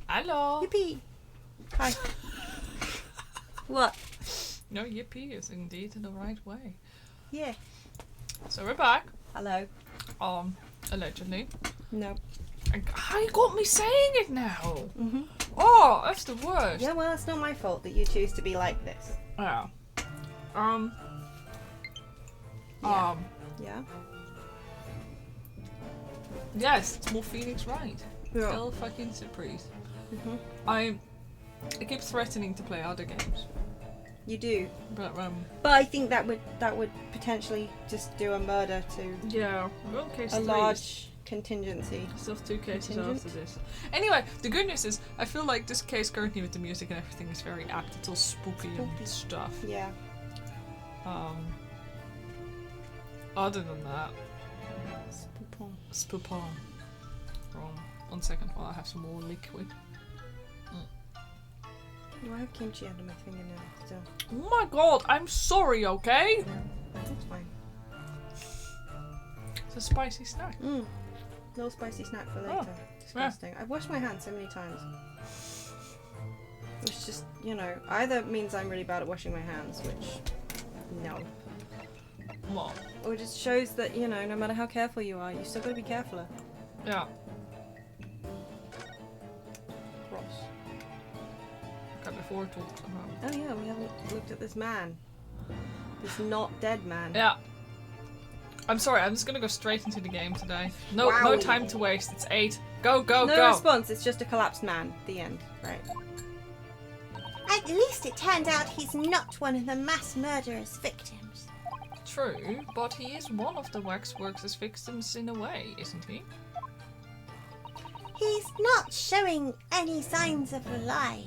Hello. Yippee. Hi. What? No, yippee is indeed the right way. Yeah. So we're back. Hello. Allegedly. No. How you got me saying it now? Mhm. Oh, that's the worst. Yeah, well, it's not my fault that you choose to be like this. Yeah. Yeah. Yes, it's more Phoenix right. Yeah. Still fucking surprise. Mhm. I keep threatening to play other games, You do. but But I think that would potentially just do a murder to yeah, well, case a three. large contingency. Still 2 cases Contingent? after this. Anyway, the good news is I feel like this case currently with the music and everything is very apt. It's all spooky and stuff. Yeah. Other than that, Spoopon. spoopon. Wrong. 1 second while I have some more liquid. Do I have kimchi under my fingernail still? Oh my god, I'm sorry, okay? Yeah. That's fine. It's a spicy snack. Little spicy snack for later. Disgusting. Yeah. I've washed my hands so many times. Which just, either means I'm really bad at washing my hands, which, no. What? Or it just shows that, no matter how careful you are, you still gotta be carefuler. Yeah. Gross. Okay, before we talked about. Oh yeah, we haven't looked at this man. This not dead man. Yeah. I'm sorry, I'm just gonna go straight into the game today. No Wow. time to waste. It's 8. Go, go, No go! response, it's just a collapsed man. The end. Right. At least it turns out he's not one of the mass murderer's victims. True, but he is one of the Waxworks' victims in a way, isn't he? He's not showing any signs of life.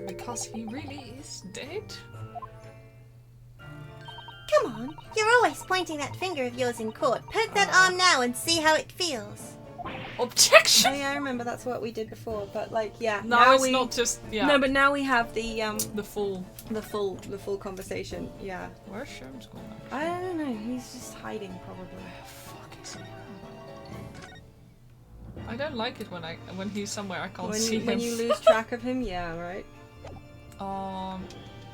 Because he really is dead? Come on, you're always pointing that finger of yours in court. Poke that arm now and see how it feels. Objection! Oh yeah, I remember that's what we did before, but No, now it's not just, yeah. No, but now we have the The full... the full conversation. Yeah. Where's Sherm's gone? I don't know. He's just hiding probably. Fuck is he? I don't like it when he's somewhere I can't When see him. when you lose track of him, yeah, right.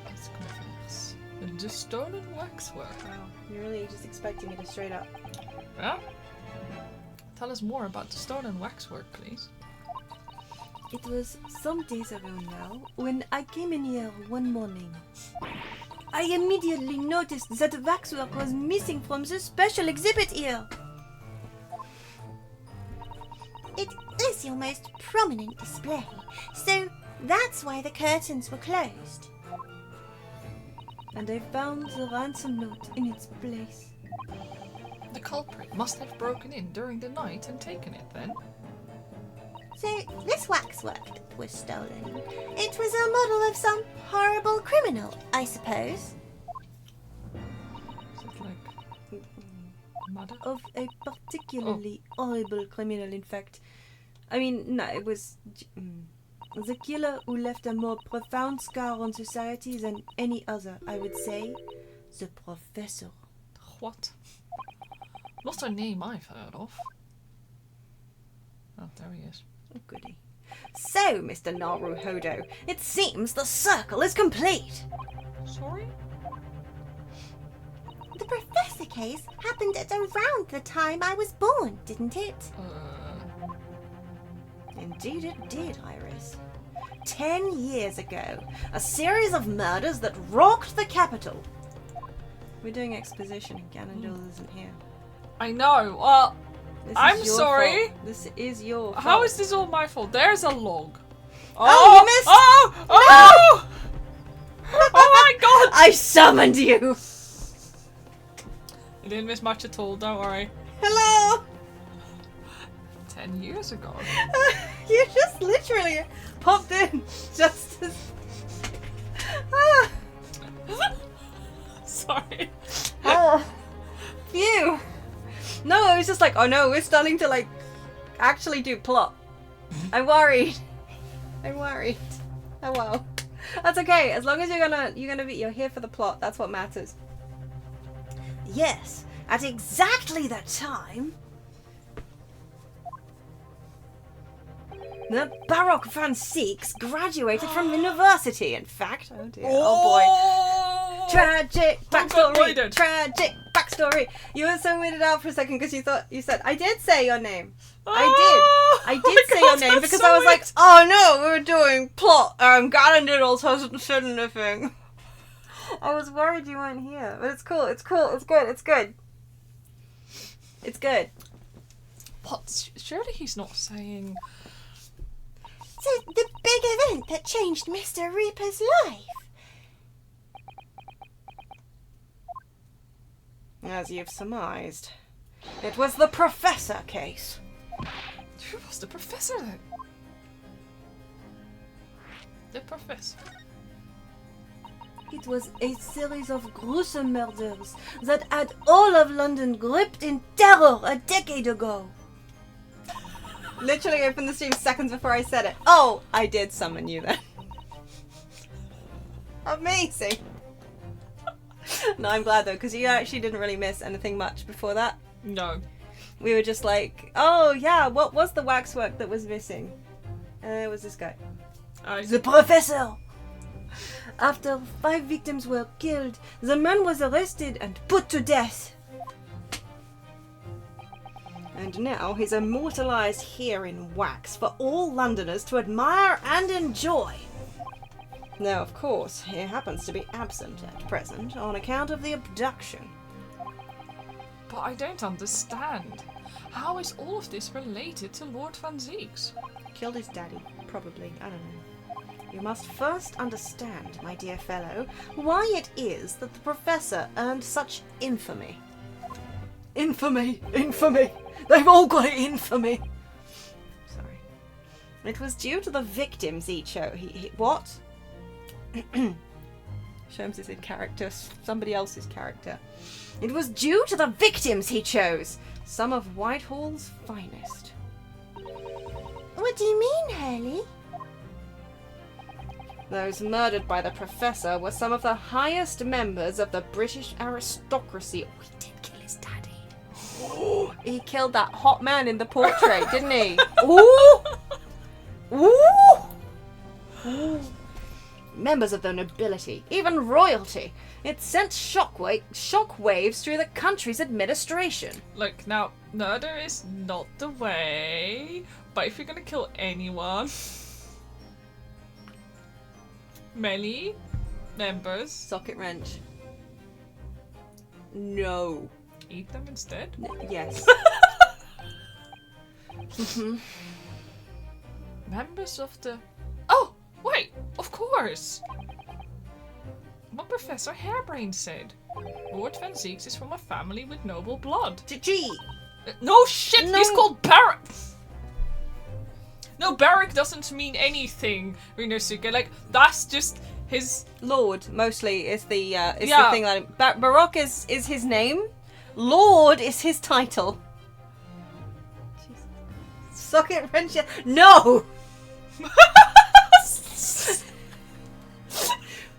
Let's confess. The stolen waxwork. Wow, you're really just expecting me to straight up. Yeah? Tell us more about the stolen waxwork, please. It was some days ago now when I came in here one morning. I immediately noticed that waxwork was missing from the special exhibit here. It is your most prominent display, so that's why the curtains were closed. And I found the ransom note in its place. The culprit must have broken in during the night and taken it then. So this waxwork that was stolen, it was a model of some horrible criminal, I suppose. Is it like murder? Of a particularly horrible criminal, in fact. I mean, no, it was the killer who left a more profound scar on society than any other, I would say. The Professor. What? Not a name I've heard of. Oh, there he is. Oh, goody. So, Mr. Naruhodo, it seems the circle is complete. Sorry? The Professor case happened at around the time I was born, didn't it? Indeed it did, Iris. 10 years ago, a series of murders that rocked the capital. We're doing exposition and Ganondorf isn't here. I know. Well, This is I'm your sorry. fault. This is your fault. How is this all my fault? There's a log. Oh, you missed! Oh! Oh! Oh my god! I summoned you! You didn't miss much at all, don't worry. Hello! 10 years ago. You just literally popped in just as... Ah. Sorry. Oh. Phew. No, I was just like, oh no, we're starting to like actually do plot. I'm worried. I'm worried. Oh well. That's okay. As long as you're here for the plot, that's what matters. Yes, at exactly that time, the Baroque Van Six graduated from university, in fact. Oh dear. Oh boy. Tragic backstory. Tragic backstory. You were so weirded out for a second because you said, I did say your name. I did say your name because I was like, oh no, we're doing plot. Ganondorf hasn't said anything. I was worried you weren't here, but it's cool. It's cool. It's good. It's good. It's good. What? Surely he's not saying... So the big event that changed Mr. Reaper's life. As you've surmised, it was the Professor case. Who was the Professor then? The Professor. It was a series of gruesome murders that had all of London gripped in terror a decade ago. Literally opened the stream seconds before I said it. Oh, I did summon you then. Amazing. No, I'm glad though, because you actually didn't really miss anything much before that. No. We were just like, oh yeah, what was the waxwork that was missing? And it was this guy. The Professor! After 5 victims were killed, the man was arrested and put to death. And now he's immortalized here in wax for all Londoners to admire and enjoy. Now, of course, he happens to be absent at present on account of the abduction. But I don't understand. How is all of this related to Lord Van Zieks? Killed his daddy, probably. I don't know. You must first understand, my dear fellow, why it is that the Professor earned such infamy. Infamy! Infamy! They've all got infamy! Sorry. It was due to the victims he chose. What? Sherms is in character, somebody else's character. It was due to the victims he chose, some of Whitehall's finest. What do you mean, Hurley? Those murdered by the Professor were some of the highest members of the British aristocracy. Oh, he did kill his daddy. He killed that hot man in the portrait, didn't he? Ooh! Ooh! Ooh! Members of the nobility, even royalty. It sent shockwaves through the country's administration. Look, now, murder is not the way, but if you're gonna kill anyone... Melly? members. Socketwrench. No. Eat them instead? Yes. Mhm. Members of the... Oh! Wait! Of course! What Professor Hairbrain said. Lord Van Zieks is from a family with noble blood. Gee! No shit! No. He's called Barrack! No, Barrack doesn't mean anything, Rinosuke. Like, that's just his... Lord, mostly, is the Yeah. thing that... Baroque is his name. Lord is his title. Socketwrench... No!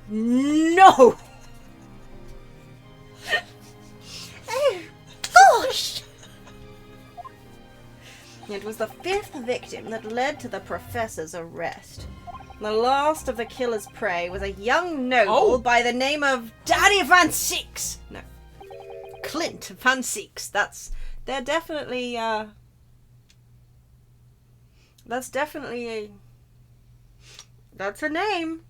No! Oh, gosh! It was the 5th victim that led to the professor's arrest. The last of the killer's prey was a young noble by the name of Daddy Van Zieks. No. Clint Van Zieks. They're definitely, that's definitely a... That's a name.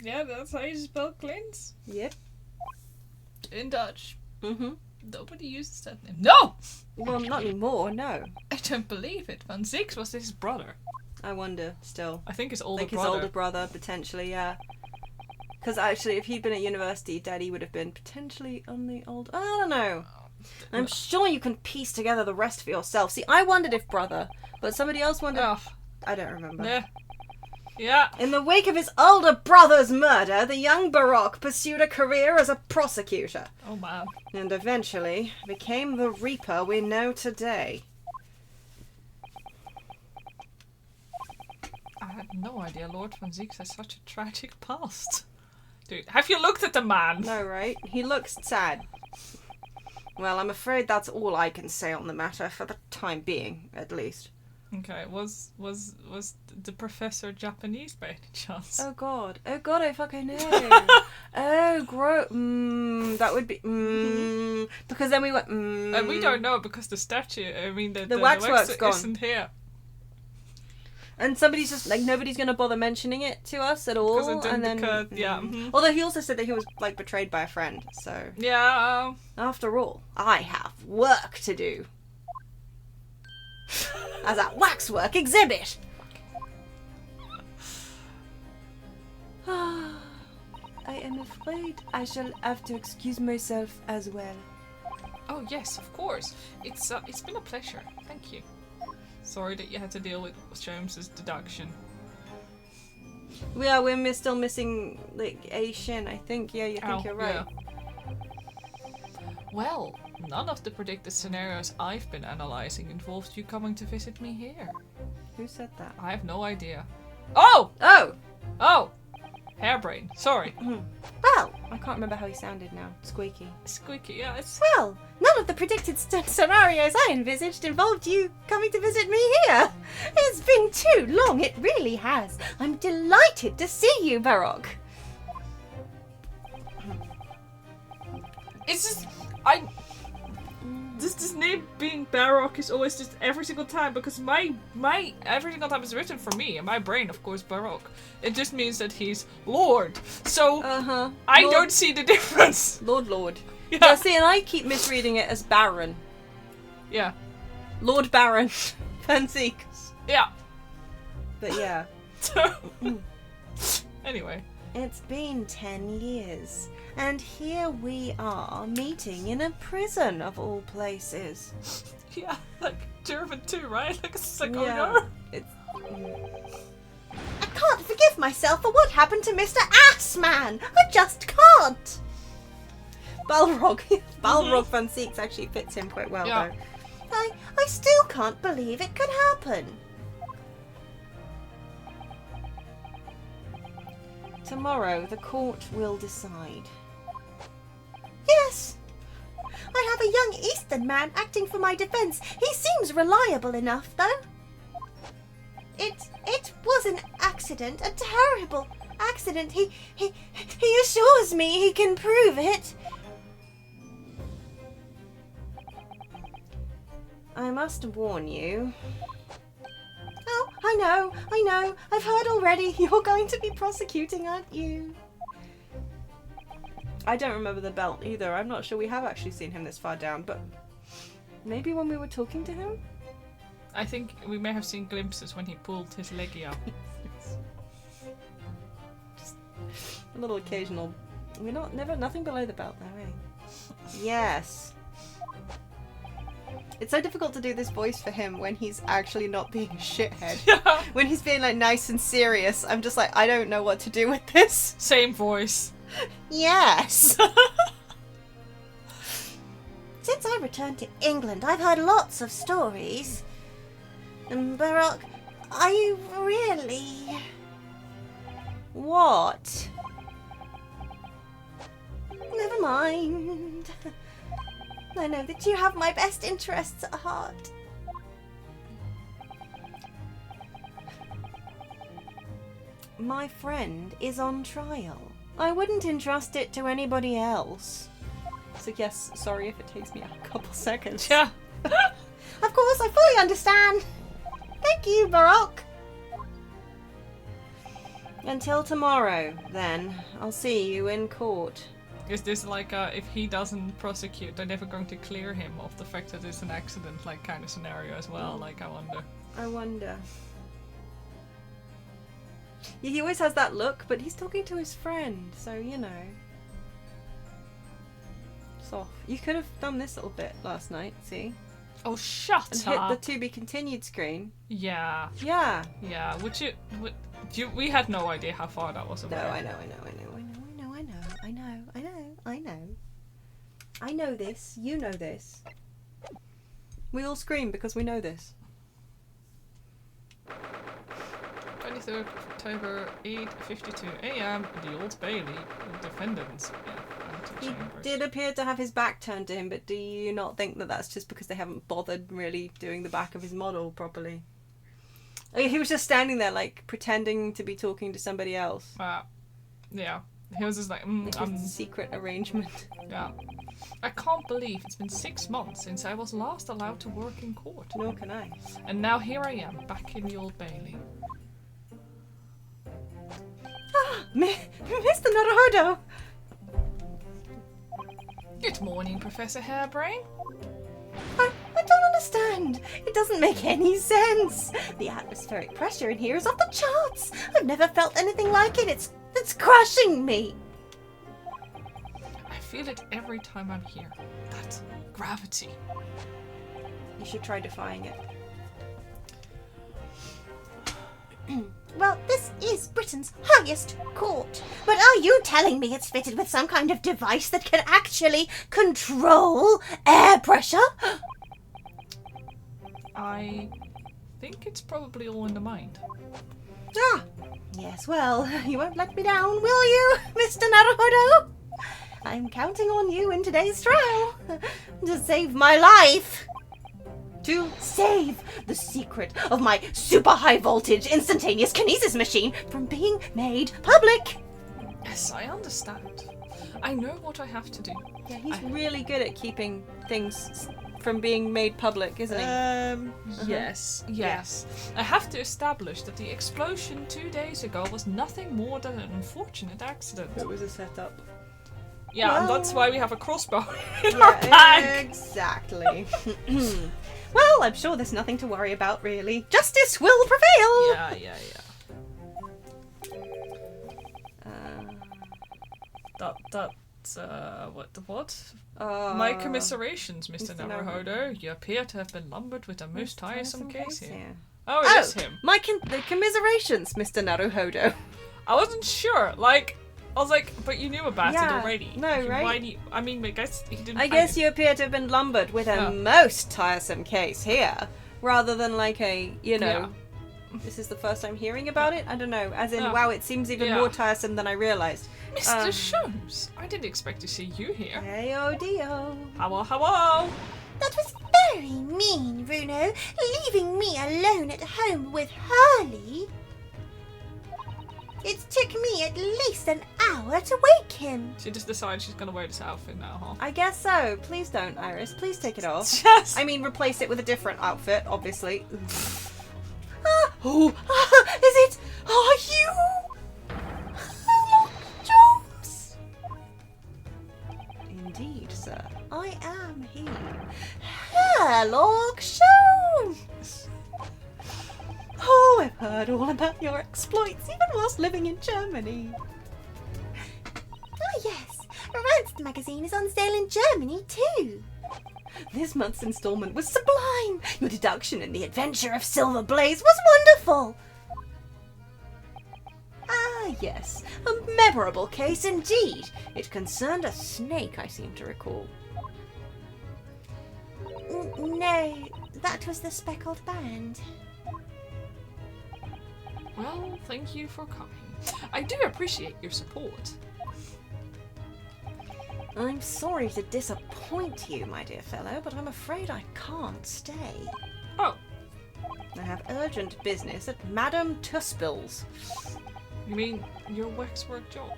Yeah, that's how you spell Clint. Yep. In Dutch. Mm-hmm. Nobody uses that name. No! Well, not anymore, no. I don't believe it. Van Zieks was his brother. I wonder, still. I think his older Like brother. his older brother, potentially, yeah. Because actually, if he'd been at university, Daddy would have been potentially on the old... I don't know. I'm sure you can piece together the rest for yourself. See, I wondered if brother, but somebody else wondered... Oh, I don't remember. yeah. Yeah. In the wake of his older brother's murder, the young Baroque pursued a career as a prosecutor. Oh, man. And eventually became the Reaper we know today. I had no idea Lord Van Zieks has such a tragic past. Dude, have you looked at the man? No, right? He looks sad. Well, I'm afraid that's all I can say on the matter, for the time being, at least. Okay, was the professor Japanese by any chance? Oh god, I fucking know. Oh, that would be, because then we went, We don't know because the statue, I mean the waxwork's gone. isn't here. And somebody's just, like, nobody's gonna bother mentioning it to us at all. 'Cause it didn't and then, occur, yeah. Although he also said that he was, like, betrayed by a friend, so. Yeah. After all, I have work to do. As a waxwork exhibit. I am afraid I shall have to excuse myself as well. Oh yes, of course. It's been a pleasure. Thank you. Sorry that you had to deal with Sholmes's deduction. Yeah, we're still missing, like, a shin, I think. Yeah, you think you're right. Yeah. Well, none of the predicted scenarios I've been analyzing involved you coming to visit me here. Who said that? I have no idea. Oh! Oh! Oh! Hairbrain. Sorry. Well, I can't remember how he sounded now. Squeaky. Squeaky, yeah, it's... Well, none of the predicted scenarios I envisaged involved you coming to visit me here. It's been too long, it really has. I'm delighted to see you, Baroque. It's just... This name being Baroque is always just every single time because my every single time it's written for me and my brain, of course, Baroque. It just means that he's Lord. So I Lord. don't see the difference. Lord. Yeah. Yeah, see, and I keep misreading it as Baron. Yeah. Lord Baron. Fancy. Yeah. But yeah. So anyway. It's been 10 years, and here we are meeting in a prison of all places. Yeah, like German too, right? Like it's like, Yeah. oh no. It's, I can't forgive myself for what happened to Mr. Assman. I just can't. Balrog. Balrog Van Zieks actually fits him quite well, Yeah. though. I still can't believe it could happen. Tomorrow, the court will decide. Yes. I have a young Eastern man acting for my defense. He seems reliable enough, though. It was an accident, a terrible accident. He assures me he can prove it. I must warn you. Oh, I know. I've heard already. You're going to be prosecuting, aren't you? I don't remember the belt either. I'm not sure we have actually seen him this far down, but maybe when we were talking to him? I think we may have seen glimpses when he pulled his leggy up. Just a little occasional. We're nothing below the belt though, eh? Yes. It's so difficult to do this voice for him when he's actually not being a shithead. Yeah. When he's being like nice and serious, I'm just like, I don't know what to do with this. Same voice. Yes. Since I returned to England, I've heard lots of stories. Baroque, are you really... What? Never mind. I know that you have my best interests at heart. My friend is on trial. I wouldn't entrust it to anybody else. So yes, sorry if it takes me a couple seconds. Yeah. Of course, I fully understand. Thank you, Baroque. Until tomorrow, then. I'll see you in court. Is this like if he doesn't prosecute, they're never going to clear him of the fact that it's an accident, like kind of scenario as well? Like, I wonder. Yeah, he always has that look, but he's talking to his friend, so you know. Soft. You could have done this little bit last night, see? Oh, shut and up! hit the to be continued screen. Yeah. Yeah. Yeah. We had no idea how far that was away. No, I know. I know this. You know this. We all scream because we know this. 23rd of October, 8:52 a.m. The Old Bailey. Defendants. He did appear to have his back turned to him, but do you not think that that's just because they haven't bothered really doing the back of his model properly? I mean, he was just standing there, like, pretending to be talking to somebody else. Yeah. He was just like, secret arrangement. Yeah. I can't believe it's been 6 months since I was last allowed to work in court. Nor can I. And now here I am, back in the Old Bailey. Ah, Mr. Naruhodo! Good morning, Professor Hairbrain. I don't understand. It doesn't make any sense. The atmospheric pressure in here is off the charts. I've never felt anything like it. It's crushing me. I feel it every time I'm here. That gravity. You should try defying it. Well, this is Britain's highest court. But are you telling me it's fitted with some kind of device that can actually control air pressure? I think it's probably all in the mind. Ah, yes, well, you won't let me down, will you, Mr. Naruhodo? I'm counting on you in today's trial to save my life. To save the secret of my super high voltage instantaneous kinesis machine from being made public. Yes, I understand. I know what I have to do. Yeah, he's really good at keeping things from being made public, isn't he? Yes. I have to establish that the explosion 2 days ago was nothing more than an unfortunate accident. It was a setup. Yeah, well, and that's why we have a crossbow in our bag. Exactly. Well, I'm sure there's nothing to worry about, really. Justice will prevail! Yeah. What? My commiserations, Mr. Naruhodo. You appear to have been lumbered with a most tiresome case here. Oh, it is him. The commiserations, Mr. Naruhodo. I wasn't sure. I was like, but you knew about it already. No, right? Why do you, I mean, I guess he didn't. I guess you appear to have been lumbered with a most tiresome case here, rather than like a, this is the first time hearing about it? I don't know. As in, wow, it seems even more tiresome than I realised. Mr. Sholmes, I didn't expect to see you here. Hey-o-de-o. Hello. That was very mean, Bruno, leaving me alone at home with Hurley. It took me at least an hour to wake him. She just decided she's gonna wear this outfit now, huh? I guess so. Please don't, Iris. Please take it off. Yes. I mean, replace it with a different outfit, obviously. Oh, is it? Are you? Sherlock Jones? Indeed, sir. I am he. Sherlock Jones! Oh, I've heard all about your exploits, even whilst living in Germany. Oh yes, Romanced magazine is on sale in Germany too. This month's instalment was sublime. Your deduction in The Adventure of Silver Blaze was wonderful. Ah, yes, a memorable case indeed. It concerned a snake, I seem to recall. No, that was the Speckled Band. Well, thank you for coming. I do appreciate your support. I'm sorry to disappoint you, my dear fellow, but I'm afraid I can't stay. Oh. I have urgent business at Madame Tuspill's. You mean your waxwork job?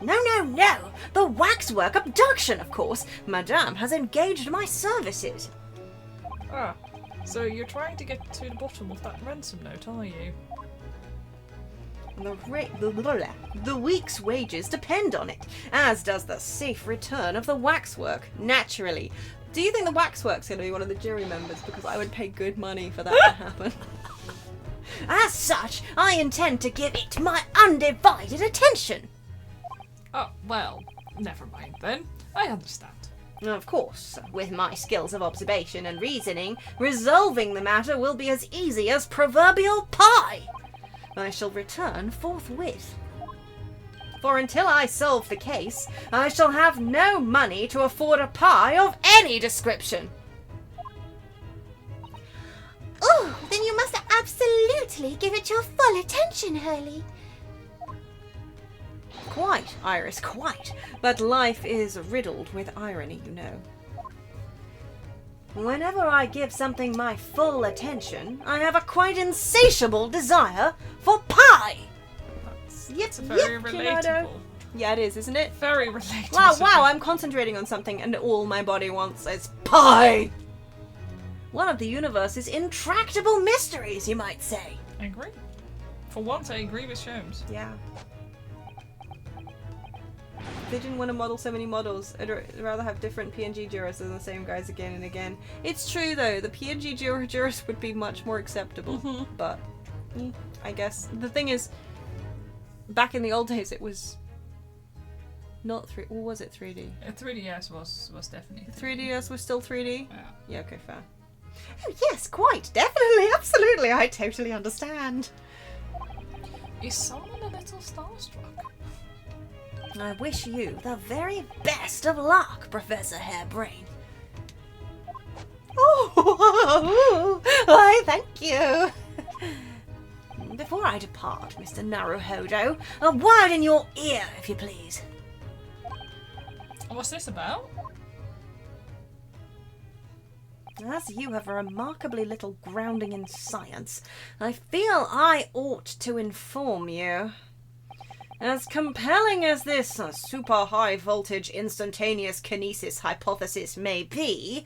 No, no, no! The waxwork abduction, of course! Madame has engaged my services. Ah, so you're trying to get to the bottom of that ransom note, are you? The week's wages depend on it, as does the safe return of the waxwork, naturally. Do you think the waxwork's going to be one of the jury members? Because I would pay good money for that to happen. As such, I intend to give it my undivided attention. Oh, well, never mind then. I understand. Of course, with my skills of observation and reasoning, resolving the matter will be as easy as proverbial pie. I shall return forthwith. For until I solve the case, I shall have no money to afford a pie of any description. Oh, then you must absolutely give it your full attention, Hurley. Quite, Iris, quite. But life is riddled with irony, you know. Whenever I give something my full attention, I have a quite insatiable desire for pie. That's very relatable. Yeah, it is, isn't it? Very relatable. Wow, I'm concentrating on something and all my body wants is pie! One of the universe's intractable mysteries, you might say. I agree. For once, I agree with Sholmes. Yeah. They didn't want to model so many models. I'd rather have different PNG jurors than the same guys again and again. It's true though, the PNG jurors would be much more acceptable. But, I guess. The thing is, back in the old days it was not 3D, or was it 3D? 3DS was definitely 3DS was still 3D? Yeah. Yeah, okay, fair. Oh yes, quite, definitely, absolutely, I totally understand. Is someone a little starstruck? I wish you the very best of luck, Professor Hairbrain. Oh, why, thank you. Before I depart, Mr. Naruhodo, a word in your ear, if you please. What's this about? As you have a remarkably little grounding in science, I feel I ought to inform you. As compelling as this super high voltage instantaneous kinesis hypothesis may be,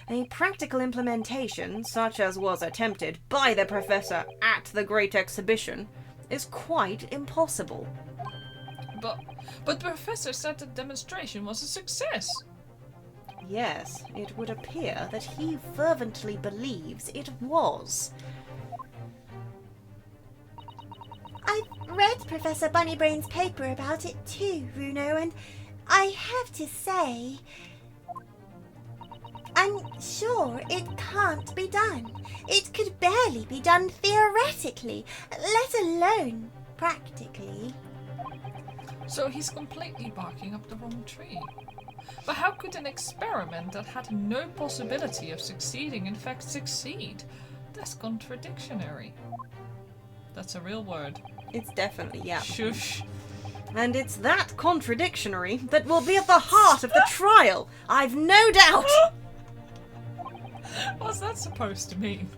a practical implementation, such as was attempted by the professor at the Great Exhibition, is quite impossible. But the professor said the demonstration was a success. Yes, it would appear that he fervently believes it was. I've read Professor Bunnybrain's paper about it too, Runo, and I have to say, I'm sure it can't be done. It could barely be done theoretically, let alone practically. So he's completely barking up the wrong tree. But how could an experiment that had no possibility of succeeding in fact succeed? That's contradictionary. That's a real word. It's definitely, yeah. Shush. And it's that contradictionary that will be at the heart of the trial, I've no doubt. What's that supposed to mean?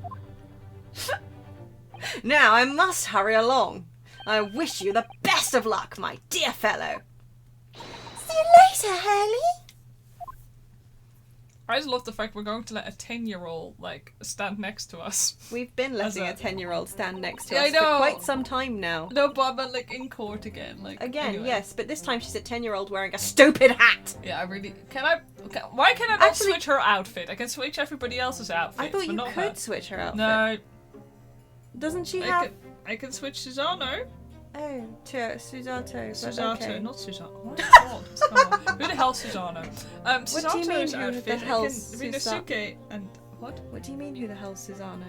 Now I must hurry along. I wish you the best of luck, my dear fellow. See you later, Hurley. I just love the fact we're going to let a 10-year-old like stand next to us. We've been letting a 10-year-old stand next to Yeah, us I know. for quite some time now. No, but like in court again. Like anyway. Yes, but this time she's a 10-year-old wearing a stupid hat. Yeah, I really why can I not Actually- switch her outfit? I can switch everybody else's outfit. I thought but you not could her. switch her outfit. No, Doesn't she have... I can switch Susano. Oh, to Susato. Susato, Okay. not Susano. What is it called? It's called- Who the hell's Susano? What do you mean, Susano's who outfit. the I hell's can Rinosuke and what? What do you mean, who the hell's Susano?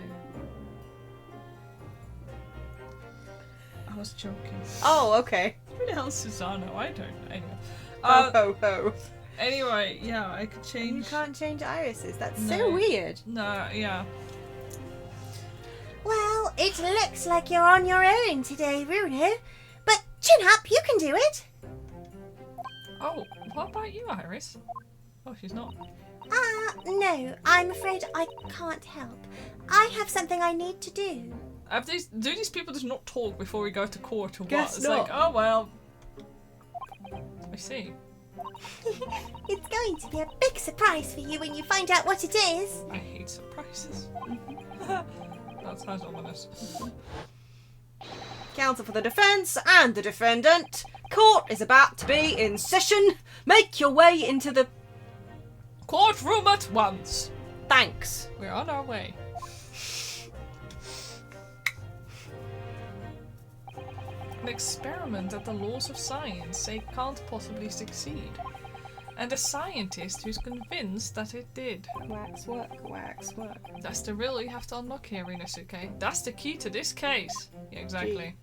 I was joking. Oh, okay. Who the hell's Susano? I don't know. Anyway. Ho, ho, ho. Anyway, yeah, I could change. You can't change irises. That's No. so weird. No, yeah. Well, it looks like you're on your own today, Bruno. But chin up, you can do it. Oh, what about you, Iris? Oh, she's not. No, I'm afraid I can't help. I have something I need to do. Do these people just not talk before we go to court or Guess what? It's not. like, oh well. I see. It's going to be a big surprise for you when you find out what it is. I hate surprises. That sounds ominous. Counsel for the defence and the defendant. Court is about to be in session. Make your way into the... Courtroom at once. Thanks. We're on our way. An experiment that the laws of science say can't possibly succeed. And a scientist who's convinced that it did. Wax work, wax work. That's the riddle you have to unlock here, Rinosuke. That's the key to this case. Yeah, exactly.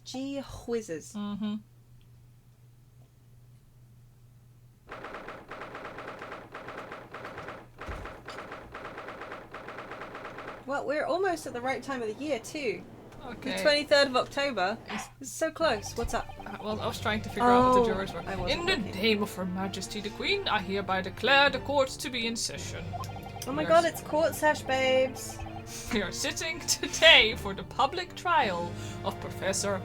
Gee whizzes. Mm-hmm. Well, we're almost at the right time of the year too. Okay. The 23rd of October. It's so close. What's up? Well, I was trying to figure out what the Oh, jurors were. I wasn't In the looking. name of Her Majesty the Queen, I hereby declare the court to be in session. Oh my Yes. god, it's court sesh, babes. We are sitting today for the public trial of Professor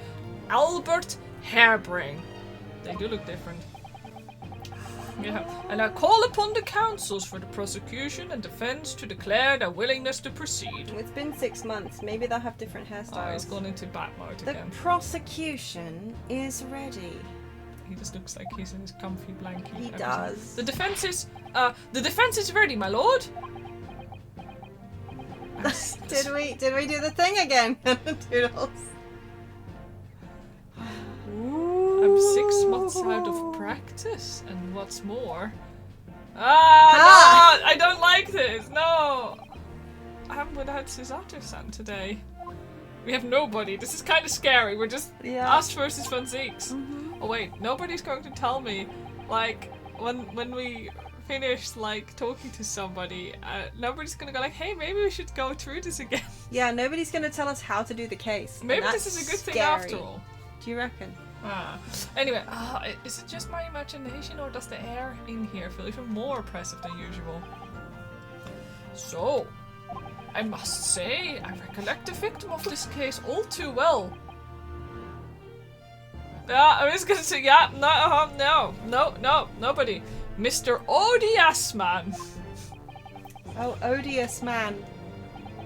Albert Harebring. They do look different. Yeah, and I call upon the counsels for the prosecution and defense to declare their willingness to proceed. It's been 6 months. Maybe they'll have different Oh, hairstyles. he's gone into bat mode The again. prosecution is ready. He just looks like he's in his comfy blanket. He every does. time. The defense is ready, my lord. Did we do the thing again? Doodles. I'm 6 months out of practice, and what's more... no, I don't like this, no! I'm without Susato-san today. We have nobody, this is kind of scary, we're just us versus Van Zeeks. Oh wait, nobody's going to tell me, like, when we finish, like, talking to somebody, nobody's gonna go like, hey, maybe we should go through this again. Yeah, nobody's gonna tell us how to do the case. and Maybe that's this is a good thing scary. after all. Do you reckon? Anyway, is it just my imagination or does the air in here feel even more oppressive than usual? So, I must say, I recollect the victim of this case all too well. Yeah, I was gonna say, yeah, no, nobody. Mr. Odious Man. Oh, odious man.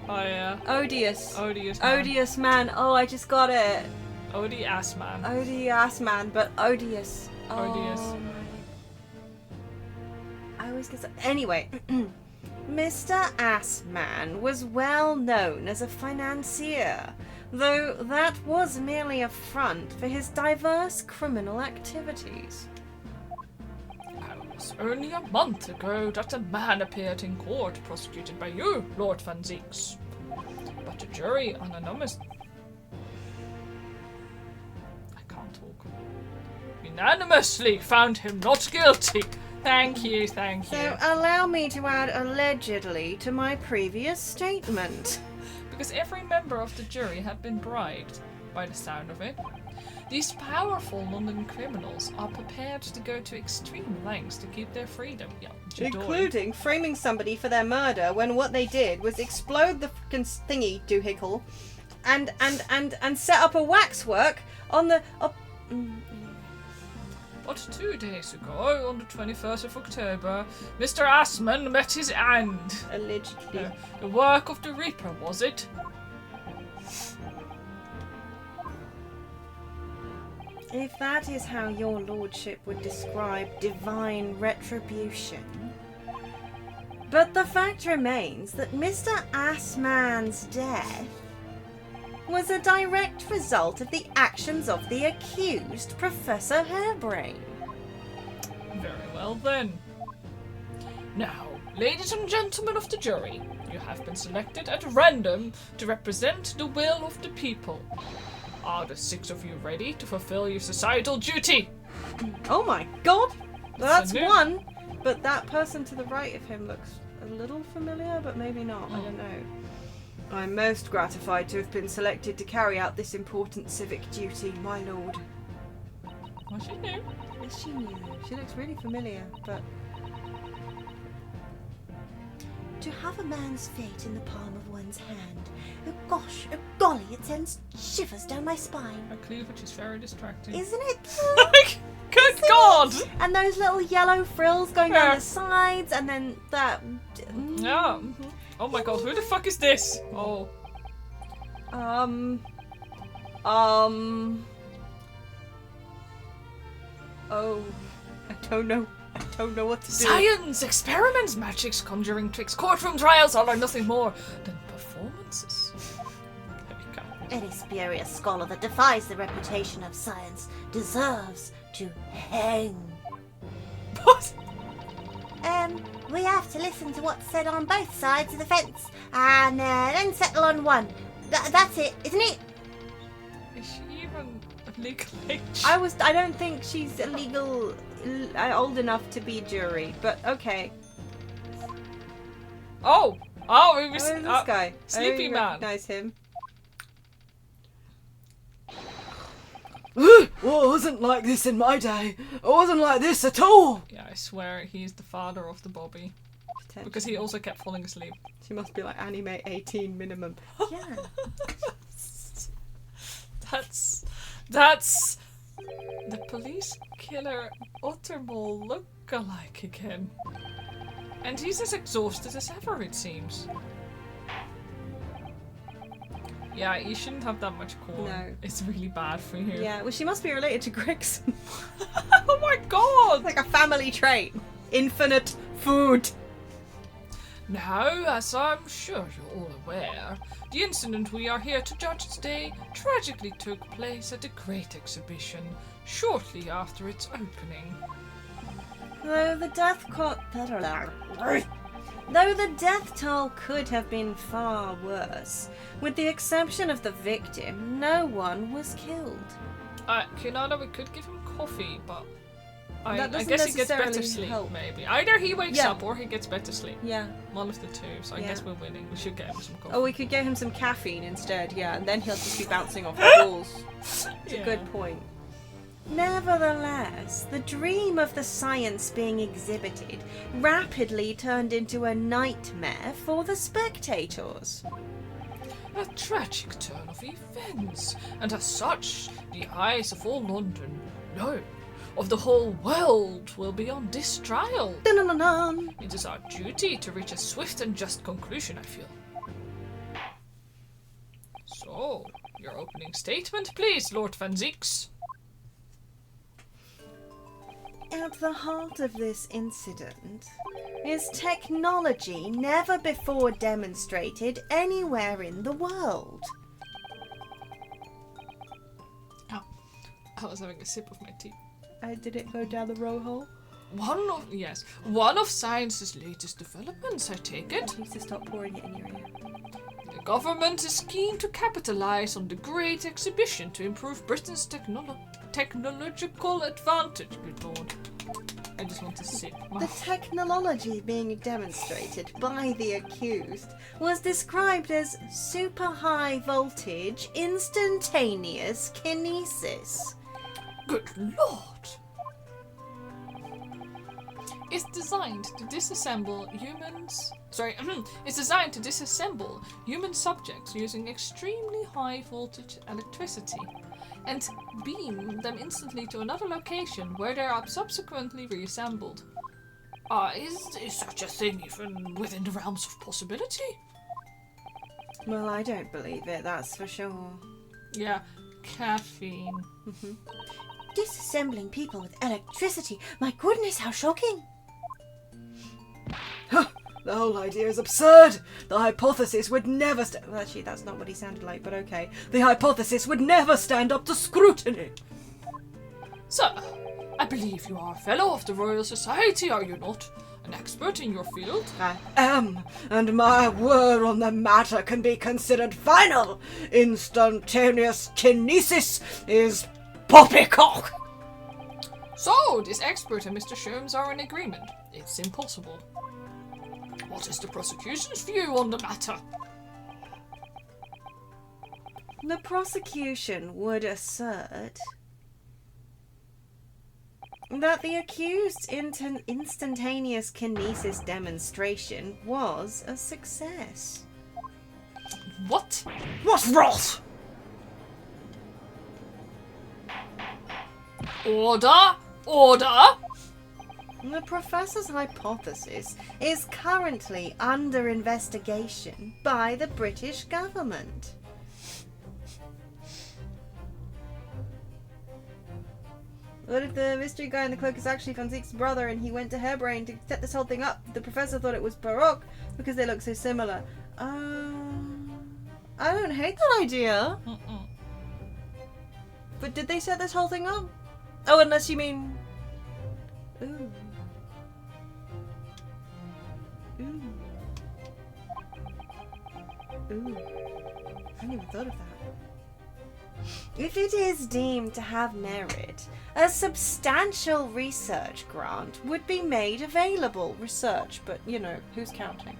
Oh yeah. Odious. Odious Man. Odious man. Oh, I just got it. Odious Man. Odious man, but odious. Odious. Oh, my. I always get so... Anyway, Mr. Assman was well known as a financier, though that was merely a front for his diverse criminal activities. It was only a month ago that a man appeared in court prosecuted by you, Lord Van Zeeks. But the jury unanimously found him not guilty. Thank you. So allow me to add allegedly to my previous statement. Because every member of the jury had been bribed, by the sound of it. These powerful London criminals are prepared to go to extreme lengths to keep their freedom. Yeah, Including framing somebody for their murder when what they did was explode the frickin' thingy doohickle and set up a waxwork on the... But 2 days ago, on the 21st of October, Mr. Assman met his end. Allegedly. The work of the Reaper, was it? If that is how your lordship would describe divine retribution. But the fact remains that Mr. Assman's death was a direct result of the actions of the accused, Professor Hairbrain. Very well then. Now, ladies and gentlemen of the jury, you have been selected at random to represent the will of the people. Are the 6 of you ready to fulfill your societal duty? Oh my god! That's new- one! But that person to the right of him looks a little familiar, but maybe not. I don't know. I'm most gratified to have been selected to carry out this important civic duty, my lord. Well, she knew. Yes, she knew. She looks really familiar, but... To have a man's fate in the palm of one's hand. Oh gosh, oh golly, it sends shivers down my spine. Her cleavage is very distracting. Isn't it? Like, good God! And those little yellow frills going down the sides, and then that... Yeah. Oh my God, who the fuck is this? Oh. Oh, I don't know. I don't know what to do. Science, experiments, magics, conjuring tricks, courtroom trials, all are nothing more than performances. There we go. Any spurious scholar that defies the reputation of science deserves to hang. What? We have to listen to what's said on both sides of the fence, and then settle on one. That's it, isn't it? Is she even legal age? I don't think she's illegal, old enough to be jury, but okay. Oh, it was Who is this guy? Sleepy I Man. recognize him. Well, it wasn't like this in my day. It wasn't like this at all. Yeah, I swear he's the father of the Bobby. Because he also kept falling asleep. She must be like anime 18 minimum. Yeah. That's the police killer Ottermole look-alike again. And he's as exhausted as ever, it seems. Yeah, you shouldn't have that much corn. No. It's really bad for you. Yeah, well, she must be related to Gregson. Oh my God! Like a family trait. Infinite food. Now, as I'm sure you're all aware, the incident we are here to judge today tragically took place at the Great Exhibition, shortly after its opening. Though the death toll could have been far worse, with the exception of the victim, no one was killed. Kinana, we could give him coffee, but I doesn't guess he gets better necessarily sleep, help. maybe. Either he wakes Yeah. up or he gets better sleep. Yeah. One of the two, so I Yeah. guess we're winning. We should get him some coffee. Oh, we could give him some caffeine instead, yeah, and then he'll just be bouncing off the walls. It's a good point. Nevertheless, the dream of the science being exhibited rapidly turned into a nightmare for the spectators. A tragic turn of events, and as such, the eyes of all London, no, of the whole world, will be on this trial. Dun-dun-dun-dun. It is our duty to reach a swift and just conclusion, I feel. So, your opening statement, please, Lord Van Zieks. At the heart of this incident is technology never before demonstrated anywhere in the world. Oh, I was having a sip of my tea. Did it go down the row hole? One of science's latest developments, I take it. Please to stop pouring it in your ear. The government is keen to capitalize on the Great Exhibition to improve Britain's technological advantage. Good lord. I just want to sip. The technology being demonstrated by the accused was described as super high voltage instantaneous kinesis. Good lord! It's designed to disassemble human subjects using extremely high voltage electricity. and beam them instantly to another location where they are subsequently reassembled. Is such a thing even within the realms of possibility? Well, I don't believe it, that's for sure. Yeah, caffeine. Disassembling people with electricity. My goodness, how shocking. The whole idea is absurd. The hypothesis would never well, actually, that's not what he sounded like, but okay. The hypothesis would never stand up to scrutiny. Sir, I believe you are a fellow of the Royal Society, are you not? An expert in your field? I am, and my word on the matter can be considered final. Instantaneous kinesis is poppycock. So, this expert and Mr. Sherms are in agreement. It's impossible. What is the prosecution's view on the matter? The prosecution would assert that the accused's instantaneous kinesis demonstration was a success. What? What's rot? Order! Order! The professor's hypothesis is currently under investigation by the British government. What if the mystery guy in the cloak is actually Van Ziek's brother and he went to Hairbrain to set this whole thing up? The professor thought it was Baroque because they look so similar. I don't hate that idea. But did they set this whole thing up? Oh, unless you mean... Ooh. Ooh. Ooh. I hadn't even thought of that. If it is deemed to have merit, a substantial research grant would be made available. Research, but you know, who's counting?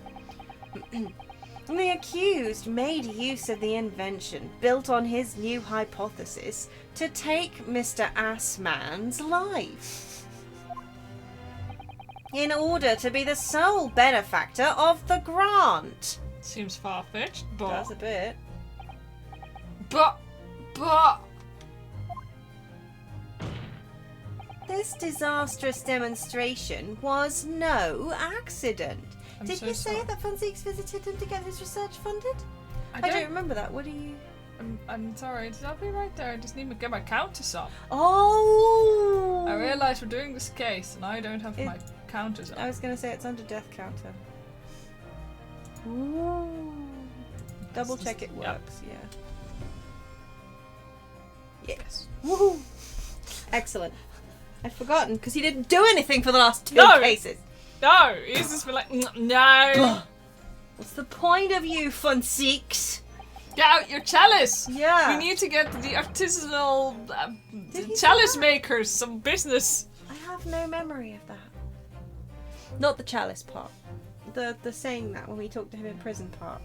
The accused made use of the invention built on his new hypothesis to take Mr. Assman's life in order to be the sole benefactor of the grant. Seems far-fetched, but... That's a bit. But... This disastrous demonstration was no accident. Did you say that Van Zieks visited him to get his research funded? I don't remember that. What do you... I'm sorry, it's not be right there. I just need to get my counters up. Oh! I realise we're doing this case and I don't have my counters up. I was going to say it's under death counter. Ooh. Double check it works, yeah. Yes. Woohoo! Excellent. I'd forgotten because he didn't do anything for the last two cases. No, he's just been like, no. What's the point of you, Van Zieks? Get out your chalice. Yeah. We need to get the artisanal chalice makers some business. I have no memory of that. Not the chalice part. The saying that when we talked to him in prison part.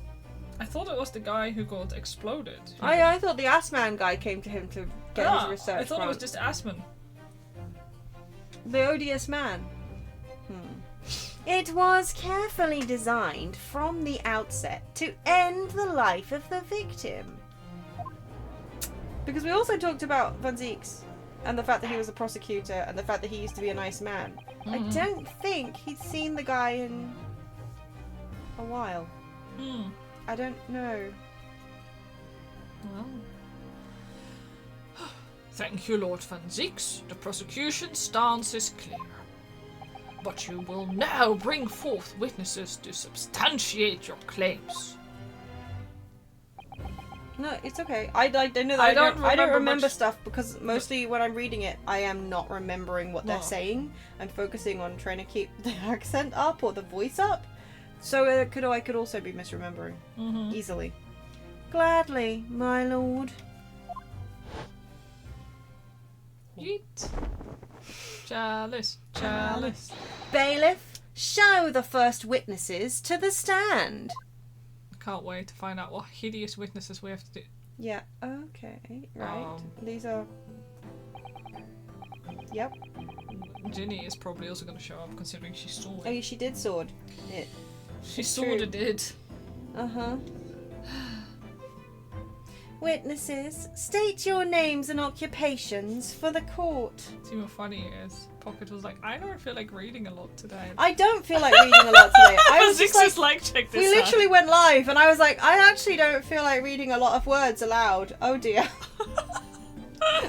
I thought it was the guy who got exploded. I thought the Assman guy came to him to get his research. I thought it was just Assman. The odious man. It was carefully designed from the outset to end the life of the victim. Because we also talked about Van Zieks and the fact that he was a prosecutor and the fact that he used to be a nice man. I don't think he'd seen the guy in a while. I don't know. Well. Thank you, Lord Van Zieks. The prosecution's stance is clear. But you will now bring forth witnesses to substantiate your claims. No, it's okay. I know that I don't remember stuff because mostly when I'm reading it, I am not remembering what they're saying. I'm focusing on trying to keep the accent up or the voice up. So I could also be misremembering easily. Gladly, my lord. Yeet. Chalice, chalice. Bailiff, show the first witnesses to the stand. I can't wait to find out what hideous witnesses we have to do. Yeah, okay, right. These are... Yep. Ginny is probably also going to show up considering she saw Oh, it. she did sword it. She sort of did. Uh-huh. Witnesses, state your names and occupations for the court. See what funny is? Pocket was like, I don't feel like reading a lot today. I don't feel like reading a lot today. I was just like, check this we out. literally went live and I was like, I actually don't feel like reading a lot of words aloud. Oh dear.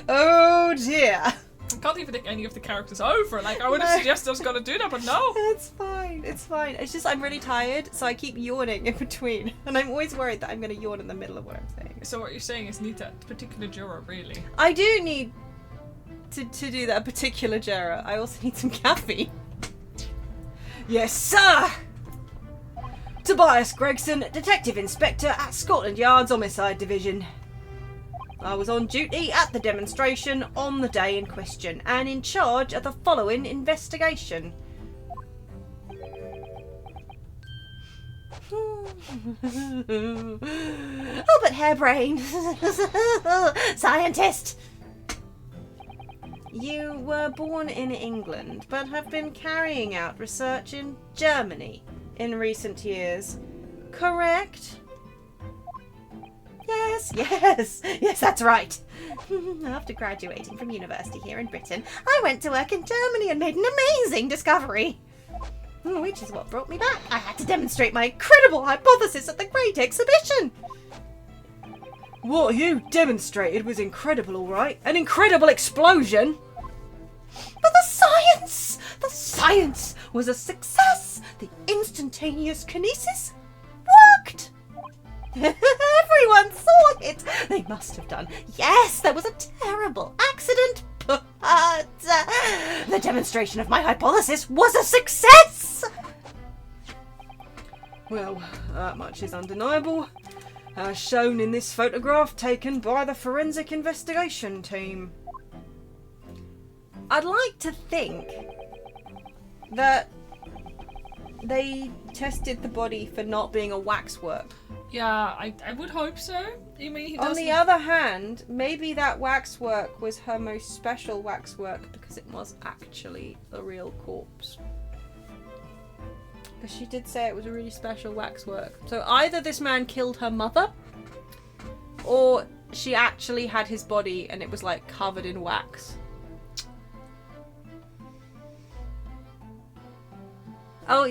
Oh dear. I can't even think any of the characters over. Like, I would have suggested I was going to do that, but no. It's fine. It's fine. It's just I'm really tired, so I keep yawning in between. And I'm always worried that I'm going to yawn in the middle of what I'm saying. So what you're saying is need that particular juror, really. I do need to do that particular juror. I also need some caffeine. Yes, sir! Tobias Gregson, Detective Inspector at Scotland Yard's Homicide Division. I was on duty at the demonstration on the day in question and in charge of the following investigation. Albert Harebrained. Scientist. You were born in England, but have been carrying out research in Germany in recent years, correct? Yes, that's right. After graduating from university here in Britain, I went to work in Germany and made an amazing discovery. Which is what brought me back. I had to demonstrate my incredible hypothesis at the Great Exhibition. What you demonstrated was incredible, all right. An incredible explosion. But the science was a success. The instantaneous kinesis worked. Everyone saw it. They must have done. Yes, there was a terrible accident, but the demonstration of my hypothesis was a success. Well, that much is undeniable, as shown in this photograph taken by the forensic investigation team. I'd like to think that they tested the body for not being a waxwork. Yeah, I would hope so. I mean, he On doesn't... the other hand, maybe that waxwork was her most special waxwork because it was actually a real corpse. Because she did say it was a really special waxwork. So either this man killed her mother, or she actually had his body and it was like covered in wax. Oh,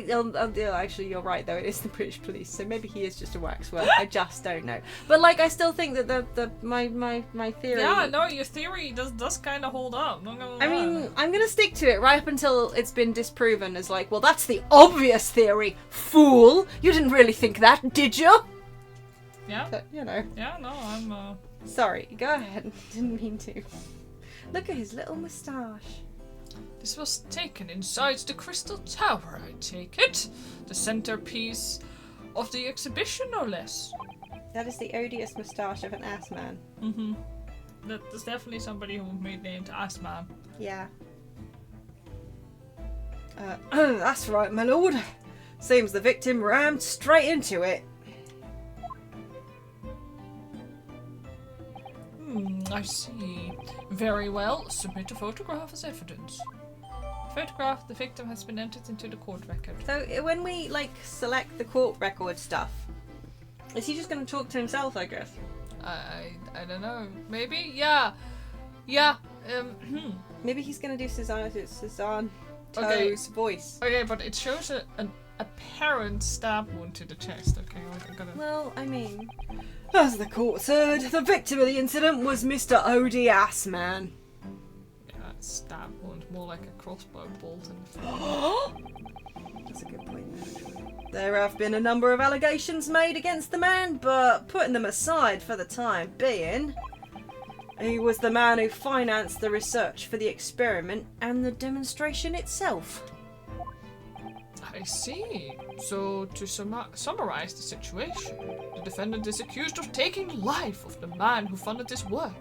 actually, you're right, though. It is the British police, so maybe he is just a waxwork. I just don't know. But, like, I still think that my theory... Yeah, no, your theory does kind of hold up. Not gonna lie. I mean, I'm going to stick to it right up until it's been disproven as, like, well, that's the obvious theory, fool! You didn't really think that, did you? Yeah? But, you know. Yeah, no, I'm, Sorry, go ahead. Didn't mean to. Look at his little moustache. This was taken inside the Crystal Tower, I take it. The centerpiece of the exhibition, no less. That is the odious moustache of an ass man. Mm-hmm. There's definitely somebody who made named Ass Man. Yeah. That's right, my lord. Seems the victim rammed straight into it. I see. Very well. Submit a photograph as evidence. Photograph, the victim has been entered into the court record. So when we, like, select the court record stuff, is he just going to talk to himself, I guess? I don't know. Maybe? Yeah. Yeah. Maybe he's going to do Cezanne Okay. Toe's voice. Okay, but it shows an apparent stab wound to the chest. Okay, I'm gonna... Well, I mean, as the court heard, the victim of the incident was Mr. O.D. Assman. Yeah, stab wound. More like a crossbow bolt in the foot. That's a good point, actually. There have been a number of allegations made against the man, but putting them aside for the time being, he was the man who financed the research for the experiment and the demonstration itself. I see. So, to summarize the situation, the defendant is accused of taking the life of the man who funded this work.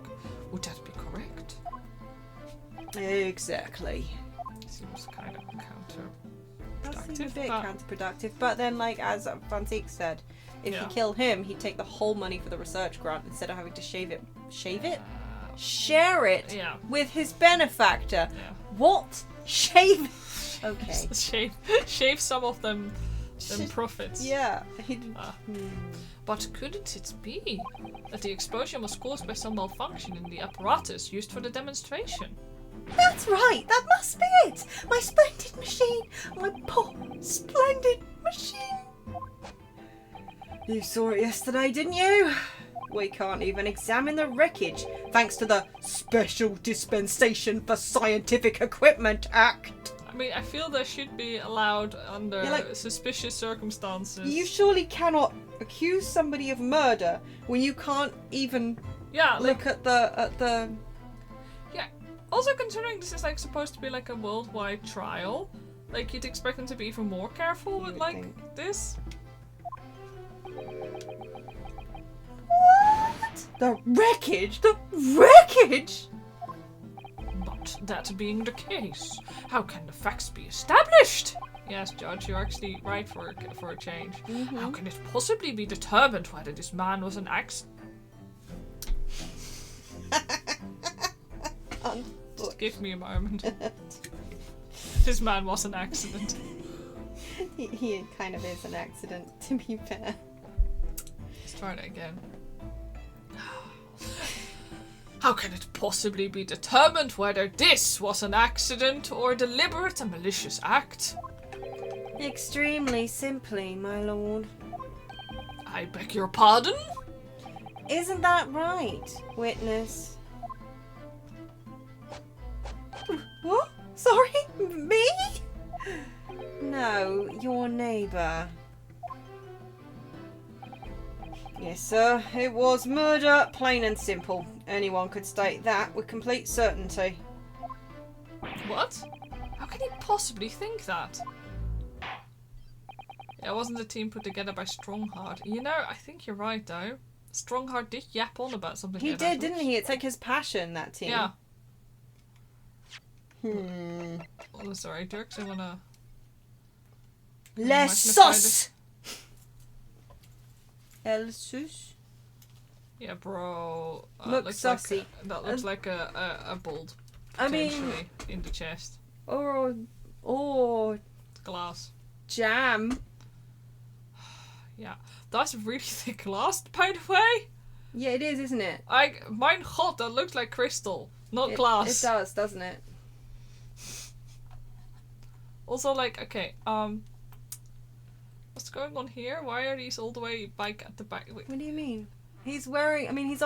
Would that be correct? Exactly. Seems kind of counterproductive. That seems a bit counterproductive, but then, like, as Frantique said, if Yeah. you kill him, he'd take the whole money for the research grant instead of having to share it Yeah. with his benefactor. Yeah. What? Shave? Okay. Shave some of them profits. Yeah. But couldn't it be that the explosion was caused by some malfunction in the apparatus used for the demonstration? That's right, that must be it! My splendid machine! My poor, splendid machine! You saw it yesterday, didn't you? We can't even examine the wreckage thanks to the Special Dispensation for Scientific Equipment Act. I mean, I feel they should be allowed under suspicious circumstances. You surely cannot accuse somebody of murder when you can't even look at the... Yeah. Also, considering this is like supposed to be like a worldwide trial, like you'd expect them to be even more careful with like this. What? The wreckage? The wreckage? But that being the case, how can the facts be established? Yes, Judge, you're actually right for a change. Mm-hmm. How can it possibly be determined whether this man was an Just give me a moment. This man was an accident. He kind of is an accident, to be fair. Let's try that again. How can it possibly be determined whether this was an accident or a deliberate and malicious act? Extremely simply, my lord. I beg your pardon? Isn't that right, witness? What? Sorry? Me? No, your neighbour. Yes, sir. It was murder, plain and simple. Anyone could state that with complete certainty. What? How can he possibly think that? Yeah, wasn't the team put together by Strongheart? You know, I think you're right, though. Strongheart did yap on about something. He did, didn't he? It's like his passion, that team. Yeah. Oh, sorry, do you actually wanna... Les sauce! El sus? Yeah, bro. Looks saucy. That looks like a bolt. I mean... in the chest. Or Glass. jam. Yeah. That's really thick glass, by the way. Yeah, it is, isn't it? Mein God, that looks like crystal, not glass. It does, doesn't it? Also, like, okay, what's going on here? Why are these all the way at the back? Wait. What do you mean? He's wearing. I mean, he's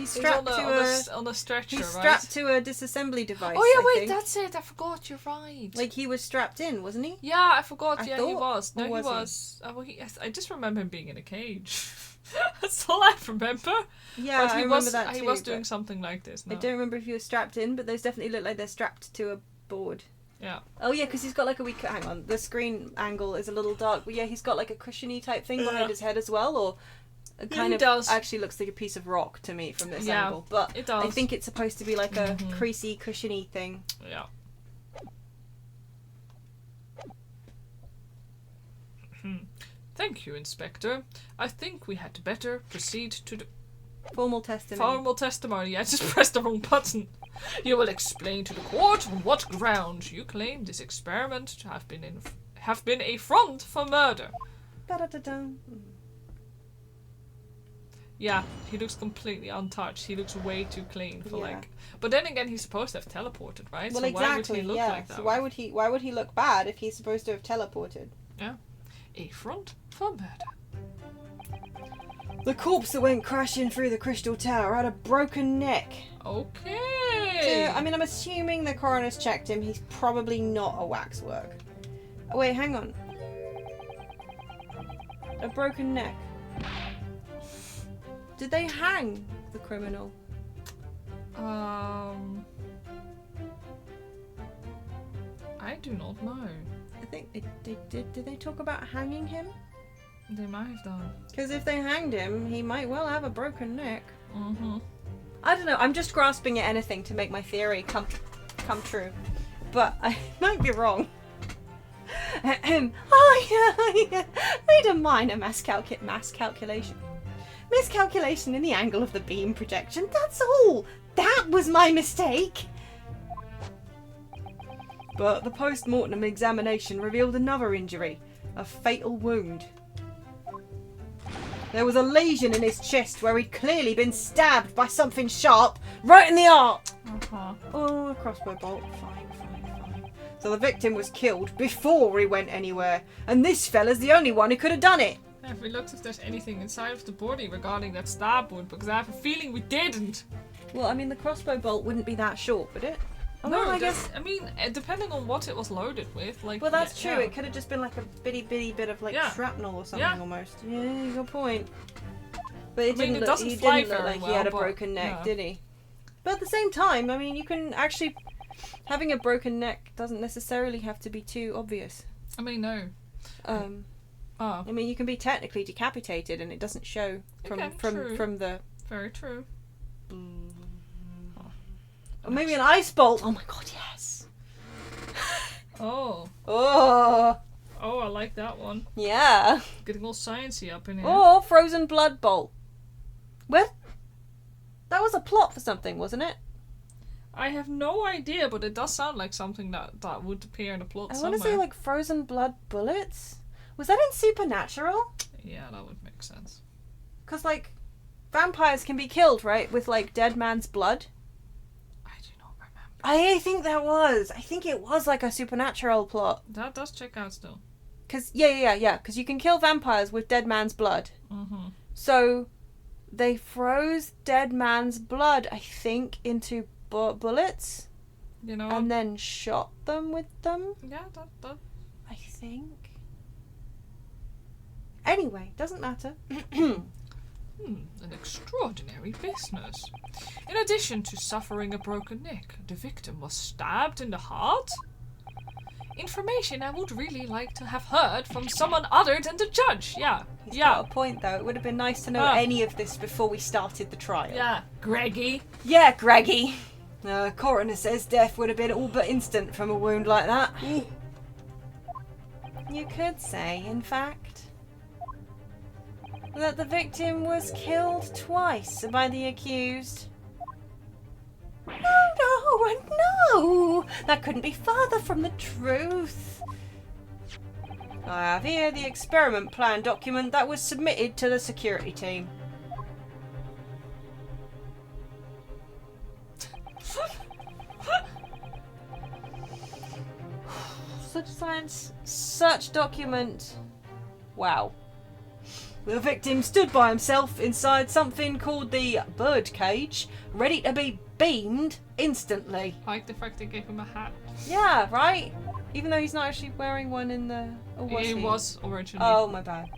strapped on a stretcher, He's right? strapped to a disassembly device. Oh yeah, I wait, think. that's it. I forgot. You're right. Like he was strapped in, wasn't he? Yeah, I forgot. I He thought, was. No, or he was he? was. Well, I just remember him being in a cage. That's all I remember. Yeah, but I remember that too. He was doing something like this. No. I don't remember if he was strapped in, but those definitely look like they're strapped to a board. Yeah. Oh yeah, because he's got like a weak. Hang on, the screen angle is a little dark, but yeah, he's got like a cushiony type thing behind his head as well, or it kind of does. Actually looks like a piece of rock to me from this Yeah, angle. But it does. I think it's supposed to be like a creasy, cushiony thing. Yeah. Thank you, Inspector. I think we had better proceed to the Formal testimony. formal testimony. I just pressed the wrong button. You will explain to the court on what ground you claim this experiment to have been a front for murder. Ba-da-da-dum. Yeah, he looks completely untouched. He looks way too clean for Yeah. like. But then again, he's supposed to have teleported, right? Well, so exactly. why would he look yeah. like that? So why would he look bad if he's supposed to have teleported? Yeah, a front for murder. The corpse that went crashing through the crystal tower had a broken neck. Okay. So, I mean, I'm assuming the coroner's checked him. He's probably not a waxwork. Oh, wait, hang on. A broken neck. Did they hang the criminal? I do not know. I think did they talk about hanging him? They might have done. Because if they hanged him, he might well have a broken neck. Mm-hmm. I don't know. I'm just grasping at anything to make my theory come true, but I might be wrong. Oh yeah, made a minor mass calculation. Miscalculation in the angle of the beam projection. That's all. That was my mistake. But the post-mortem examination revealed another injury, a fatal wound. There was a lesion in his chest where he'd clearly been stabbed by something sharp right in the heart. Oh, a crossbow bolt. Fine. So the victim was killed before he went anywhere, and this fella's the only one who could have done it. Have we looked if there's anything inside of the body regarding that stab wound? Because I have a feeling we didn't. Well, I mean, the crossbow bolt wouldn't be that short, would it? Oh, no, I guess. I mean, depending on what it was loaded with, like. Well, that's true. Yeah. It could have just been like a bitty bit of like shrapnel or something almost. Yeah, good point. But it didn't look. He didn't look like he had a broken neck, did he? But at the same time, I mean, you can actually having a broken neck doesn't necessarily have to be too obvious. I mean, no. I mean, you can be technically decapitated and it doesn't show from the. Very true. Or maybe an ice bolt. Oh my god, yes. Oh, I like that one. Yeah. Getting all sciencey up in here. Or frozen blood bolt. What? That was a plot for something, wasn't it? I have no idea, but it does sound like something that would appear in a plot somewhere. I want to say like frozen blood bullets. Was that in Supernatural? Yeah, that would make sense. Because like vampires can be killed, right, with like dead man's blood. I do not remember. I think it was like a Supernatural plot. That does check out still. Because because you can kill vampires with dead man's blood. Mm-hmm. So they froze dead man's blood, I think, into bullets. You know. And then shot them with them. Yeah, that. I think. Anyway, doesn't matter. An extraordinary business. In addition to suffering a broken neck, the victim was stabbed in the heart? Information I would really like to have heard from someone other than the judge. He's got a point, though. It would have been nice to know any of this before we started the trial. Yeah, Greggy. Yeah, Greggy. Coroner says death would have been all but instant from a wound like that. You could say, in fact, that the victim was killed twice by the accused. No! That couldn't be further from the truth. I have here the experiment plan document that was submitted to the security team. Such science, such document. Wow. The victim stood by himself inside something called the bird cage, ready to be beamed instantly. Like the fact they gave him a hat. Yeah, right? Even though he's not actually wearing one in the... Or was he? He was originally. Oh, my bad.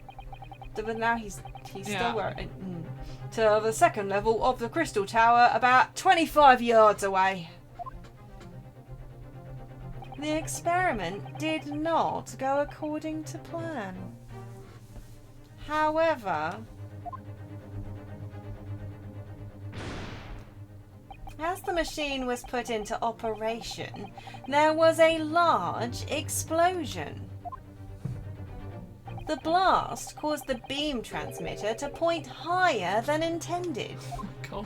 But now he's still wearing it. To the second level of the Crystal Tower, about 25 yards away. The experiment did not go according to plan. However, as the machine was put into operation, there was a large explosion. The blast caused the beam transmitter to point higher than intended. Oh, God.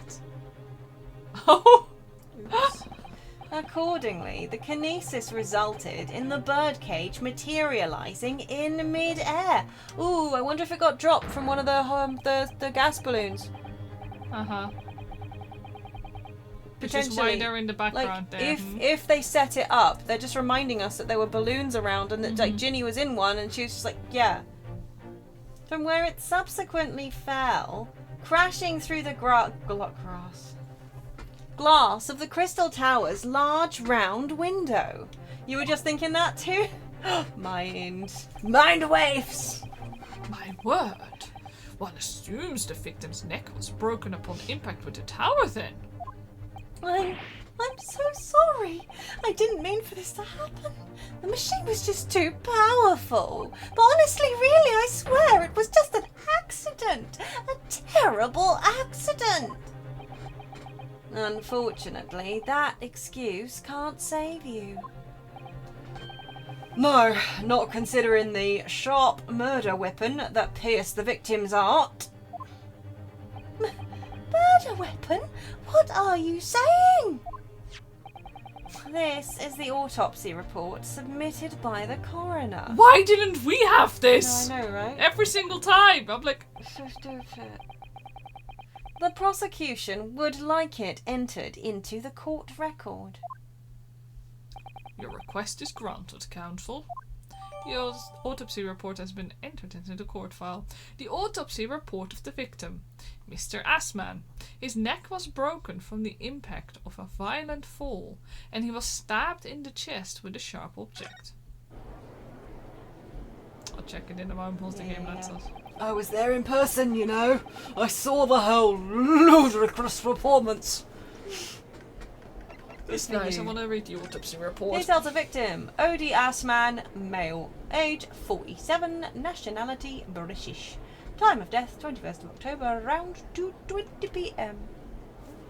Oh! Oops. Accordingly, the kinesis resulted in the birdcage materializing in mid-air. Ooh, I wonder if it got dropped from one of the gas balloons. Which is why they're in the background like, there. If they set it up, they're just reminding us that there were balloons around and that like Ginny was in one and she was just like, yeah. From where it subsequently fell, crashing through the glass of the Crystal Tower's large round window. You were just thinking that too? Mind waves! My word. One assumes the victim's neck was broken upon impact with the tower then. I'm so sorry. I didn't mean for this to happen. The machine was just too powerful. But honestly, really, I swear, it was just an accident. A terrible accident. Unfortunately, that excuse can't save you. No, not considering the sharp murder weapon that pierced the victim's heart. Murder weapon? What are you saying? This is the autopsy report submitted by the coroner. Why didn't we have this? No, I know, right? Every single time. I'm like, The prosecution would like it entered into the court record. Your request is granted, counsel. Your autopsy report has been entered into the court file. The autopsy report of the victim, Mr. Assman. His neck was broken from the impact of a violent fall, and he was stabbed in the chest with a sharp object. I'll check it in a moment once the game lets us. I was there in person, you know. I saw the whole ludicrous performance. It's nice. I want to read the autopsy report. Details of victim: Odie Assman, male, age 47, nationality British. Time of death 21st of October, around 2:20 p.m.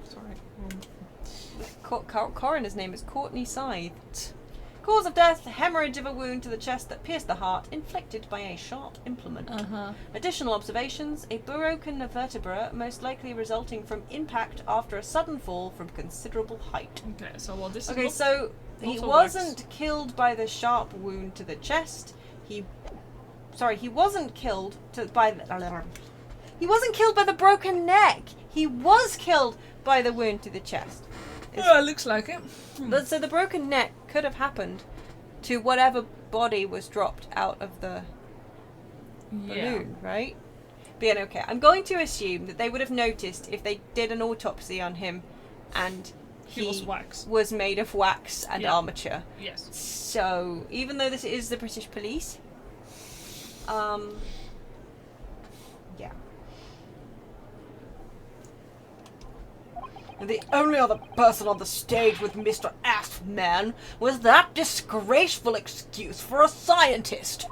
Sorry. Coroner's name is Courtney Scythe. Cause of death: hemorrhage of a wound to the chest that pierced the heart, inflicted by a sharp implement. Additional observations: a broken vertebra, most likely resulting from impact after a sudden fall from considerable height. Okay, so well, this is. Okay, so he wasn't killed by the sharp wound to the chest. He wasn't killed by the broken neck. He was killed by the wound to the chest. It looks like it. But so the broken neck could have happened to whatever body was dropped out of the balloon, right? But yeah, okay. I'm going to assume that they would have noticed if they did an autopsy on him and he was made of wax and armature. Yes. So even though this is the British police, yeah. And the only other person on the stage with Mr. Assman was that disgraceful excuse for a scientist.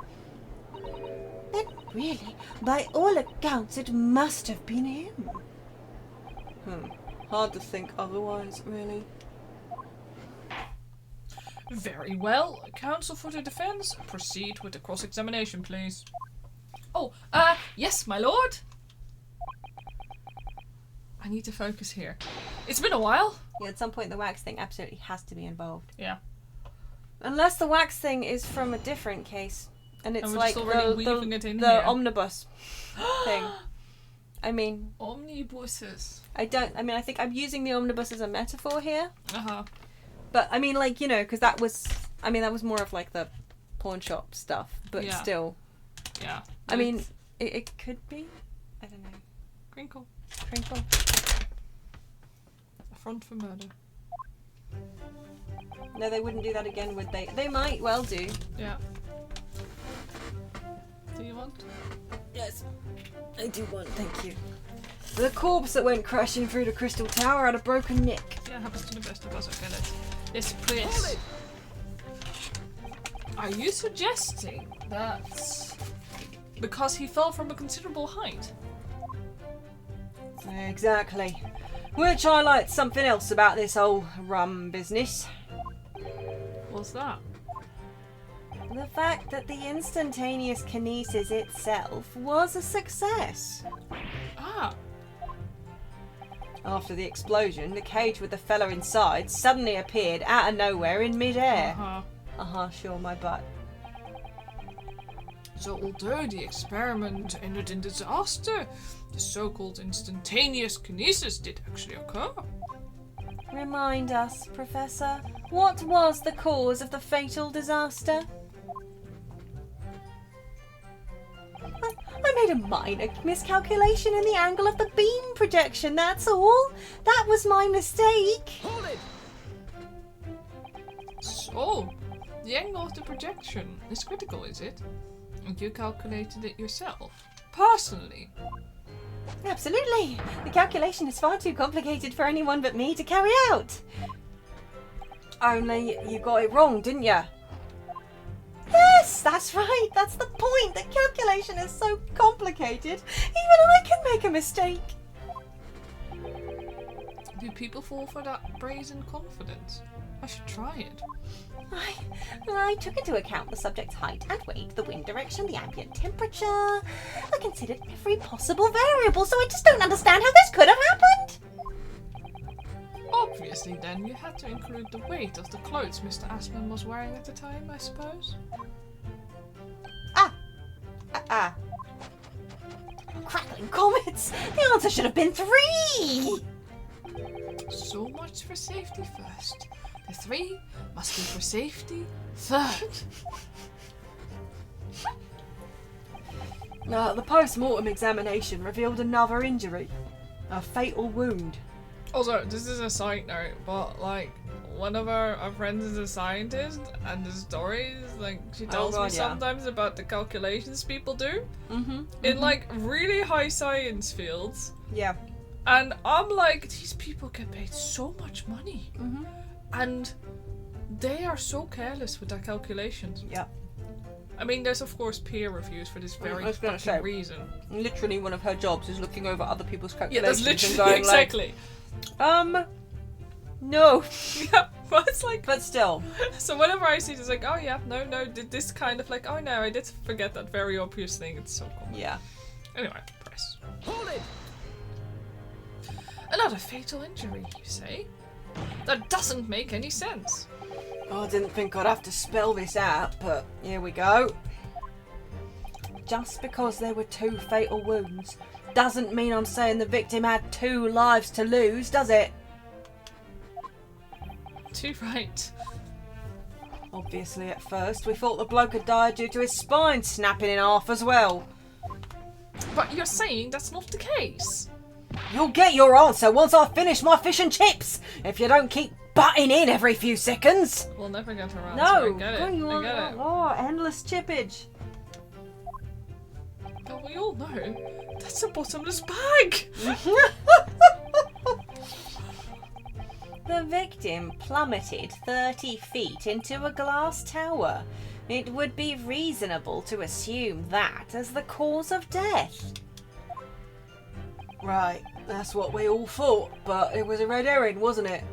Then really, by all accounts, it must have been him. Hard to think otherwise, really. Very well. Counsel for the defense, proceed with the cross-examination, please. Oh, yes, my lord. I need to focus here. It's been a while. Yeah, at some point the wax thing absolutely has to be involved. Yeah. Unless the wax thing is from a different case. And it's like the omnibus thing. I mean... Omnibuses. I think I'm using the omnibus as a metaphor here. Uh-huh. But, I mean, like, you know, because that was more of, like, the pawn shop stuff. But still. Yeah. I mean, it could be. I don't know. Crinkle. A front for murder. No, they wouldn't do that again, would they? They might well do. Yeah. Do you want? Yes. I do want, thank you. The corpse that went crashing through the crystal tower had a broken neck. Yeah, happens to the best of us, okay, Yes, please. Are you suggesting that because he fell from a considerable height? Exactly. Which highlights something else about this whole rum business. What's that? The fact that the instantaneous kinesis itself was a success. Ah. After the explosion, the cage with the fella inside suddenly appeared out of nowhere in mid-air. Sure, my butt. So although the experiment ended in disaster, the so-called instantaneous kinesis did actually occur. Remind us, Professor, what was the cause of the fatal disaster? I made a minor miscalculation in the angle of the beam projection, that's all. That was my mistake. Hold it! So, the angle of the projection is critical, is it? And you calculated it yourself? Personally? Absolutely. The calculation is far too complicated for anyone but me to carry out. Only you got it wrong, didn't you? Yes, that's right. That's the point. The calculation is so complicated. Even I can make a mistake. Do people fall for that brazen confidence? I should try it. I took into account the subject's height and weight, the wind direction, the ambient temperature. I considered every possible variable, so I just don't understand how this could have happened. Obviously, then, you had to include the weight of the clothes Mr. Assman was wearing at the time, I suppose. Crackling. flying comets? The answer should have been 3! So much for safety first. The 3 must be for safety third. The post-mortem examination revealed another injury. A fatal wound. Also, this is a side note, but like, one of our friends is a scientist, and the stories, like, she tells me sometimes about the calculations people do in like really high science fields. Yeah. And I'm like, these people get paid so much money. And they are so careless with their calculations. Yeah. I mean, there's of course peer reviews for this very fucking reason. Literally one of her jobs is looking over other people's Yeah, calculations that's and literally going exactly. No. Yeah, but it's like... But still. So whenever I see it, it's like, oh yeah, no, did this kind of like, oh no, I did forget that very obvious thing. It's so cool. Yeah. Anyway, press. Hold it! Another fatal injury, you say? That doesn't make any sense. I didn't think I'd have to spell this out, but here we go. Just because there were 2 fatal wounds doesn't mean I'm saying the victim had 2 lives to lose, does it? Too right. Obviously, at first, we thought the bloke had died due to his spine snapping in half as well. But you're saying that's not the case. You'll get your answer once I finish my fish and chips, if you don't keep butting in every few seconds. We'll never get around to No, it. I get it. I get it. Oh, endless chippage. But we all know that's a bottomless bag. The victim plummeted 30 feet into a glass tower. It would be reasonable to assume that as the cause of death. Right, that's what we all thought, but it was a red herring, wasn't it?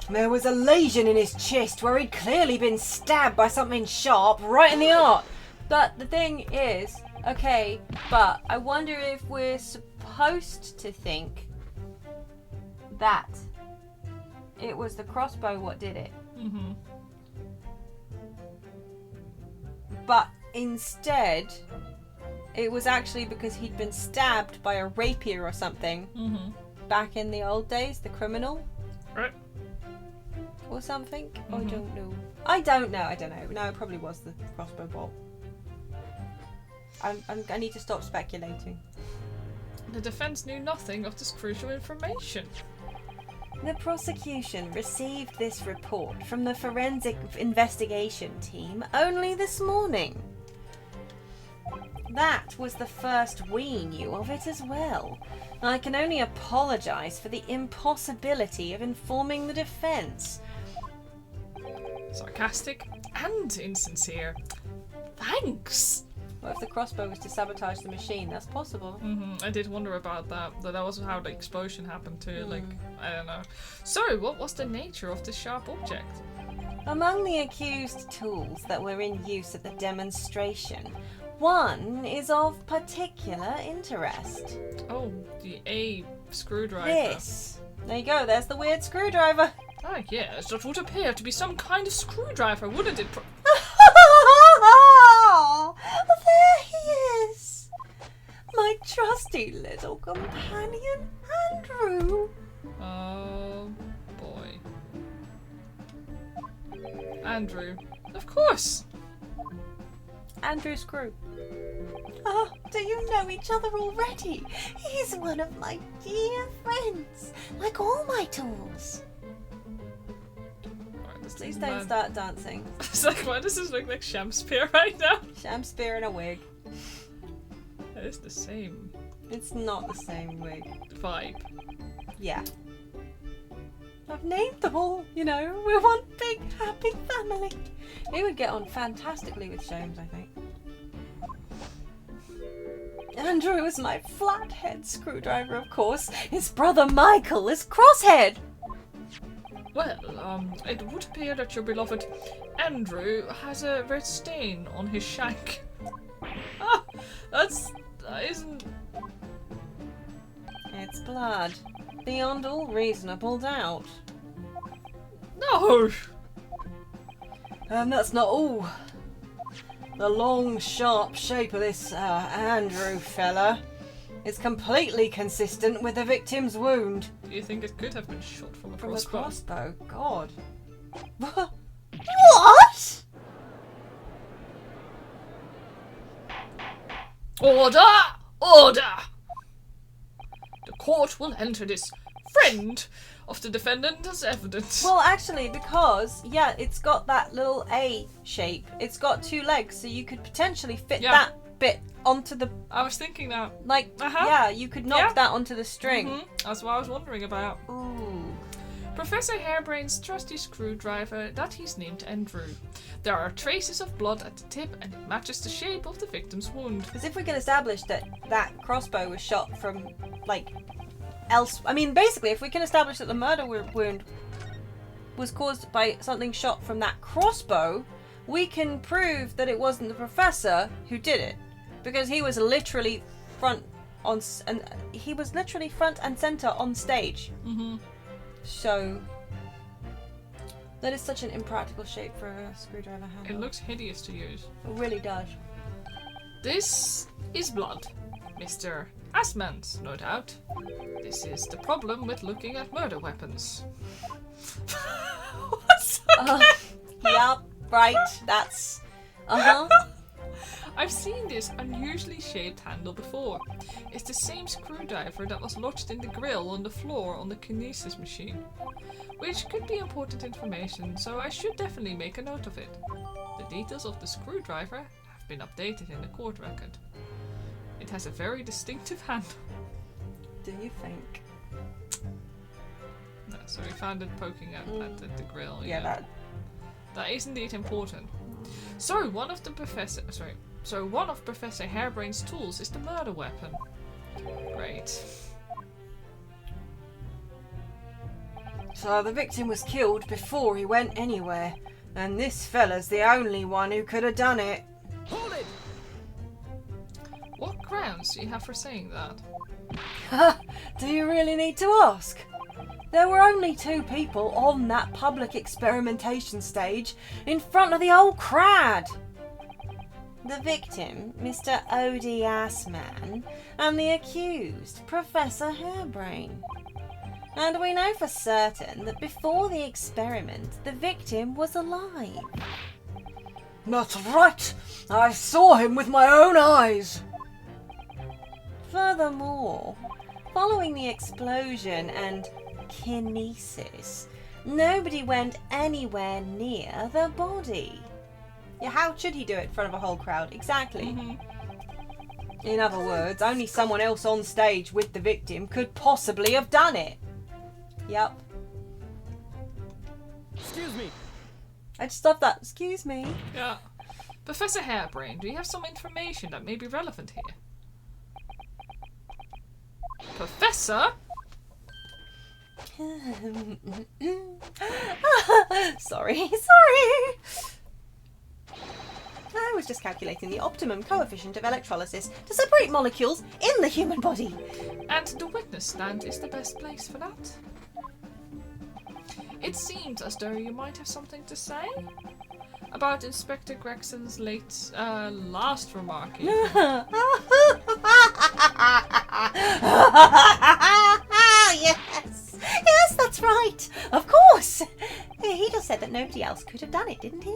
There was a lesion in his chest where he'd clearly been stabbed by something sharp right in the heart. But the thing is, okay, but I wonder if we're supposed to think that it was the crossbow what did it. But instead, it was actually because he'd been stabbed by a rapier or something back in the old days, the criminal. Right. Or something. I don't know. I don't know. No, it probably was the crossbow bolt. I need to stop speculating. The defense knew nothing of this crucial information. The prosecution received this report from the forensic investigation team only this morning. That was the first we knew of it as well. I can only apologise for the impossibility of informing the defence. Sarcastic and insincere. Thanks! What if the crossbow was to sabotage the machine? That's possible. I did wonder about that. That was how the explosion happened too. Like, I don't know. So, what was the nature of this sharp object? Among the accused tools that were in use at the demonstration, one is of particular interest. Oh, the A screwdriver. This. There you go, there's the weird screwdriver. Ah, yes, that would appear to be some kind of screwdriver, wouldn't it? There he is! My trusty little companion, Andrew. Oh, boy. Andrew. Of course! Andrew Screw. Oh, do you know each other already? He's one of my dear friends, like all my tools. Please don't start dancing. It's like, why does this look like Shakespeare right now? Shakespeare in a wig. That is the same It's not the same wig. vibe. Yeah. I've named them all, you know. We're one big happy family. He would get on fantastically with Sholmes, I think. Andrew is my flathead screwdriver, of course. His brother Michael is crosshead. Well, it would appear that your beloved Andrew has a red stain on his shank. Ah, that isn't... It's blood. Beyond all reasonable doubt. No! That's not all. the long, sharp shape of this Andrew fella is completely consistent with the victim's wound. Do you think it could have been shot from a From crossbow? a crossbow? God. What? Order! Order! The court will enter this friend of the defendant as evidence. Well, actually, because, yeah, it's got that little A shape. It's got 2 legs, so you could potentially fit that bit onto the... I was thinking that. Like, yeah, you could knock that onto the string. That's what I was wondering about. Ooh. Professor Harebrain's trusty screwdriver that he's named Andrew. There are traces of blood at the tip and it matches the shape of the victim's wound. Because if we can establish that that crossbow was shot from, like, else... I mean, basically, if we can establish that the murder wound was caused by something shot from that crossbow, we can prove that it wasn't the professor who did it. Because he was literally front and center on stage. Mm-hmm. So that is such an impractical shape for a screwdriver handle. It looks hideous to use. It really does. This is blood, Mr. Assman's, no doubt. This is the problem with looking at murder weapons. What's that? Yep, right. That's I've seen this unusually shaped handle before. It's the same screwdriver that was lodged in the grill on the floor on the kinesis machine. Which could be important information, so I should definitely make a note of it. The details of the screwdriver have been updated in the court record. It has a very distinctive handle. Do you think? No, so we found it poking at the grill. Yeah, that is indeed important. So one of Professor Harebrain's tools is the murder weapon. Great. So the victim was killed before he went anywhere, and this fella's the only one who could have done it. Hold it! What grounds do you have for saying that? Do you really need to ask? There were only 2 people on that public experimentation stage in front of the whole crowd. The victim, Mr. O.D. Assman, and the accused, Professor Harebrain. And we know for certain that before the experiment, the victim was alive. That's right! I saw him with my own eyes! Furthermore, following the explosion and kinesis, nobody went anywhere near the body. Yeah, how should he do it in front of a whole crowd? Exactly. Mm-hmm. In other words, only someone else on stage with the victim could possibly have done it. Yep. Excuse me. I just love that. Excuse me. Yeah. Professor Harebrain, do you have some information that may be relevant here? Professor? Sorry. I was just calculating the optimum coefficient of electrolysis to separate molecules in the human body. And the witness stand is the best place for that. It seems as though you might have something to say about Inspector Gregson's last remark. Yes, that's right. Of course. He just said that nobody else could have done it, didn't he?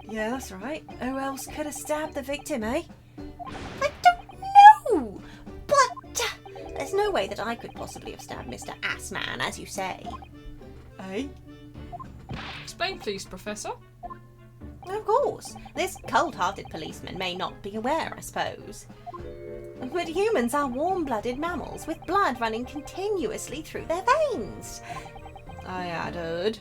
Yeah, that's right. Who else could have stabbed the victim, eh? I don't know. But there's no way that I could possibly have stabbed Mr. Assman, as you say. Eh? Explain, please, Professor. Of course. This cold-hearted policeman may not be aware, I suppose. But humans are warm-blooded mammals with blood running continuously through their veins. I added.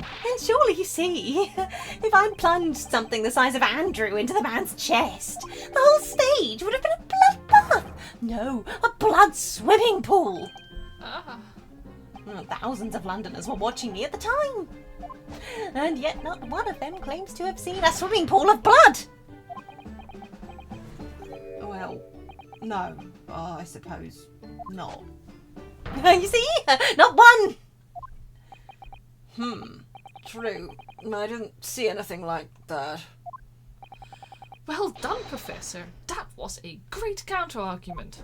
And surely you see, if I'd plunged something the size of Andrew into the man's chest, the whole stage would have been a bloodbath. No, a blood swimming pool. Ah. Thousands of Londoners were watching me at the time. And yet not one of them claims to have seen a swimming pool of blood. Well, no, I suppose not. You see, not one. true. I didn't see anything like that. Well done, Professor. That was a great counter-argument.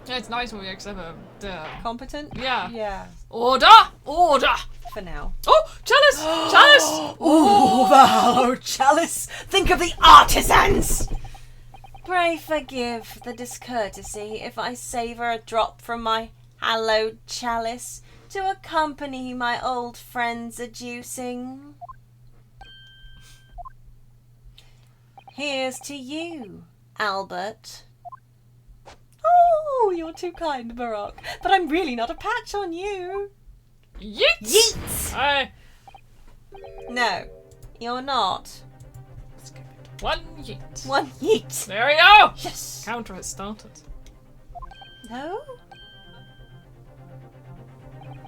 Yeah, it's nice when we actually have a... Competent? Yeah. Yeah. Order! Order! For now. Oh! Chalice! Chalice! Ooh, the hallowed chalice! Think of the artisans! Pray forgive the discourtesy if I savour a drop from my hallowed chalice to accompany my old friends a-juicing. Here's to you, Albert. Oh, you're too kind, Barack. But I'm really not a patch on you. Yeet! Yeet! Aye. No, you're not. Let's give it one yeet. One yeet. There we go! Yes. Counter has started. No?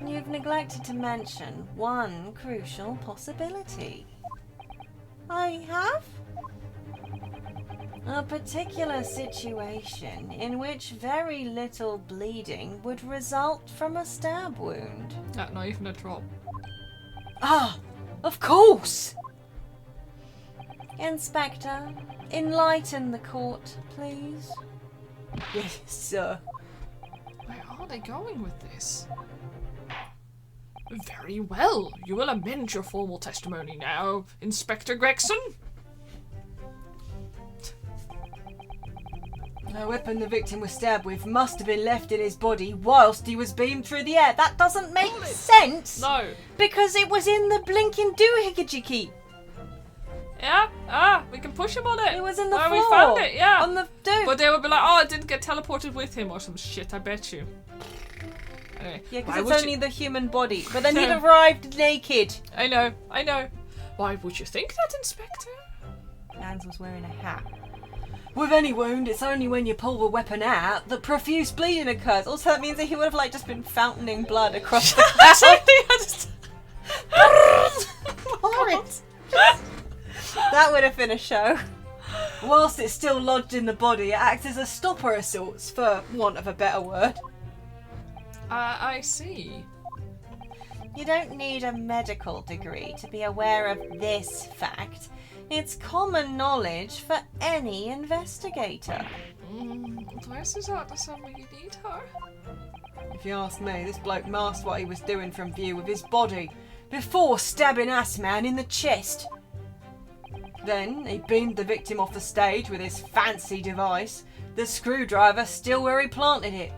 You've neglected to mention one crucial possibility. I have? A particular situation in which very little bleeding would result from a stab wound. Not even a drop. Ah, of course! Inspector, enlighten the court, please. Yes, sir. Where are they going with this? Very well. You will amend your formal testimony now, Inspector Gregson. The weapon the victim was stabbed with must have been left in his body whilst he was beamed through the air. That doesn't make sense! No. Because it was in the blinking doohickey. Yeah? We can push him on it. It was in the no, floor. We found it, yeah. On the doo. But they would be like, oh, it didn't get teleported with him or some shit, I bet you. Anyway, Yeah, why because would it's only you... the human body. But then he'd arrived naked. I know. Why would you think that, Inspector? Hans was wearing a hat. With any wound, it's only when you pull the weapon out that profuse bleeding occurs. Also, that means that he would have just been fountaining blood across the Horrid. That would have been a show. Whilst it's still lodged in the body, it acts as a stopper of sorts, for want of a better word. I see. You don't need a medical degree to be aware of this fact. It's common knowledge for any investigator. This is not the something you need her. If you ask me, this bloke masked what he was doing from view with his body before stabbing Assman in the chest. Then he beamed the victim off the stage with his fancy device, the screwdriver still where he planted it.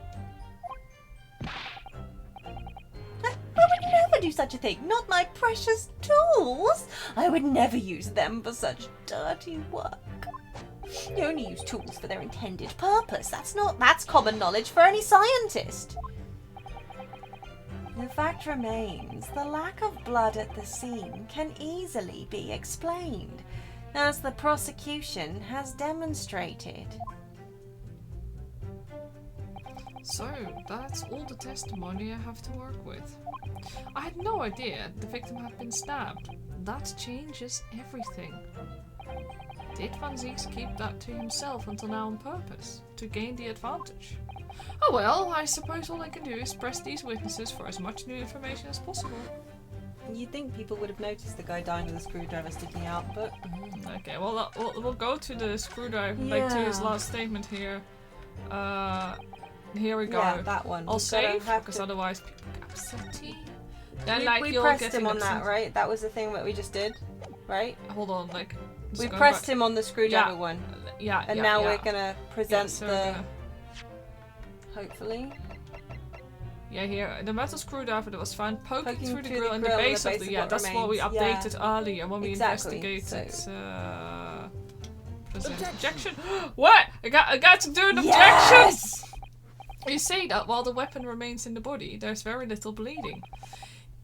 I would never do such a thing. Not my precious tools. I would never use them for such dirty work. You only use tools for their intended purpose. That's common knowledge for any scientist. The fact remains, the lack of blood at the scene can easily be explained, as the prosecution has demonstrated. So, that's all the testimony I have to work with. I had no idea the victim had been stabbed. That changes everything. Did Van Zieks keep that to himself until now on purpose? To gain the advantage? Oh well, I suppose all I can do is press these witnesses for as much new information as possible. You'd think people would have noticed the guy dying with a screwdriver sticking out, but... Okay, well, we'll go to the screwdriver, like to his last statement here. Here we go. Yeah, that one. I'll save, because otherwise people get upsetty. Then, we pressed him on that, right? That was the thing that we just did, right? Hold on, like... We pressed him on the screwdriver one. Yeah, and now we're gonna present hopefully. Yeah, here, the metal screwdriver that was found poking through the grill in the base of the... Yeah, that's what we updated earlier when we investigated... Objection! What? I got to do an objection! You say that while the weapon remains in the body, there's very little bleeding.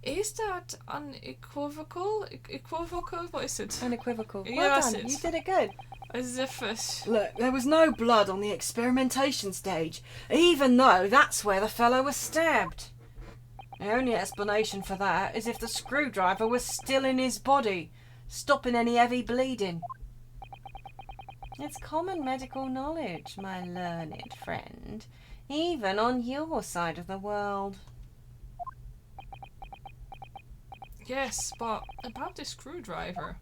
Is that unequivocal? Equivocal? What is it? Unequivocal. Yes, Well done. You did it good. As if it... Look, there was no blood on the experimentation stage, even though that's where the fellow was stabbed. The only explanation for that is if the screwdriver was still in his body, stopping any heavy bleeding. It's common medical knowledge, my learned friend, even on your side of the world. Yes, but about this screwdriver.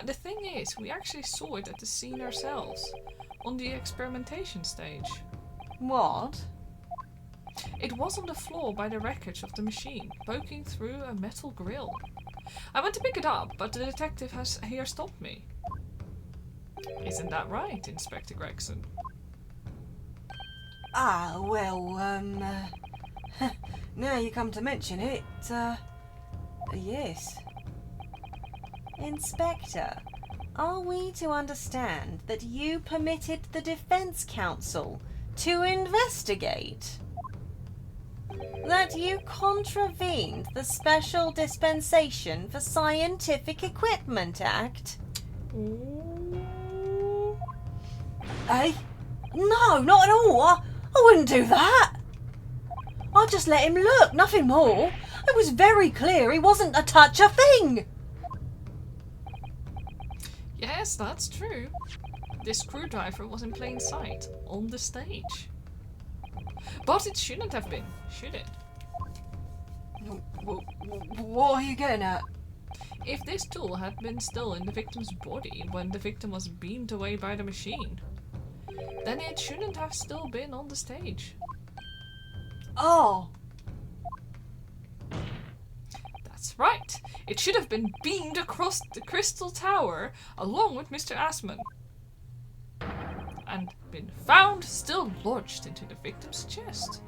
The thing is, we actually saw it at the scene ourselves, on the experimentation stage. What? It was on the floor by the wreckage of the machine, poking through a metal grill. I went to pick it up, but the detective has here stopped me. Isn't that right, Inspector Gregson? Ah, well, now you come to mention it, yes. Inspector, are we to understand that you permitted the Defense Counsel to investigate? That you contravened the Special Dispensation for Scientific Equipment Act? Eh? No, not at all. I wouldn't do that. I just let him look, nothing more. It was very clear he wasn't a touch a thing. Yes, that's true. This screwdriver was in plain sight, on the stage. But it shouldn't have been, should it? What are you getting at? If this tool had been still in the victim's body when the victim was beamed away by the machine, then it shouldn't have still been on the stage. Oh. That's right. It should have been beamed across the Crystal Tower along with Mr. Assman. And been found still lodged into the victim's chest.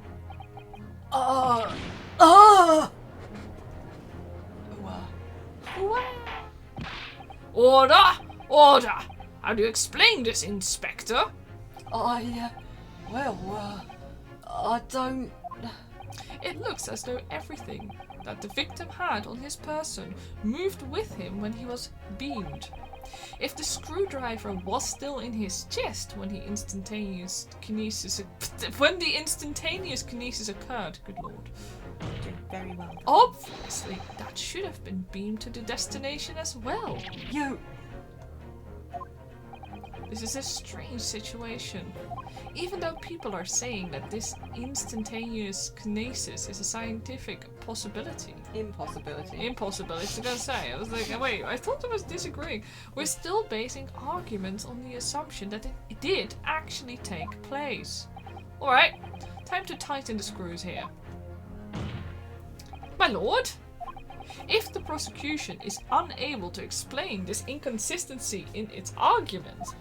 Order! Order! How do you explain this, Inspector? I don't... It looks as though everything that the victim had on his person moved with him when he was beamed. If the screwdriver was still in his chest when the instantaneous kinesis occurred, good lord. Doing very well. Obviously, that should have been beamed to the destination as well. This is a strange situation. Even though people are saying that this instantaneous kinesis is a scientific possibility. Impossibility. Impossibility, I was gonna say. I was like, wait, I thought I was disagreeing. We're still basing arguments on the assumption that it did actually take place. Alright, time to tighten the screws here. My lord, if the prosecution is unable to explain this inconsistency in its argument,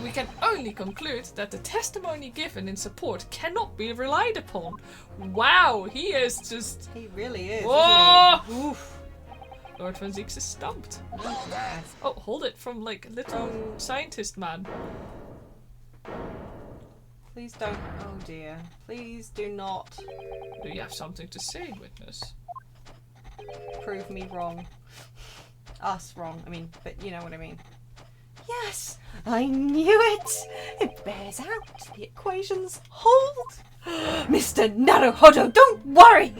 we can only conclude that the testimony given in support cannot be relied upon. Wow, he is just... He really is, Whoa! isn't he? Oof. Lord Van Zieks is stumped. Oh, hold it from, like, little scientist man. Please don't... Oh dear. Please do not Do you have something to say, witness? prove me wrong. Us wrong, I mean, but you know what I mean. Yes, I knew it! It bears out. The equations hold. Mr. Naruhodo, don't worry!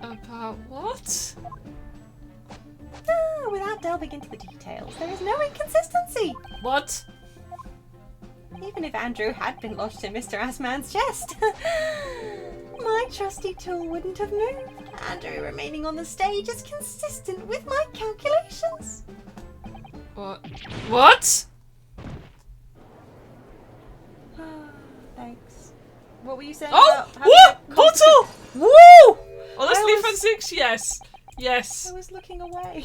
About what? Without delving into the details, there is no inconsistency. What? Even if Andrew had been lodged in Mr. Assman's chest, my trusty tool wouldn't have moved. Andrew remaining on the stage is consistent with my calculations. What? What? Thanks. What were you saying Oh! about having Woo! a Bottle! Woo! Honestly, I Van was- Zieks, yes. Yes. I was looking away.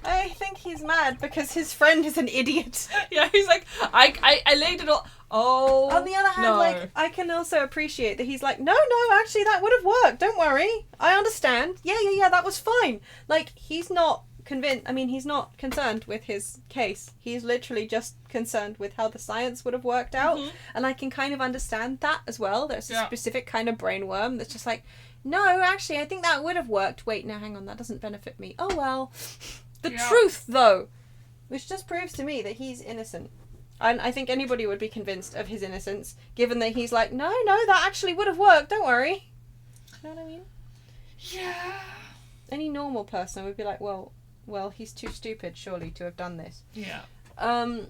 I think he's mad because his friend is an idiot. Yeah, he's like, I laid it all. Oh. On the other hand, no. like, I can also appreciate that he's like, no, actually, that would have worked. Don't worry. I understand. Yeah, that was fine. Like, he's not convinced. I mean, he's not concerned with his case. He's literally just concerned with how the science would have worked out. Mhm. And I can kind of understand that as well. There's a Yeah. specific kind of brainworm that's just like, no, actually, I think that would have worked. Wait, no, hang on, that doesn't benefit me. Oh, well. The Yeah. truth, though, which just proves to me that he's innocent. And I think anybody would be convinced of his innocence, given that he's like, no, that actually would have worked, don't worry. You know what I mean? Yeah. Any normal person would be like, well, he's too stupid, surely, to have done this. Yeah. What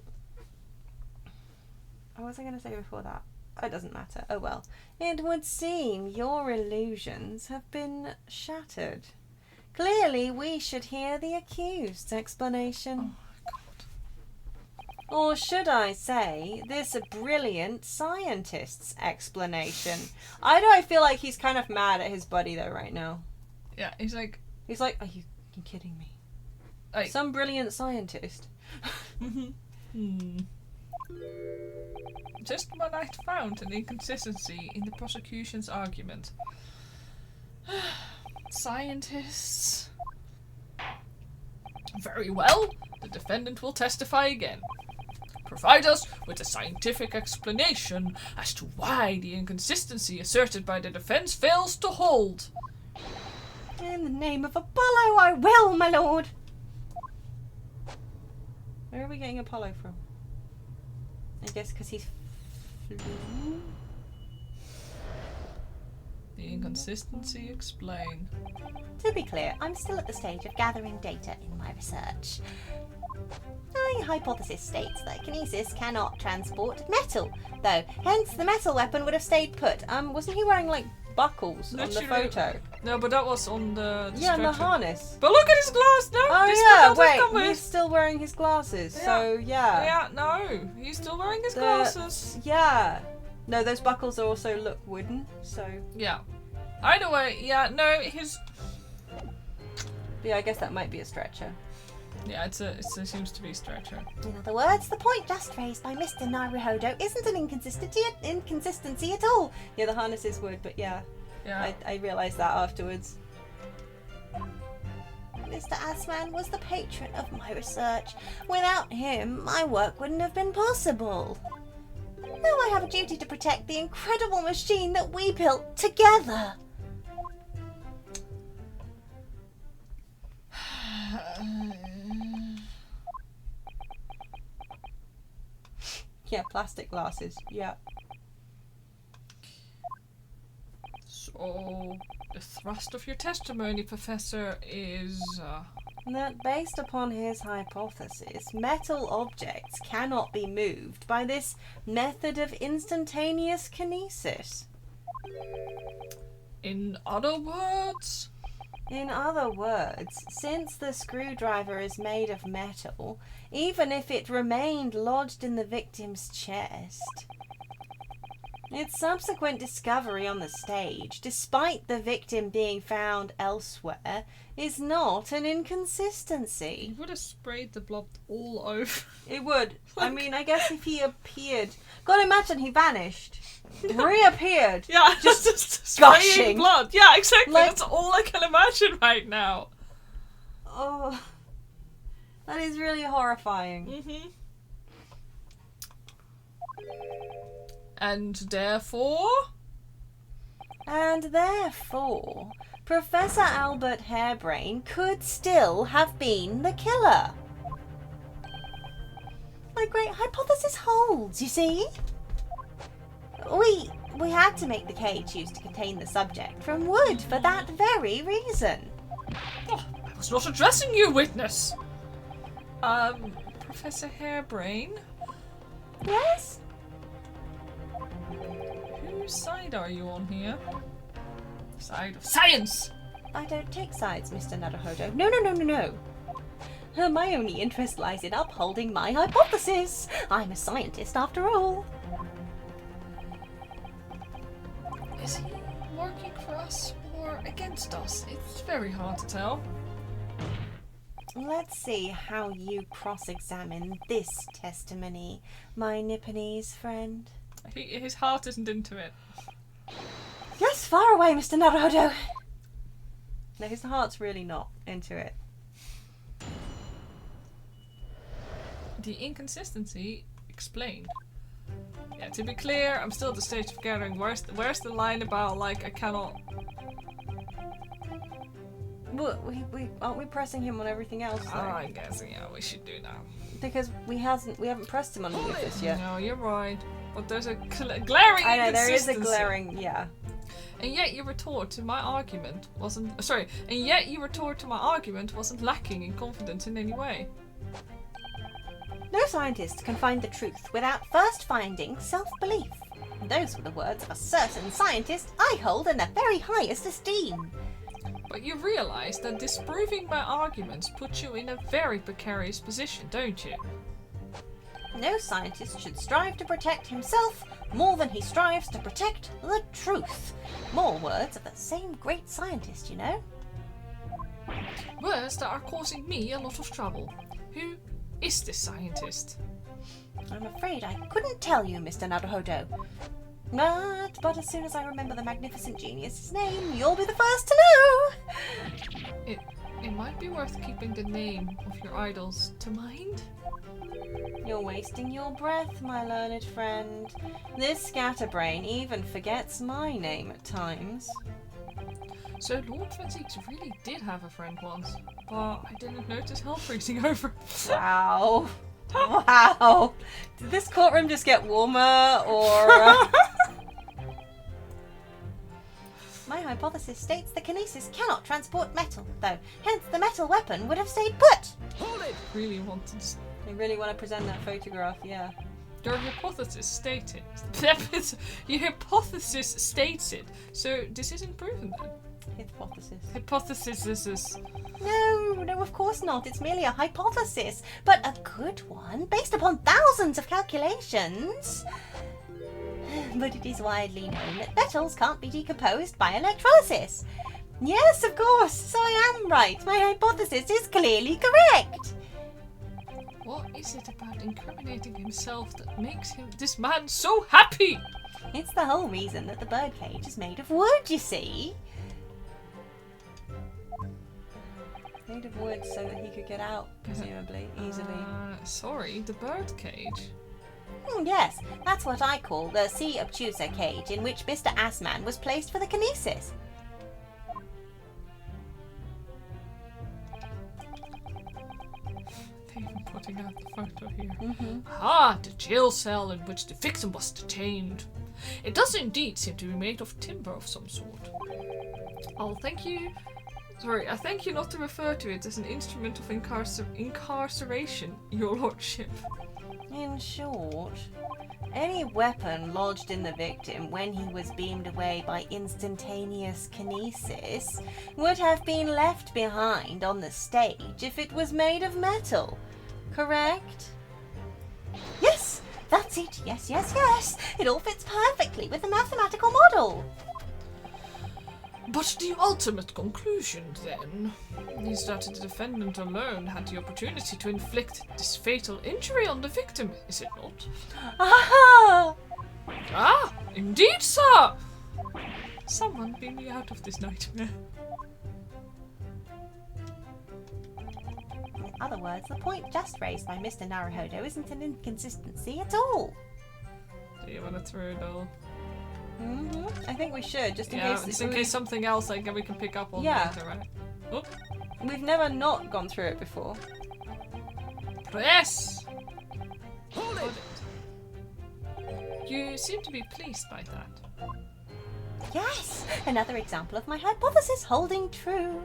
was I going to say before that? It doesn't matter. Oh well. It would seem your illusions have been shattered. Clearly, we should hear the accused's explanation. Oh my god. Or should I say, this brilliant scientist's explanation. I feel like he's kind of mad at his buddy though right now. Yeah, he's like, are you kidding me? Like, Some brilliant scientist. Just when I found an inconsistency in the prosecution's argument. Scientists. Very well, the defendant will testify again. Provide us with a scientific explanation as to why the inconsistency asserted by the defense fails to hold. In the name of Apollo, I will, my lord. Where are we getting Apollo from? I guess because he's flew. The inconsistency explained. To be clear, I'm still at the stage of gathering data in my research. My hypothesis states that kinesis cannot transport metal, though, hence the metal weapon would have stayed put. Wasn't he wearing, like, buckles on the Literally. photo? No, but that was on the Yeah, and the stretcher. harness. But look at his glass, no? Oh this yeah, would not have come wait, with- he's still wearing his glasses, so yeah. Yeah, no, he's still wearing his The- glasses. Yeah. No, those buckles also look wooden, so... Yeah. Either way, yeah, no, his... Yeah, I guess that might be a stretcher. Yeah, it seems to be a stretcher. In other words, the point just raised by Mr. Naruhodo isn't an inconsistency at all. Yeah, the harness is wood, but yeah. Yeah. I realised that afterwards. Mr. Assman was the patron of my research. Without him, my work wouldn't have been possible. Now I have a duty to protect the incredible machine that we built together. Yeah, plastic glasses, yeah. So, the thrust of your testimony, Professor, is... That based upon his hypothesis, metal objects cannot be moved by this method of instantaneous kinesis. In other words... In other words, since the screwdriver is made of metal, even if it remained lodged in the victim's chest, its subsequent discovery on the stage, despite the victim being found elsewhere, is not an He inconsistency. would have sprayed the blood all over. It would. I mean, I guess if he appeared... God, imagine he vanished. Reappeared. Yeah, Just just spraying gushing. blood. Yeah, exactly. Like- That's all I can imagine right now. Oh, that is really horrifying. Mm-hmm. And therefore... And therefore, Professor Albert Harebrain could still have been the killer. My great hypothesis holds, you see? We had to make the cage used to contain the subject from wood for that very reason. Oh, I was not addressing you, witness. Professor Harebrain, Yes? whose side are you on here? Side of science! I don't take sides, Mr. Naruhodo. No. My only interest lies in upholding my hypothesis. I'm a scientist after all. Is he working for us or against us? It's very hard to tell. Let's see how you cross-examine this testimony, my Nipponese friend. His heart isn't into it. Yes, far away, Mr. Naruhodo. No, his heart's really not into it. The inconsistency explained. Yeah, to be clear, I'm still at the stage of gathering. Where's the line about, like, I cannot... Well, we aren't we pressing him on everything else though? I guess, yeah, we should do that. Because we haven't pressed him on any of this yet. No, you're right. But there's a glaring I know there is a inconsistency. glaring, yeah. And yet your retort to my argument wasn't... Sorry. And yet your retort to my argument wasn't lacking in confidence in any way. No scientist can find the truth without first finding self-belief. Those were the words of a certain scientist I hold in the very highest esteem. But you realise that disproving my arguments puts you in a very precarious position, don't you? No scientist should strive to protect himself more than he strives to protect the truth. More words of the same great scientist, you know. Words that are causing me a lot of trouble. Who is this scientist? I'm afraid I couldn't tell you, Mr. Naruhodo. But as soon as I remember the magnificent genius's name, you'll be the first to know! It might be worth keeping the name of your idols to mind. You're wasting your breath, my learned friend. This scatterbrain even forgets my name at times. So Lord Fenzix really did have a friend once, but I didn't notice hell freezing over. Wow. Wow. Did this courtroom just get warmer, or... My hypothesis states the kinesis cannot transport metal, though. Hence, the metal weapon would have stayed put. Hold it! Really wanted. I really want to present that photograph, yeah. Your hypothesis stated. Your hypothesis states it. So this isn't proven then. Hypothesis. Hypothesis is. No, of course not. It's merely a hypothesis, but a good one, based upon thousands of calculations. But it is widely known that metals can't be decomposed by electrolysis. Yes, of course, so I am right. My hypothesis is clearly correct. What is it about incriminating himself that makes this man so happy? It's the whole reason that the birdcage is made of wood, you see. Made of wood so that he could get out, presumably, easily. Sorry, the birdcage? Yes, that's what I call the C. obtusa cage in which Mr. Assman was placed for the kinesis. They're even putting out the photo here. Mm-hmm. Ah, the jail cell in which the victim was detained. It does indeed seem to be made of timber of some sort. I thank you not to refer to it as an instrument of incarceration, your lordship. In short, any weapon lodged in the victim when he was beamed away by instantaneous kinesis would have been left behind on the stage if it was made of metal, correct? Yes, that's it. Yes. It all fits perfectly with the mathematical model. But the ultimate conclusion, then, is that the defendant alone had the opportunity to inflict this fatal injury on the victim, is it not? Ah! Ah, indeed, sir! Someone beam me out of this nightmare. In other words, the point just raised by Mr. Naruhodo isn't an inconsistency at all. Do you want to throw it all? I think we should, just in case. Just in case something else we can pick up on later, right? Oh. We've never not gone through it before. Press! Hold it! You seem to be pleased by that. Yes! Another example of my hypothesis holding true.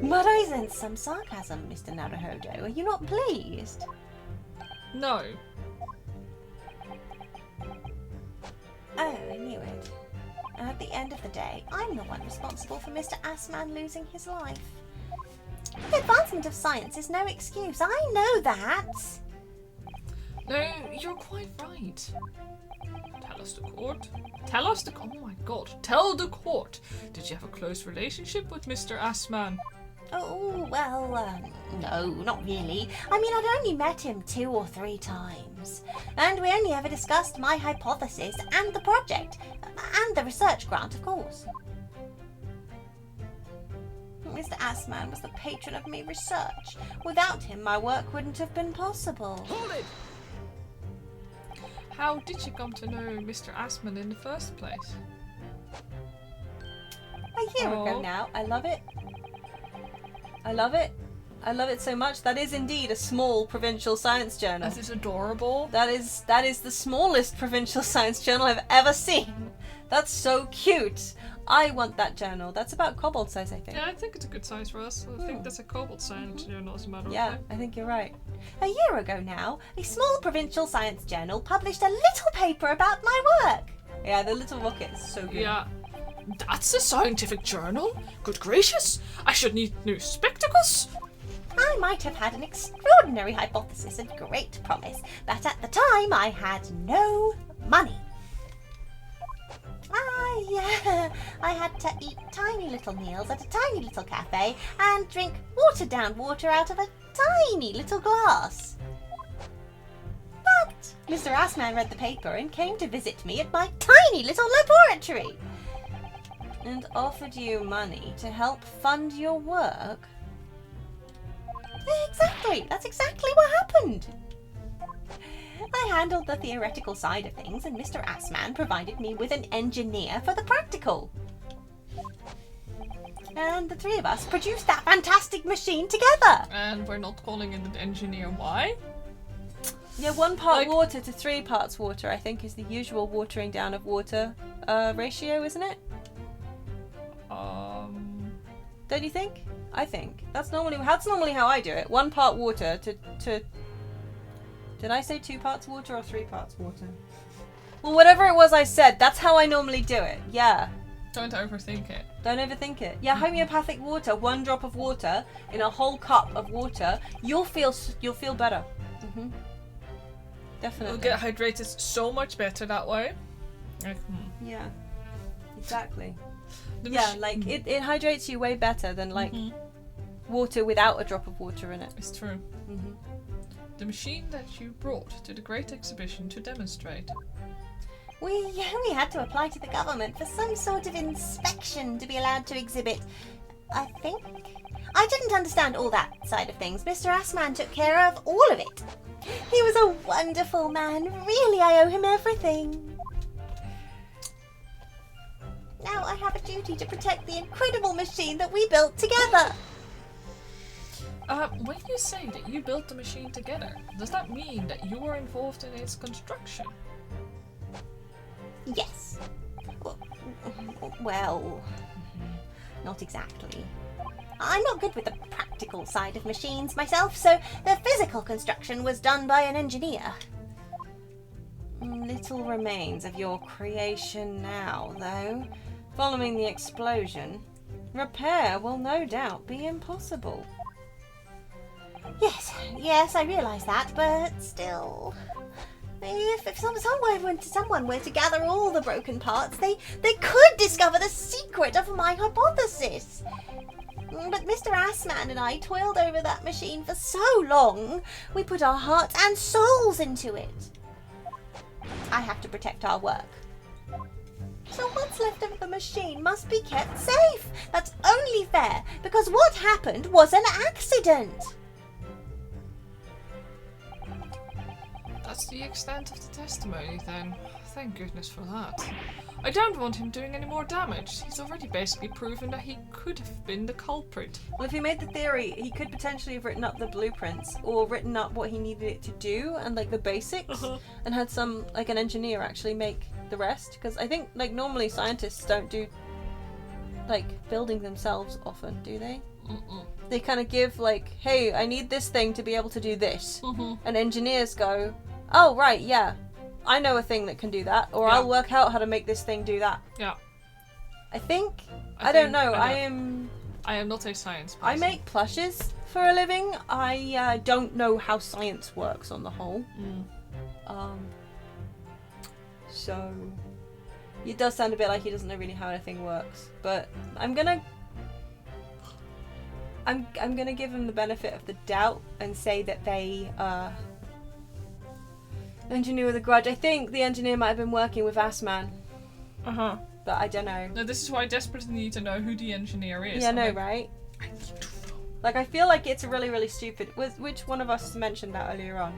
But I sense some sarcasm, Mr. Naruhodo. Are you not pleased? No. Oh, I knew it. At the end of the day, I'm the one responsible for Mr. Assman losing his life. The advancement of science is no excuse. I know that. No, you're quite right. Tell us the court. Tell us the... Oh my god. Tell the court. Did you have a close relationship with Mr. Assman? Oh, well, no, not really. I mean, I'd only met him 2 or 3 times. And we only ever discussed my hypothesis and the project. And the research grant, of course. Mr. Assman was the patron of my research. Without him, my work wouldn't have been possible. Hold it! How did you come to know Mr. Assman in the first place? A year ago now. I love it. I love it. I love it so much. That is indeed a small provincial science journal. That is adorable. That is the smallest provincial science journal I've ever seen. That's so cute. I want that journal. That's about kobold size, I think. Yeah, I think it's a good size for us. I think that's a kobold science journal, as a matter of Yeah, fact. I think you're right. A year ago now, a small provincial science journal published a little paper about my work. Yeah, the little rocket is so good. Yeah. That's a scientific journal? Good gracious, I should need new spectacles. I might have had an extraordinary hypothesis and great promise, but at the time I had no money. I had to eat tiny little meals at a tiny little cafe and drink watered-down water out of a tiny little glass. But Mr. Assman read the paper and came to visit me at my tiny little laboratory. And offered you money to help fund your work? Exactly, that's exactly what happened. I handled the theoretical side of things, and Mr. Assman provided me with an engineer for the practical. And the three of us produced that fantastic machine together. And we're not calling in the engineer. Why? Yeah, 1 part water to 3 parts water, I think, is the usual watering down of water ratio, isn't it? Don't you think? I think. That's normally how I do it. 1 part water to Did I say 2 parts water or 3 parts water? Well, whatever it was I said, that's how I normally do it. Yeah. Don't overthink it. Don't overthink it. Yeah, homeopathic water, 1 drop of water in a whole cup of water, you'll feel better. Mhm. Definitely. You'll get hydrated so much better that way. Like, Yeah. Exactly. The Yeah, machi- like it hydrates you way better than like water without a drop of water in it. It's true. Mhm. The machine that you brought to the Great Exhibition to demonstrate. We had to apply to the government for some sort of inspection to be allowed to exhibit, I think. I didn't understand all that side of things. Mr. Assman took care of all of it. He was a wonderful man. Really, I owe him everything. Now I have a duty to protect the incredible machine that we built together. When you say that you built the machine together, does that mean that you were involved in its construction? Yes. Well, not exactly. I'm not good with the practical side of machines myself, so the physical construction was done by an engineer. Little remains of your creation now, though. Following the explosion, repair will no doubt be impossible. Yes, I realise that, but still... If someone were to gather all the broken parts, they could discover the secret of my hypothesis. But Mr. Assman and I toiled over that machine for so long. We put our hearts and souls into it. I have to protect our work. So what's left of the machine must be kept safe. That's only fair, because what happened was an accident. That's the extent of the testimony then. Thank goodness for that. I don't want him doing any more damage. He's already basically proven that he could have been the culprit. Well, if he made the theory, he could potentially have written up the blueprints or written up what he needed it to do and like the basics and had some, like an engineer actually make the rest. Because I think like normally scientists don't do like building themselves often, do they? They kind of give like, hey, I need this thing to be able to do this. And engineers go, oh, right, yeah. I know a thing that can do that, or I'll work out how to make this thing do that. Yeah. I think. I don't know. I am not a science person. I make plushes for a living. I don't know how science works on the whole. So it does sound a bit like he doesn't know really how anything works. But I'm gonna give him the benefit of the doubt and say that they engineer with a grudge. I think the engineer might have been working with Assman. But I don't know. No, this is why I desperately need to know who the engineer is. Yeah, no, right? I need to know. Like, I feel like it's really, really stupid. Which one of us mentioned that earlier on?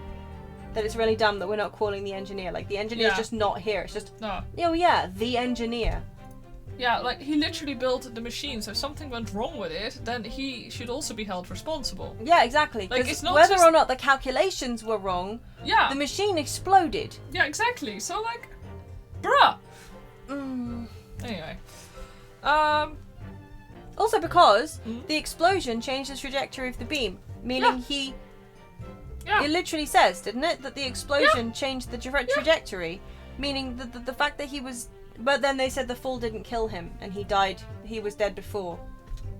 That it's really dumb that we're not calling the engineer. Like, the engineer's just not here. It's just, no. Oh yeah, the engineer. Yeah, like, he literally built the machine, so if something went wrong with it, then he should also be held responsible. Yeah, exactly. Like, Because it's not whether just... or not the calculations were wrong, the machine exploded. Yeah, exactly. So, like, bruh. Anyway. Also because the explosion changed the trajectory of the beam, meaning it literally says, didn't it, that the explosion changed the trajectory, meaning that the fact that he was But then they said the fall didn't kill him, and he died. He was dead before.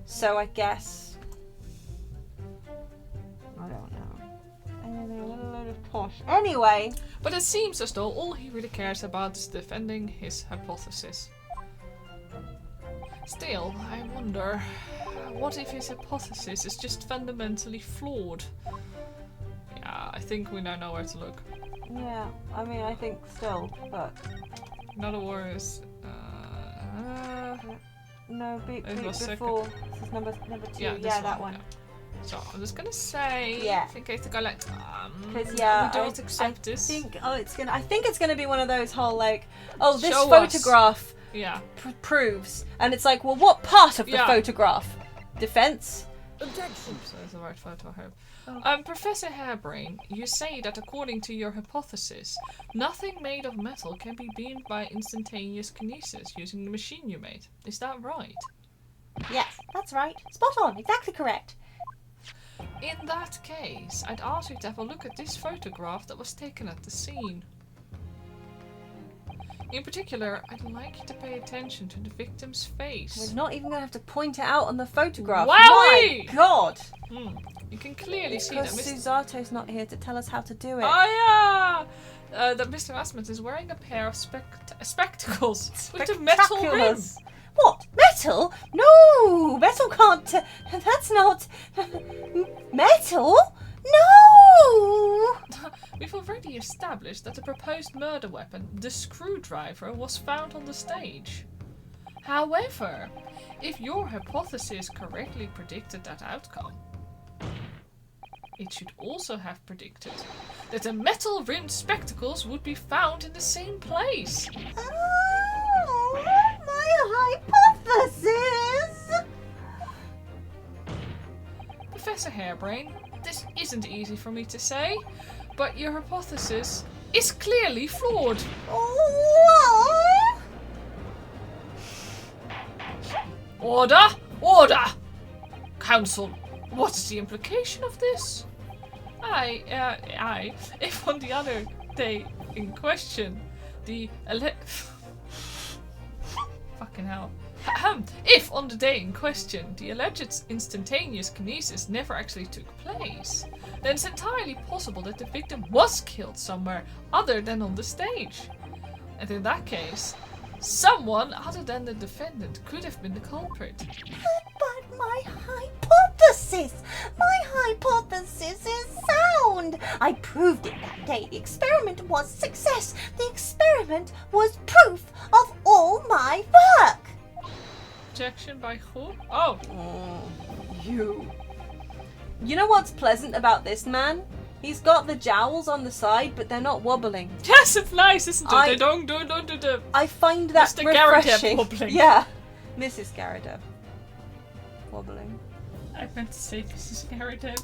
So I guess... I don't know. What a load of tosh. Anyway. But it seems as though all he really cares about is defending his hypothesis. Still, I wonder, what if his hypothesis is just fundamentally flawed? Yeah, I think we now know where to look. Yeah, I mean, I think still, but... In other words, no, it was before. This is number 2. Yeah, that one. Yeah. So I'm just gonna say, Yeah. in case they go like, Because we don't accept I this. think I think it's gonna be one of those whole like, oh, this Show us. photograph Yeah. proves, and it's like, well, what part of the Yeah. photograph? Defense. Objection. So there's the right photo, I hope. Oh. Professor Harebrain, you say that according to your hypothesis, nothing made of metal can be beamed by instantaneous kinesis using the machine you made. Is that right? Yes, that's right. Spot on. Exactly correct. In that case, I'd ask you to have a look at this photograph that was taken at the scene. In particular, I'd like you to pay attention to the victim's face. We're not even gonna have to point it out on the photograph. Wowie! My God! You can clearly see Because that Mr. Susato's not here to tell us how to do it. Oh yeah! That Mr. Asmus is wearing a pair of spectacles with a metal rim. Spectaculars. What? Metal? No! Metal can't... that's not... metal? No! We've already established that the proposed murder weapon, the screwdriver, was found on the stage. However, if your hypothesis correctly predicted that outcome, it should also have predicted that the metal-rimmed spectacles would be found in the same place. Oh, my hypothesis! Professor Harebrain, this isn't easy for me to say, but your hypothesis is clearly flawed. Oh, Order! Order! Counsel, what's the implication of this? If on the other day in question, the fucking hell. If on the day in question, the alleged instantaneous kinesis never actually took place, then it's entirely possible that the victim was killed somewhere other than on the stage. And in that case, someone other than the defendant could have been the culprit. but my hypothesis! My hypothesis is sound! I proved it that day. The experiment was a success. The experiment was proof of all my work. Objection by who? Oh! You. You know what's pleasant about this man? He's got the jowls on the side, but they're not wobbling. Yes, it's nice, isn't it? They don't do the... I find that Mr. Garrett refreshing. wobbling. Yeah. Mrs. Garrett wobbling. I meant to say Mrs. Garrett.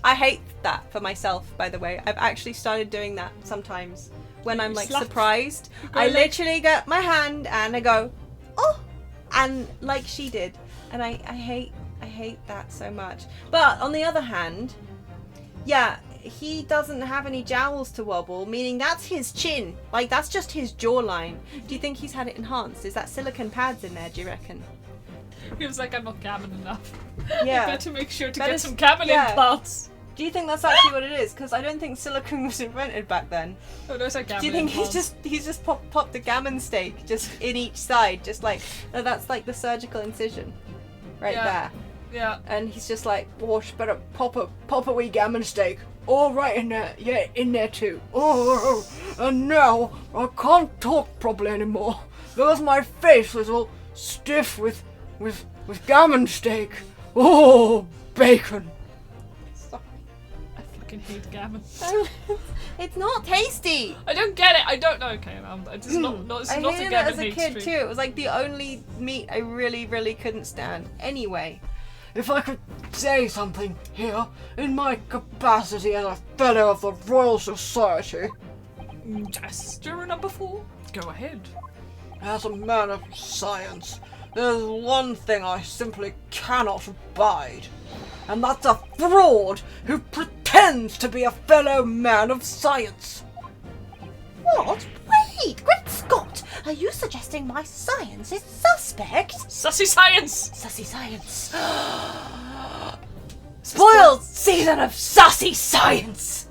I hate that for myself, by the way. I've actually started doing that sometimes. When I'm like slap. surprised, go I like- literally get my hand and I go, oh, and like she did. And I hate that so much. But on the other hand, yeah, he doesn't have any jowls to wobble, meaning that's his chin. Like, that's just his jawline. Do you think he's had it enhanced? Is that silicone pads in there, do you reckon? He was like, I'm not gammon enough. Yeah. Better make sure to That get is- some gammon yeah. implants. Do you think that's actually what it is? Because I don't think silicone was invented back then. Oh, those are gammon Do you think implants. he's just popped a gammon steak just in each side, just like that's like the surgical incision, right Yeah. there. Yeah. And he's just like, oh, better pop a wee gammon steak. All right in there, yeah, in there too. Oh, and now I can't talk properly anymore because my face is all stiff with gammon steak. Oh, bacon. I fucking hate gammon. It's not tasty. I don't get it. I don't know. Okay, it's not it's I not hated a it gammon as a hate kid stream. too. It was like the only meat I really, really couldn't stand. Anyway, if I could say something here in my capacity as a fellow of the Royal Society, Yes, juror number 4. Go ahead. as a man of science, there's one thing I simply cannot abide, and that's a fraud who pretends to be a fellow man of science. What? Wait! Great Scott! Are you suggesting my science is suspect? Sussy science! Sussy science. Spoiled season of sussy science!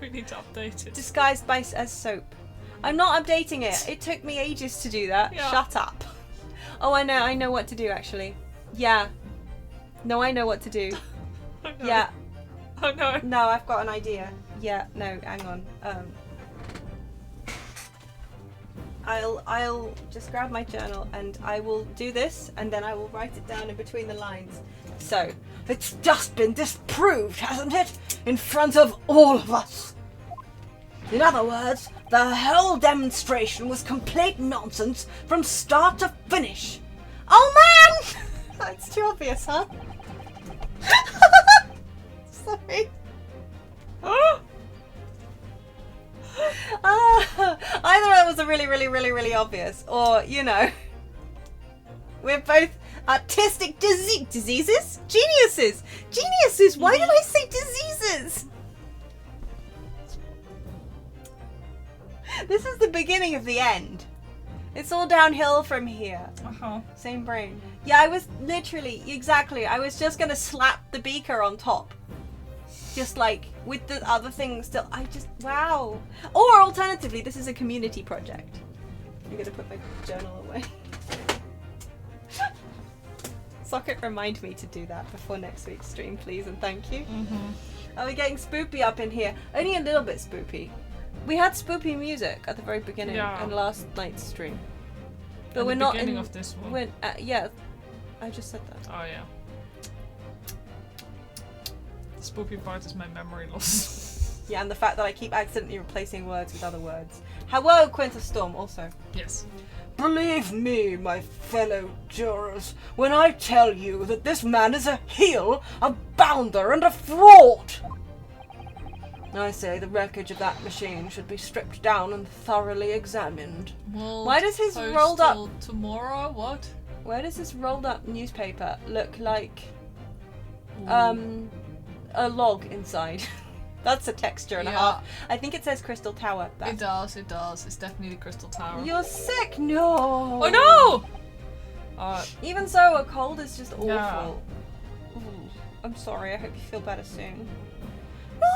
We need to update it. Disguised as soap. I'm not updating it. It took me ages to do that. Yeah. Shut up. Oh, I know what to do actually. Yeah. No, I know what to do. Oh, no. Yeah. Oh no. No, I've got an idea. Yeah, no, hang on. I'll just grab my journal and I will do this and then I will write it down in between the lines. So, it's just been disproved, hasn't it? In front of all of us. In other words, the whole demonstration was complete nonsense from start to finish. Oh man! That's too obvious, huh? Sorry. Either that was a really obvious, or, you know, we're both artistic diseases? Geniuses! Geniuses! Why did I say diseases? This is the beginning of the end. It's all downhill from here. Uh-huh. Same brain. Yeah, I was literally, exactly, I was just gonna slap the beaker on top. Just like, with the other things still, wow. Or alternatively, this is a community project. I'm gonna put my journal away. Socket, remind me to do that before next week's stream, please, and thank you. Are we getting spoopy up in here? Only a little bit spoopy. We had spoopy music at the very beginning and last night's stream. But we're not in of this one. yeah, I just said that. Oh yeah. The spooky part is my memory loss. Yeah, and the fact that I keep accidentally replacing words with other words. Hello, Quintus Storm, also. Yes. Believe me, my fellow jurors, when I tell you that this man is a heel, a bounder, and a fraud. I say the wreckage of that machine should be stripped down and thoroughly examined. Well, Why does his post rolled up... till tomorrow? What? Where does this rolled up newspaper look like a log inside? That's a texture and a half. I think it says Crystal Tower. It does. It's definitely the Crystal Tower. You're sick? No! Oh no! Even so, a cold is just awful. Yeah. Ooh, I'm sorry, I hope you feel better soon. No,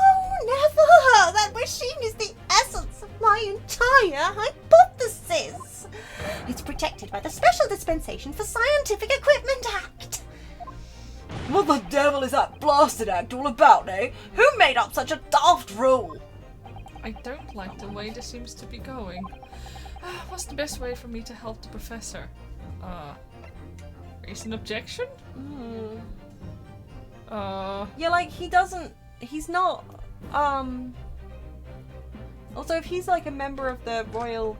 never! That machine is the essence of my entire hypothesis. It's protected by the Special Dispensation for Scientific Equipment Act. What the devil is that blasted act all about, eh? Who made up such a daft rule? I don't like the way this seems to be going. What's the best way for me to help the professor? Raise an objection? Yeah, like, he's not, also, if he's, like, a member of the Royal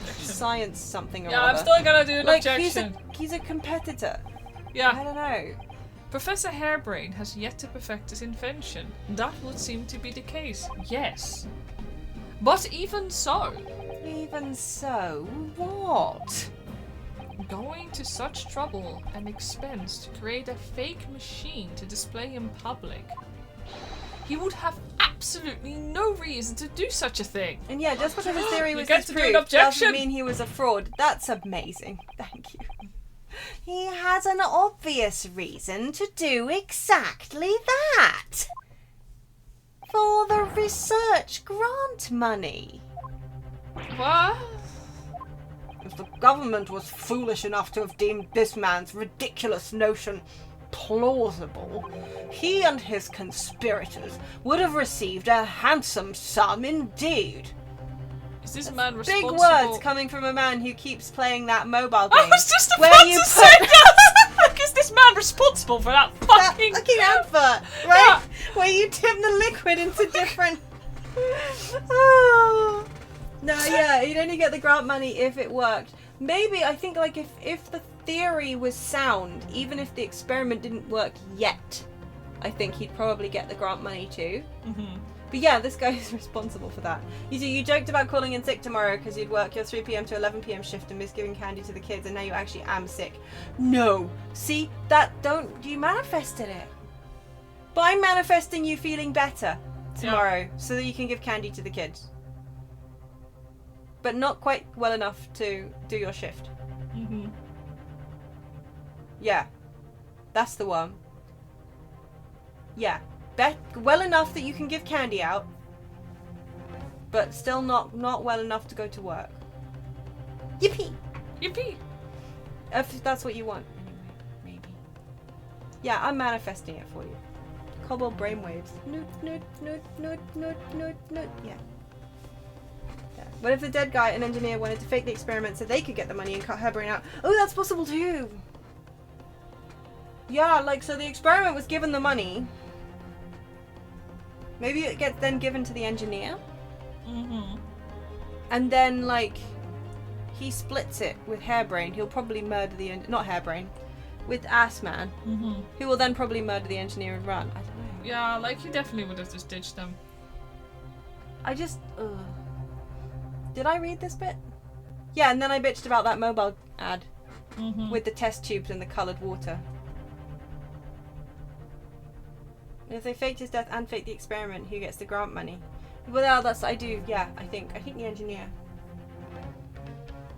Science something or Yeah, other. I'm still gonna do an like, objection. he's a competitor. Yeah. I don't know. Professor Hairbrain has yet to perfect his invention. That would seem to be the case, yes. But even so, Even so, what? going to such trouble and expense to create a fake machine to display in public, he would have absolutely no reason to do such a thing. And yeah, just because his theory was get to do an disproved objection. doesn't mean he was a fraud. That's amazing. Thank you. He has an obvious reason to do exactly that. For the research grant money. What? If the government was foolish enough to have deemed this man's ridiculous notion plausible, he and his conspirators would have received a handsome sum indeed. Is this man Big responsible? words coming from a man who keeps playing that mobile game. I was just where about you to put say that! Like, is this man responsible for that that fucking... fucking advert, right? Where you dip the liquid into different... Oh. No, yeah, you'd only get the grant money if it worked. Maybe, I think, like, if the theory was sound, even if the experiment didn't work yet, I think he'd probably get the grant money too. But yeah, this guy is responsible for that. You joked about calling in sick tomorrow because you'd work your 3 p.m. to 11 p.m. shift and miss giving candy to the kids, and now you actually am sick. No. See, you manifested it. But I'm manifesting you feeling better tomorrow so that you can give candy to the kids. but not quite well enough to do your shift. Mm-hmm. Yeah, that's the one. Yeah, well enough that you can give candy out, but still not well enough to go to work. Yippee! Yippee! If that's what you want, anyway, maybe. Yeah, I'm manifesting it for you. Cobalt brainwaves. Noot, noot, noot, noot, noot, noot, noot. Yeah. What if the dead guy, an engineer, wanted to fake the experiment so they could get the money and cut her brain out? Oh, that's possible too! Yeah, like, so the experiment was given the money. Maybe it gets then given to the engineer. Mm-hmm. And then, like, he splits it with Hairbrain. He'll probably murder the... Not Hairbrain. With Assman. Mm-hmm. Who will then probably murder the engineer and run. I don't know. Yeah, like, he definitely would have just ditched them. I just... Ugh. Did I read this bit? Yeah, and then I bitched about that mobile ad. Mm-hmm. With the test tubes and the coloured water. And if they faked his death and faked the experiment, who gets the grant money? Well, that's... I do, yeah, I think the engineer.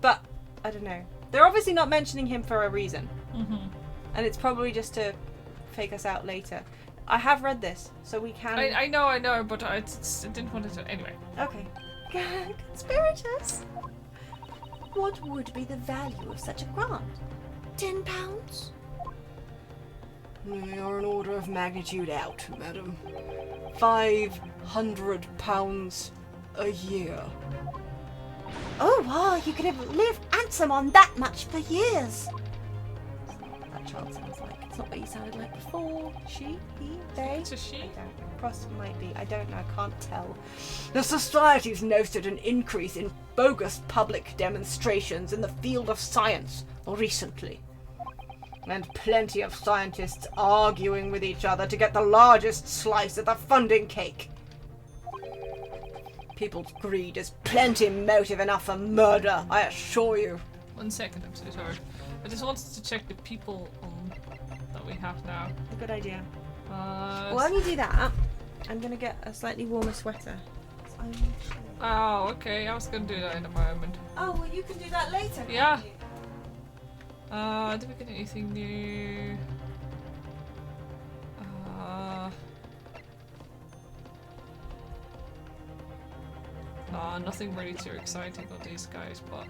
But, I don't know. They're obviously not mentioning him for a reason. Mm-hmm. And it's probably just to fake us out later. I have read this, so we can... I know, but I didn't want to... Anyway. Okay. Conspirators? What would be the value of such a grant? £10? They are an order of magnitude out, madam. £500 a year. Oh, wow, you could have lived handsome on that much for years. That child sounds like. It's not what you sounded like before. She? He? They? It's a she. I don't know. Cross might be. I don't know. I can't tell. The Society's noted an increase in bogus public demonstrations in the field of science recently. And plenty of scientists arguing with each other to get the largest slice of the funding cake. People's greed is plenty motive enough for murder, I assure you. 1 second, I'm so sorry. I just wanted to check the people that we have now. A good idea. Uh, While you do that, I'm gonna get a slightly warmer sweater. Oh, okay. I was gonna do that in a moment. Oh, well, you can do that later. Yeah. Did we get anything new? Nothing really too exciting on these guys, but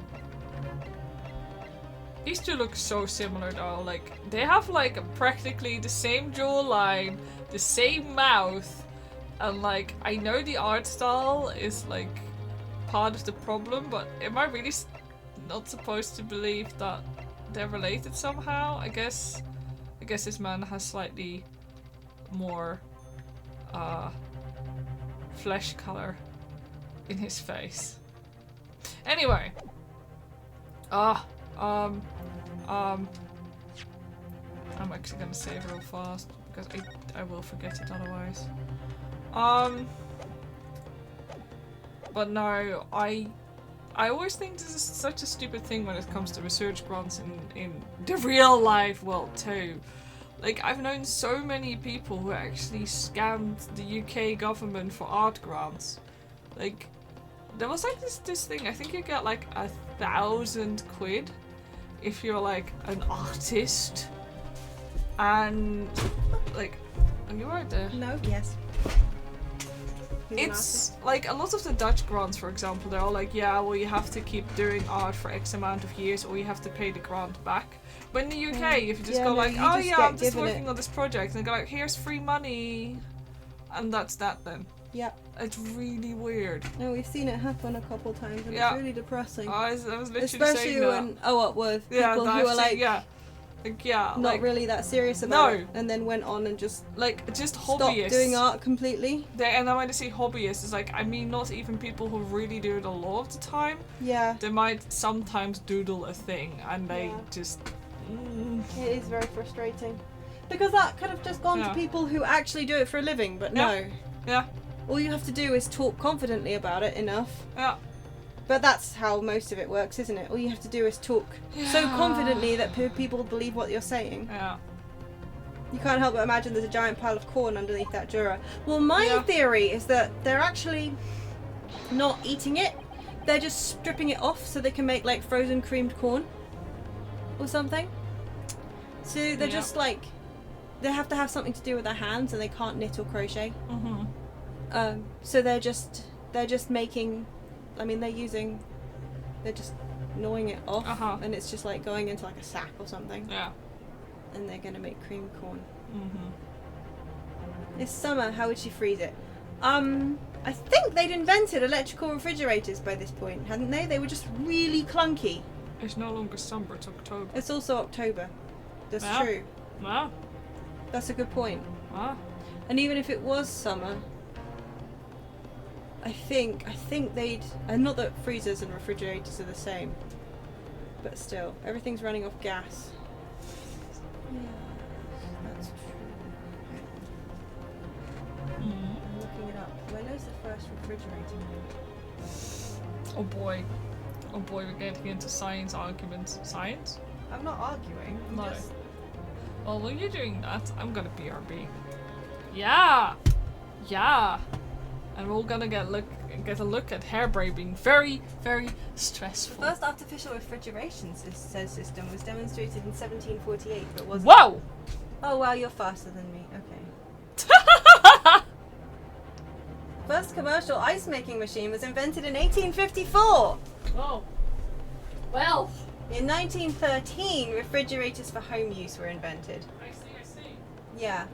these two look so similar though. Like, they have like practically the same jawline, the same mouth, and like, I know the art style is like part of the problem, but am I really not supposed to believe that they're related somehow? I guess this man has slightly more flesh color in his face. Anyway. I'm actually gonna save real fast because I will forget it otherwise. But no, I always think this is such a stupid thing when it comes to research grants in the real life world too. Like, I've known so many people who actually scammed the UK government for art grants. Like, there was like this thing, I think you get like 1,000 quid if you're like an artist. And like, are you right there? No, yes. It's like a lot of the Dutch grants, for example, they're all like, yeah, well, you have to keep doing art for X amount of years or you have to pay the grant back. But in the UK, if you just go like, oh yeah, I'm just working on this project, and they go like, here's free money, and that's that then. Yeah. It's really weird. No, we've seen it happen a couple times, and Yeah. it's really depressing. I was literally Especially saying that. when with people Yeah, who I've are seen- like yeah, not like, really that serious about No. it, and then went on and just like just stopped hobbyists. doing art completely. And then when I say hobbyists, it's like, I mean not even people who really do it a lot of the time. Yeah, They might sometimes doodle a thing, and they Yeah. just. it is very frustrating. Because that could have just gone Yeah. to people who actually do it for a living, but Yeah. no. Yeah, All you have to do is talk confidently about it enough. yeah. But that's how most of it works, isn't it? All you have to do is talk so Yeah. confidently that people believe what you're saying. Yeah. You can't help but imagine there's a giant pile of corn underneath that juror. Well, my Yeah. theory is that they're actually not eating it. they're just stripping it off so they can make like frozen creamed corn or something. So they're just like, they have to have something to do with their hands and they can't knit or crochet. So they're just making, I mean they're just gnawing it off and it's just like going into like a sack or something. Yeah. And they're gonna make creamed corn. It's summer, how would she freeze it? I think they'd invented electrical refrigerators by this point, hadn't they? They were just really clunky. It's no longer summer, it's October. It's also October. That's true. Yeah. That's a good point. Ah. And even if it was summer, I think they'd... And not that freezers and refrigerators are the same, but still, everything's running off gas. Yeah, that's true. I'm looking it up. When was the first refrigerator made? Oh boy, we're getting into science arguments. Science? I'm not arguing. No. Well, when you're doing that, I'm gonna BRB. Yeah! Yeah! And we're all gonna get a look at hair braid being very, very stressful. The first artificial refrigeration system was demonstrated in 1748, but wasn't. Whoa! Oh wow, you're faster than me. Okay. First commercial ice making machine was invented in 1854. Oh. Well. In 1913, refrigerators for home use were invented. I see. Yeah.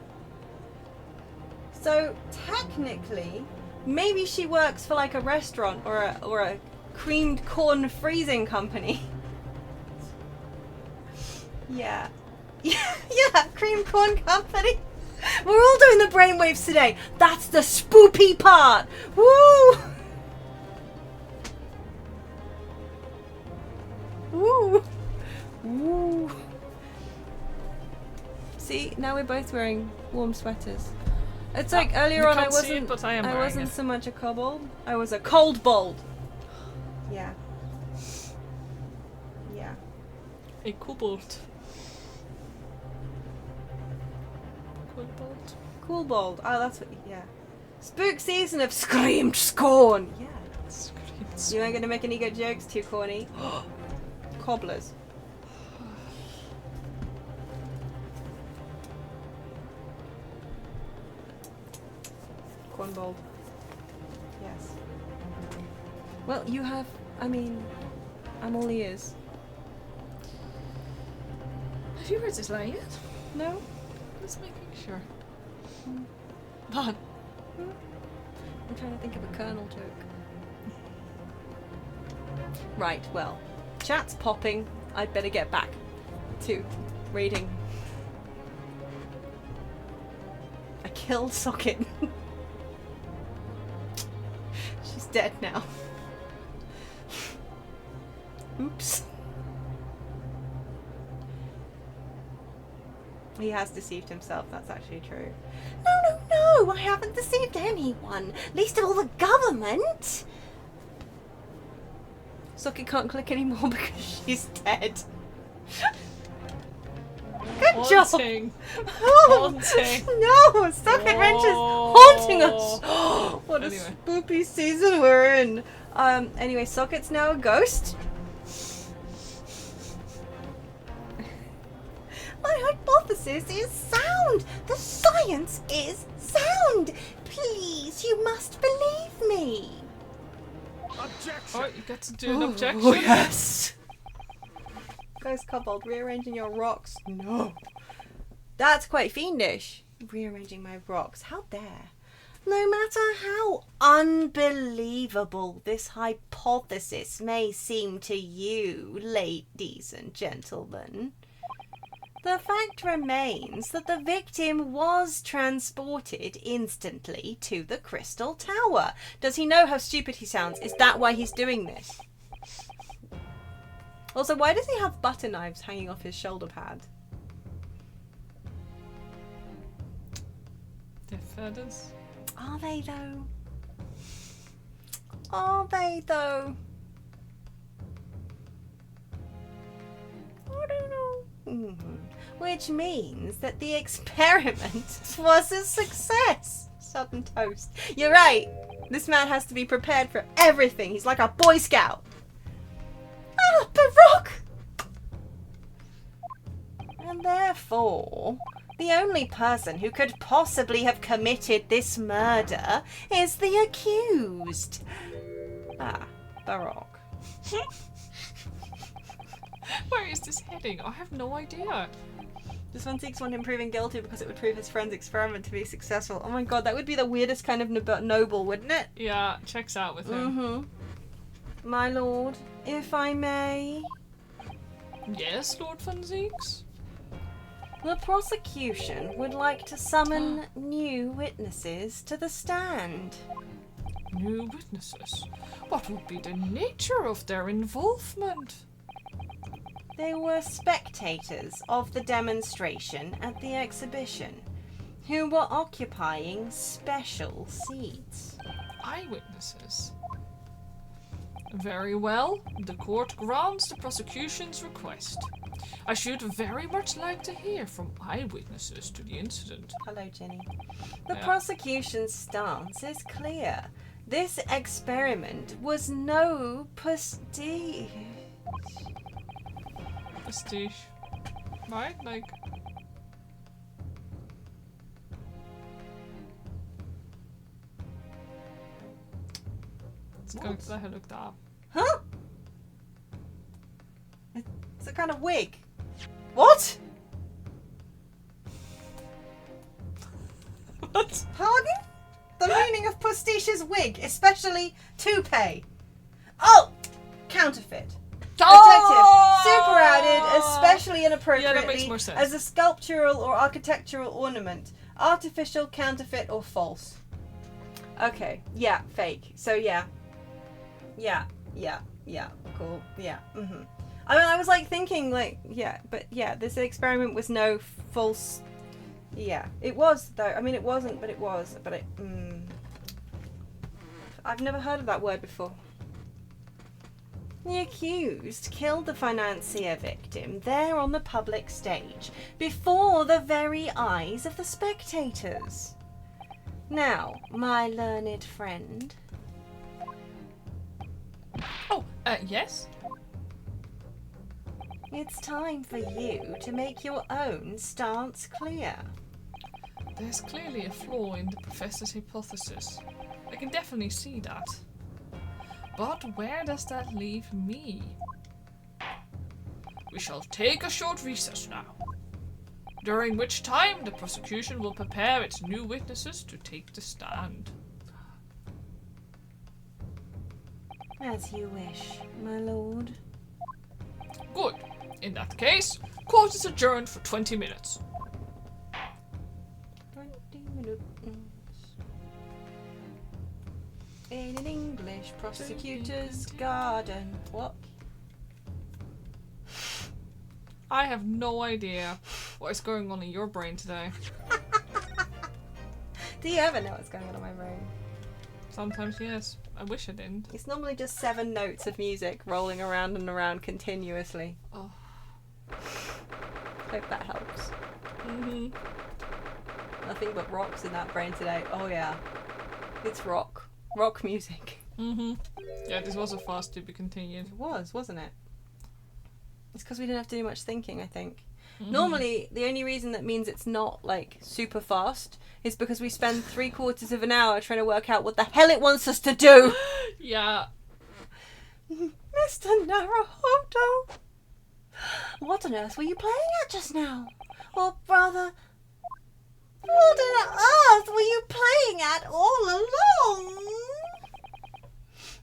So technically, maybe she works for like a restaurant or a creamed corn freezing company. Yeah. Yeah, creamed corn company. We're all doing the brainwaves today. That's the spoopy part. Woo! Woo! Woo! See, now we're both wearing warm sweaters. It's like earlier on I wasn't so much a kobold. I was a cold bold. Yeah. Yeah. A kobold. Kobold. Cool bold. Oh, that's what. Yeah. Spook season of screamed scorn. Yeah. Screamed. You ain't gonna make any good jokes, too corny. Cobblers. Cornbold. Yes. Well, you have. I mean, I'm all ears. Have you read this line yet? No? Just making sure. But I'm trying to think of a Colonel joke. Right, well, chat's popping. I'd better get back to reading. I killed Socket. She's dead now. Oops. He has deceived himself, that's actually true. No, I haven't deceived anyone. Least of all the government. Socket can't click anymore because she's dead. Good job. haunting. Oh, Haunting. no, Socketwrench is haunting us. What a Anyway. spoopy season we're in. Anyway, Socket's now a ghost. My hypothesis is sound. The science is sound. Please, you must believe me. Oh, you get to do an objection. Oh, yes. Ghost Kobold, rearranging your rocks. No. That's quite fiendish. Rearranging my rocks. How dare. No matter how unbelievable this hypothesis may seem to you, ladies and gentlemen, the fact remains that the victim was transported instantly to the Crystal Tower. Does he know how stupid he sounds? Is that why he's doing this? Also, why does he have butter knives hanging off his shoulder pad? They're feathers. Are they though? Are they though? I don't know. Which means that the experiment was a success. Sudden toast. You're right. This man has to be prepared for everything. He's like a Boy Scout. Ah, Baroque! And therefore, the only person who could possibly have committed this murder is the accused. Ah, Baroque. Where is this heading? I have no idea. This one seeks one him proven guilty because it would prove his friend's experiment to be successful. Oh my god, that would be the weirdest kind of noble, wouldn't it? Yeah, checks out with him. Mm-hmm. My lord, if I may. Yes, Lord Van Zieks? The prosecution would like to summon new witnesses to the stand. New witnesses? What would be the nature of their involvement? They were spectators of the demonstration at the exhibition, who were occupying special seats. Eyewitnesses? Very well. The court grants the prosecution's request. I should very much like to hear from eyewitnesses to the incident. Hello, Jenny. The Yeah. prosecution's stance is clear. This experiment was no prestige. Prestige. Right? Like... Let's go to have a look that up. Huh? It's a kind of wig. What? What? Pardon? The meaning of prestige is wig, especially toupee. Oh! Counterfeit. Adjective. Super added, especially inappropriately, Yeah, that makes more sense. as a sculptural or architectural ornament. Artificial, counterfeit, or false. Okay. Yeah, fake. So yeah. Yeah. Cool. Yeah. Mm-hmm. I mean, I was like thinking like, yeah, but yeah, this experiment was no false. Yeah, it was though. I mean, it wasn't, but it was. But it. I've never heard of that word before. The accused killed the financier victim there on the public stage, before the very eyes of the spectators. Now, my learned friend. Oh, yes? It's time for you to make your own stance clear. There's clearly a flaw in the professor's hypothesis. I can definitely see that. But where does that leave me? We shall take a short recess now, during which time the prosecution will prepare its new witnesses to take the stand. As you wish, my lord. Good. In that case, court is adjourned for 20 minutes. 20 minutes. In an English prosecutor's garden. What? I have no idea what is going on in your brain today. Do you ever know what's going on in my brain? Sometimes, yes. I wish I didn't. It's normally just 7 notes of music rolling around and around continuously. Oh. Hope that helps. Mm-hmm. Nothing but rocks in that brain today. Oh yeah. It's rock. Rock music. Mm-hmm. Yeah, this was a fast to be continued. It was, wasn't it? It's because we didn't have to do much thinking, I think. Mm-hmm. Normally, the only reason that means it's not, like, super fast is because we spend 3/4 of an hour trying to work out what the hell it wants us to do. Yeah. Mr. Naruhodo, what on earth were you playing at just now? Or rather, what on earth were you playing at all along?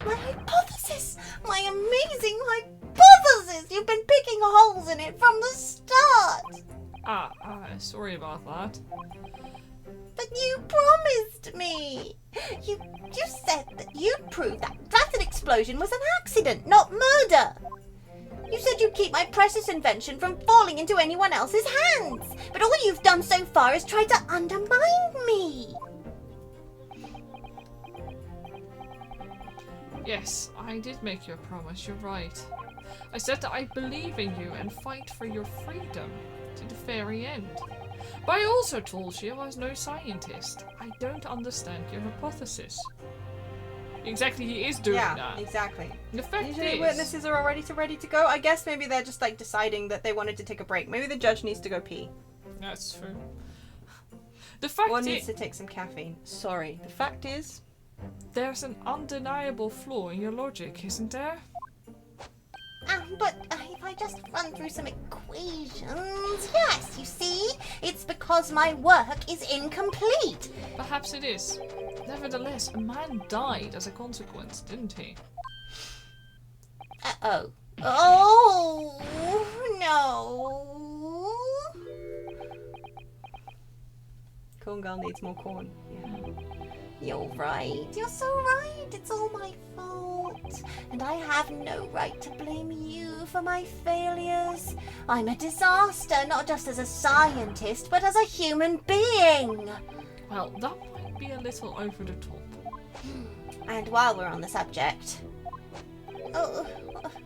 My hypothesis! My amazing hypothesis! You've been picking holes in it from the start! Sorry about that. But you promised me! You said that you'd prove that an explosion was an accident, not murder! You said you'd keep my precious invention from falling into anyone else's hands! But all you've done so far is try to undermine me! Yes, I did make you a promise, you're right. I said that I believe in you and fight for your freedom to the very end. But I also told you I was no scientist. I don't understand your hypothesis. exactly he is doing yeah, that. exactly. The fact Usually is, witnesses are already ready to go. I guess maybe they're just like deciding that they wanted to take a break. Maybe the judge needs to go pee. that's true. The fact Or is, needs to take some caffeine. Sorry. The fact is, there's an undeniable flaw in your logic, isn't there? But if I just run through some equations, yes, you see, it's because my work is incomplete. Perhaps it is. Nevertheless, a man died as a consequence, didn't he? Oh. Oh, no. corn girl needs more corn. Yeah. You're right. You're so right. It's all my fault. And I have no right to blame you for my failures. I'm a disaster, not just as a scientist, but as a human being. Well, that might be a little over the top. And while we're on the subject... Oh,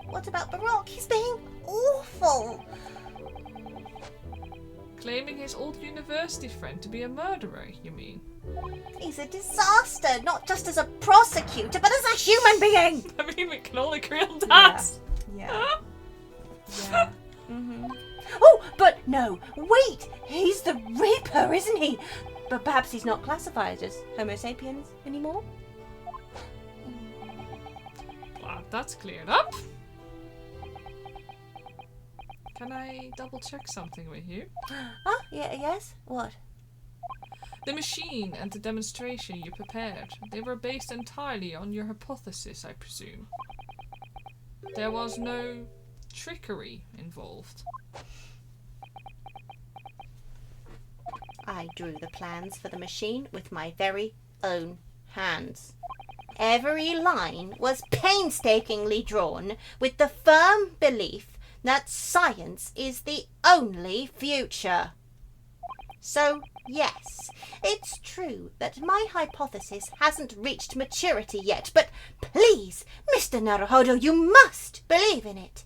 what about Baroque? He's being awful. Claiming his old university friend to be a murderer, you mean? He's a disaster, not just as a prosecutor, but as a human being. I mean, we can all agree on that. Yeah. Yeah. Mm-hmm. Oh, but no, wait, he's the Reaper, isn't he? But perhaps he's not classified as Homo sapiens anymore? Glad that's cleared up. Can I double check something with you? Oh, yeah, yes? What? The machine and the demonstration you prepared, they were based entirely on your hypothesis, I presume. There was no trickery involved. I drew the plans for the machine with my very own hands. Every line was painstakingly drawn with the firm belief that science is the only future. So, yes, it's true that my hypothesis hasn't reached maturity yet, but please, Mr. Naruhodo, you must believe in it.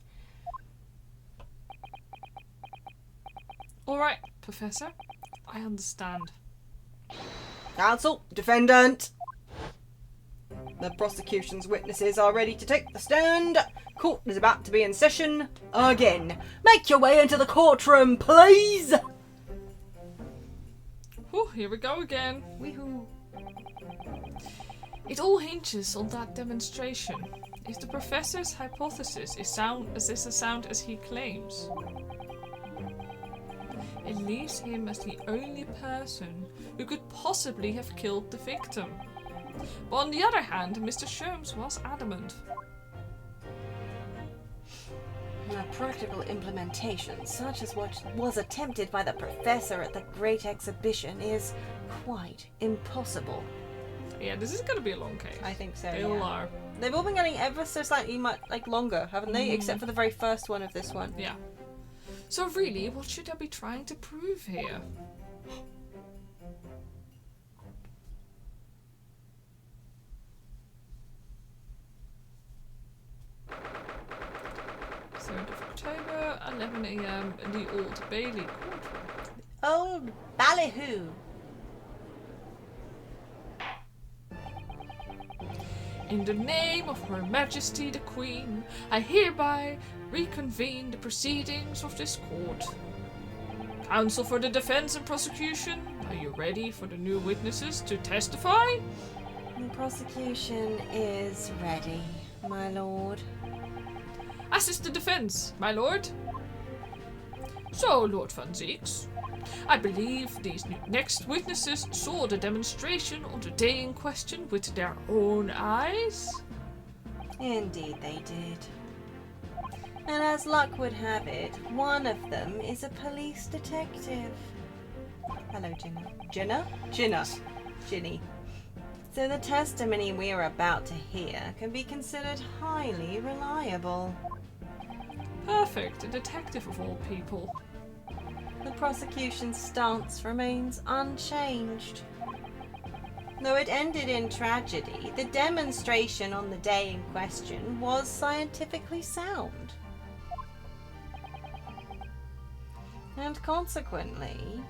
All right, Professor. I understand. Counsel, defendant. The prosecution's witnesses are ready to take the stand. Court is about to be in session again. Make your way into the courtroom, please. Whew, here we go again. Weehoo. It all hinges on that demonstration. If the professor's hypothesis is as sound as he claims, it leaves him as the only person who could possibly have killed the victim. But on the other hand, Mr. Sherms was adamant. A practical implementation, such as what was attempted by the professor at the Great Exhibition, is quite impossible. Yeah, this is going to be a long case. I think so. They all are. They've all been getting ever so slightly longer, haven't they? Except for the very first one of this one. Yeah. So really, what should I be trying to prove here? October, 11 AM in the Old Bailey courtroom. Old ballyhoo. In the name of Her Majesty the Queen, I hereby reconvene the proceedings of this court. Counsel for the defense and prosecution, are you ready for the new witnesses to testify? The prosecution is ready, my lord. As is the defense, my lord. So, Lord Van Zieks, I believe these next witnesses saw the demonstration on the day in question with their own eyes? Indeed they did. And as luck would have it, one of them is a police detective. Hello, Ginna. Ginna? Ginna. Ginny. So the testimony we are about to hear can be considered highly reliable. Perfect, a detective of all people. The prosecution's stance remains unchanged. Though it ended in tragedy, the demonstration on the day in question was scientifically sound. And consequently,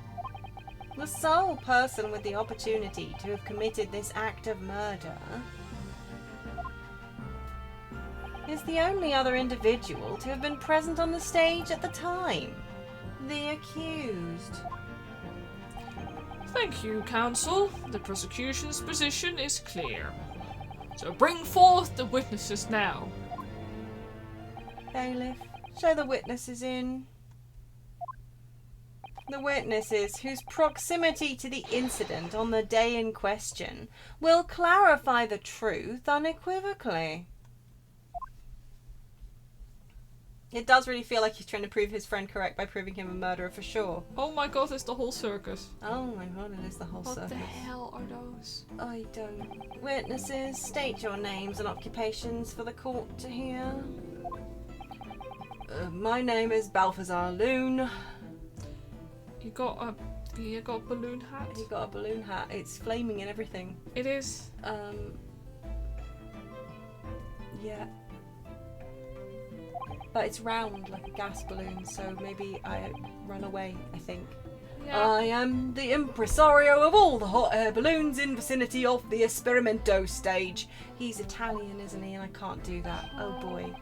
the sole person with the opportunity to have committed this act of murder is the only other individual to have been present on the stage at the time. The accused. Thank you, counsel. The prosecution's position is clear. So bring forth the witnesses now. Bailiff, show the witnesses in. The witnesses, whose proximity to the incident on the day in question will clarify the truth unequivocally. It does really feel like he's trying to prove his friend correct by proving him a murderer for sure. Oh my god, it's the whole circus. Oh my god, it is the whole circus. What the hell are those? I don't. Witnesses, state your names and occupations for the court to hear. My name is Balthazar Loon. You got a balloon hat? He got a balloon hat. It's flaming and everything. It is. Yeah. But it's round like a gas balloon, so maybe I run away, I think. Yeah. I am the impresario of all the hot air balloons in vicinity of the Esperimento stage. He's Italian, isn't he? And I can't do that. Oh boy.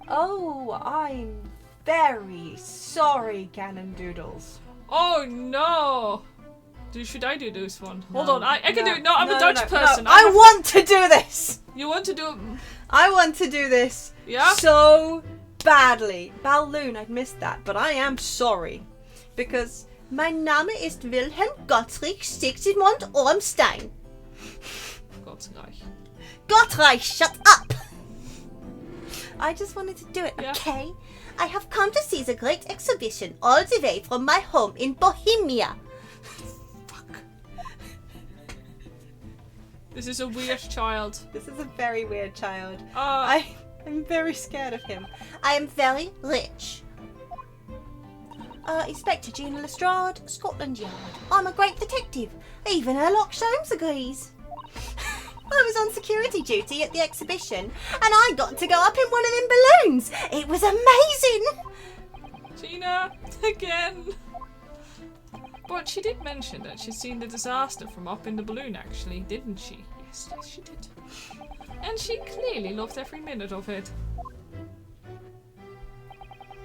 Oh, I'm very sorry, Cannon Doodles. Oh no! Should I do this one? Hold No, on, I can no, do it. No, I'm no, a Dutch no, person. No. I want to do this! You want to do it? I want to do this Yeah? so badly. Balloon, I'd missed that, but I am sorry. Because Mein Name ist Wilhelm Gottreich Sigismund Ormstein. Gottreich. Gottreich, shut up! I just wanted to do it, Yeah. okay? I have come to see the great exhibition all the way from my home in Bohemia. Fuck. This is a weird child. this is a very weird child. I I'm very scared of him. I am very rich. Inspector Gina Lestrade, Scotland Yard. I'm a great detective. Even Sherlock Holmes agrees. I was on security duty at the exhibition, and I got to go up in one of them balloons. It was amazing. Gina, again. But she did mention that she'd seen the disaster from up in the balloon, actually, didn't she? Yes, she did. And she clearly loved every minute of it.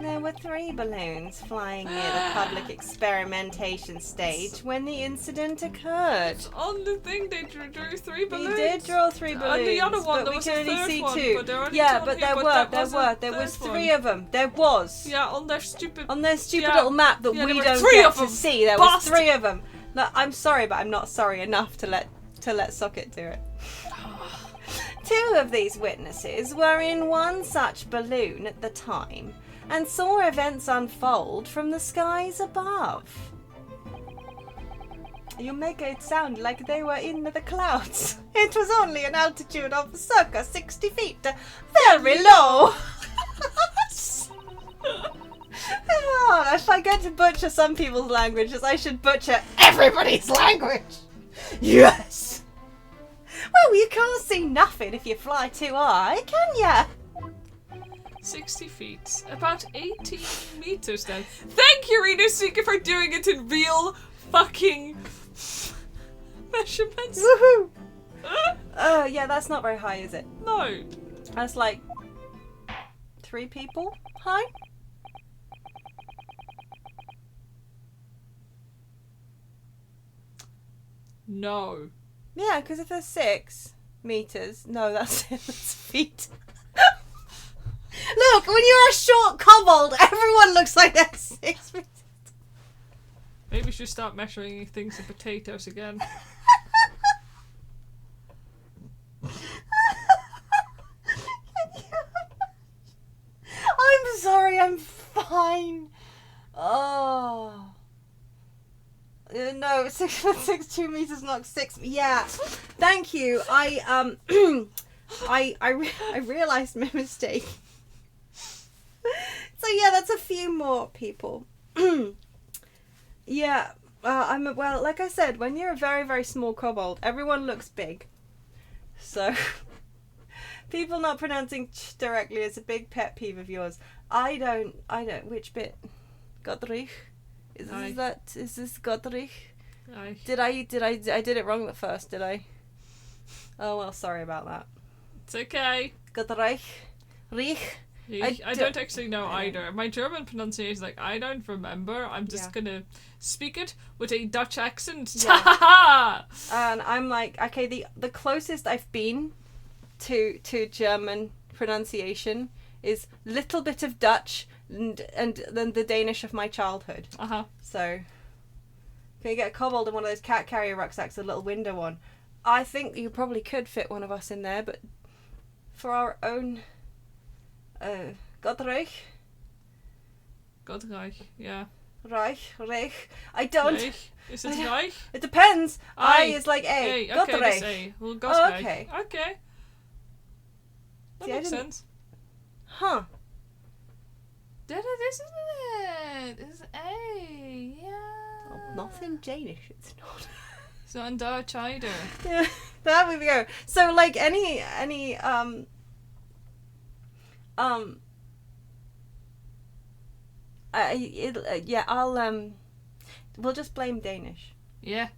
There were 3 balloons flying near the public experimentation stage when the incident occurred. On the thing, they drew 3 balloons. We did draw 3 balloons, And the other one, but there we was can a only third see one, 2. but there only Yeah, two but on here, there but were, that there was a were. There third was one. 3 of them. There was. Yeah, on their stupid... On their stupid Yeah. little map that Yeah, we there were don't 3 get of to them. see, there was Bastard. 3 of them. No, I'm sorry, but I'm not sorry enough to let Socket do it. 2 of these witnesses were in one such balloon at the time and saw events unfold from the skies above. You make it sound like they were in the clouds. It was only an altitude of circa 60 feet. Very low. Oh, if I get to butcher some people's languages, I should butcher everybody's language. Yes. Well, you can't see nothing if you fly too high, can ya? 60 feet. About 18 meters then. Thank you, Rena Seeker, for doing it in real fucking measurements. Woohoo! Yeah, that's not very high, is it? No. That's like 3 people high? No. Yeah, because if there's 6 meters, no, that's feet. Look, when you're a short kobold, everyone looks like they're 6 meters. Maybe we should start measuring things in potatoes again. I'm sorry, I'm fine. Oh. No, 6'6", 2 meters, not 6. Yeah, thank you. I realized my mistake. So yeah, that's a few more people. Yeah, well, like I said, when you're a very, very small kobold, everyone looks big. So people not pronouncing ch directly is a big pet peeve of yours. I don't. Which bit? Godrich? Is this Godrich? Aye. I did it wrong at first, did I? Oh well, sorry about that. It's okay. Godrich. Reich. I don't actually know either. My German pronunciation is like, I don't remember. I'm just gonna speak it with a Dutch accent. Yeah. And I'm like, okay, the closest I've been to German pronunciation is little bit of Dutch and then the Danish of my childhood. So, can you get a kobold in one of those cat carrier rucksacks, a little window one? I think you probably could fit one of us in there, but for our own Godreich, yeah. Reich. I don't. Reich. Is it Reich? It depends. I is like Okay, A. that's Godreich. A. Well, Oh, okay. Okay. That See, makes sense. Huh. That it, isn't it? It's A. Yeah. Oh, not in Danish, it's not. So in Dutch either. Yeah, there we go. So like any we'll just blame Danish. Yeah.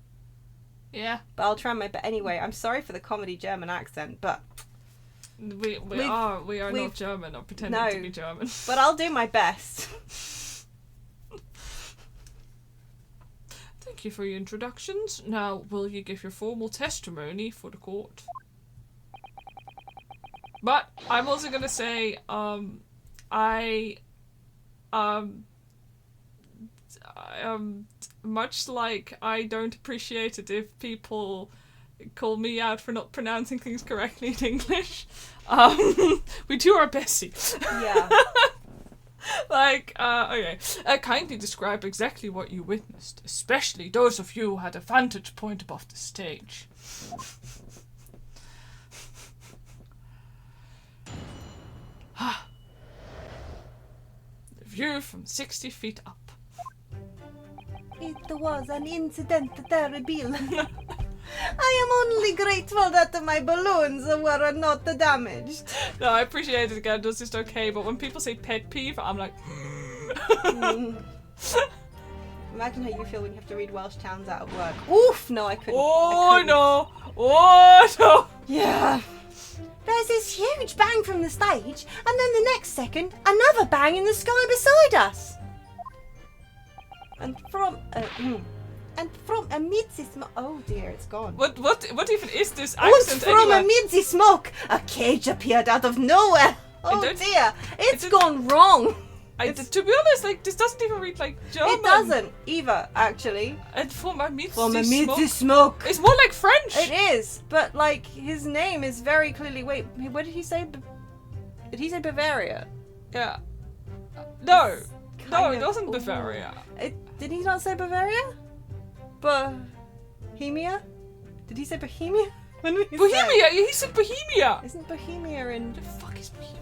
But I'll try my best. Anyway, I'm sorry for the comedy German accent, but we are not German or pretending to be German. But I'll do my best. Thank you for your introductions. Now, will you give your formal testimony for the court? But I'm also gonna say, much like I don't appreciate it if people call me out for not pronouncing things correctly in English. We do our best. Yeah. Okay. Kindly describe exactly what you witnessed, especially those of you who had a vantage point above the stage. The view from 60 feet up. It was an incident terrible. I am only grateful that my balloons were not damaged. No, I appreciate it again, it's just okay, but when people say pet peeve, I'm like... Imagine how you feel when you have to read Welsh towns out of work. Oof! No, I couldn't. Oh no! Yeah. There's this huge bang from the stage, and then the next second, another bang in the sky beside us. And from amidst the smoke, oh dear, it's gone. What even is this And accent from anyway? amidst the smoke, a cage appeared out of nowhere. Oh dear, it's gone wrong. To be honest, like, this doesn't even read like German. It doesn't either, actually. And from amidst From the amidst the smoke. smoke. It's more like French. It is, but like his name is very clearly. Wait, what did he say? Did he say Bavaria? Yeah. No, Kind it of- wasn't ooh. Bavaria. Did he not say Bavaria? Bohemia? Did he say Bohemia? When did he say? Bohemia. He said Bohemia. Isn't Bohemia in? The fuck is Bohemia?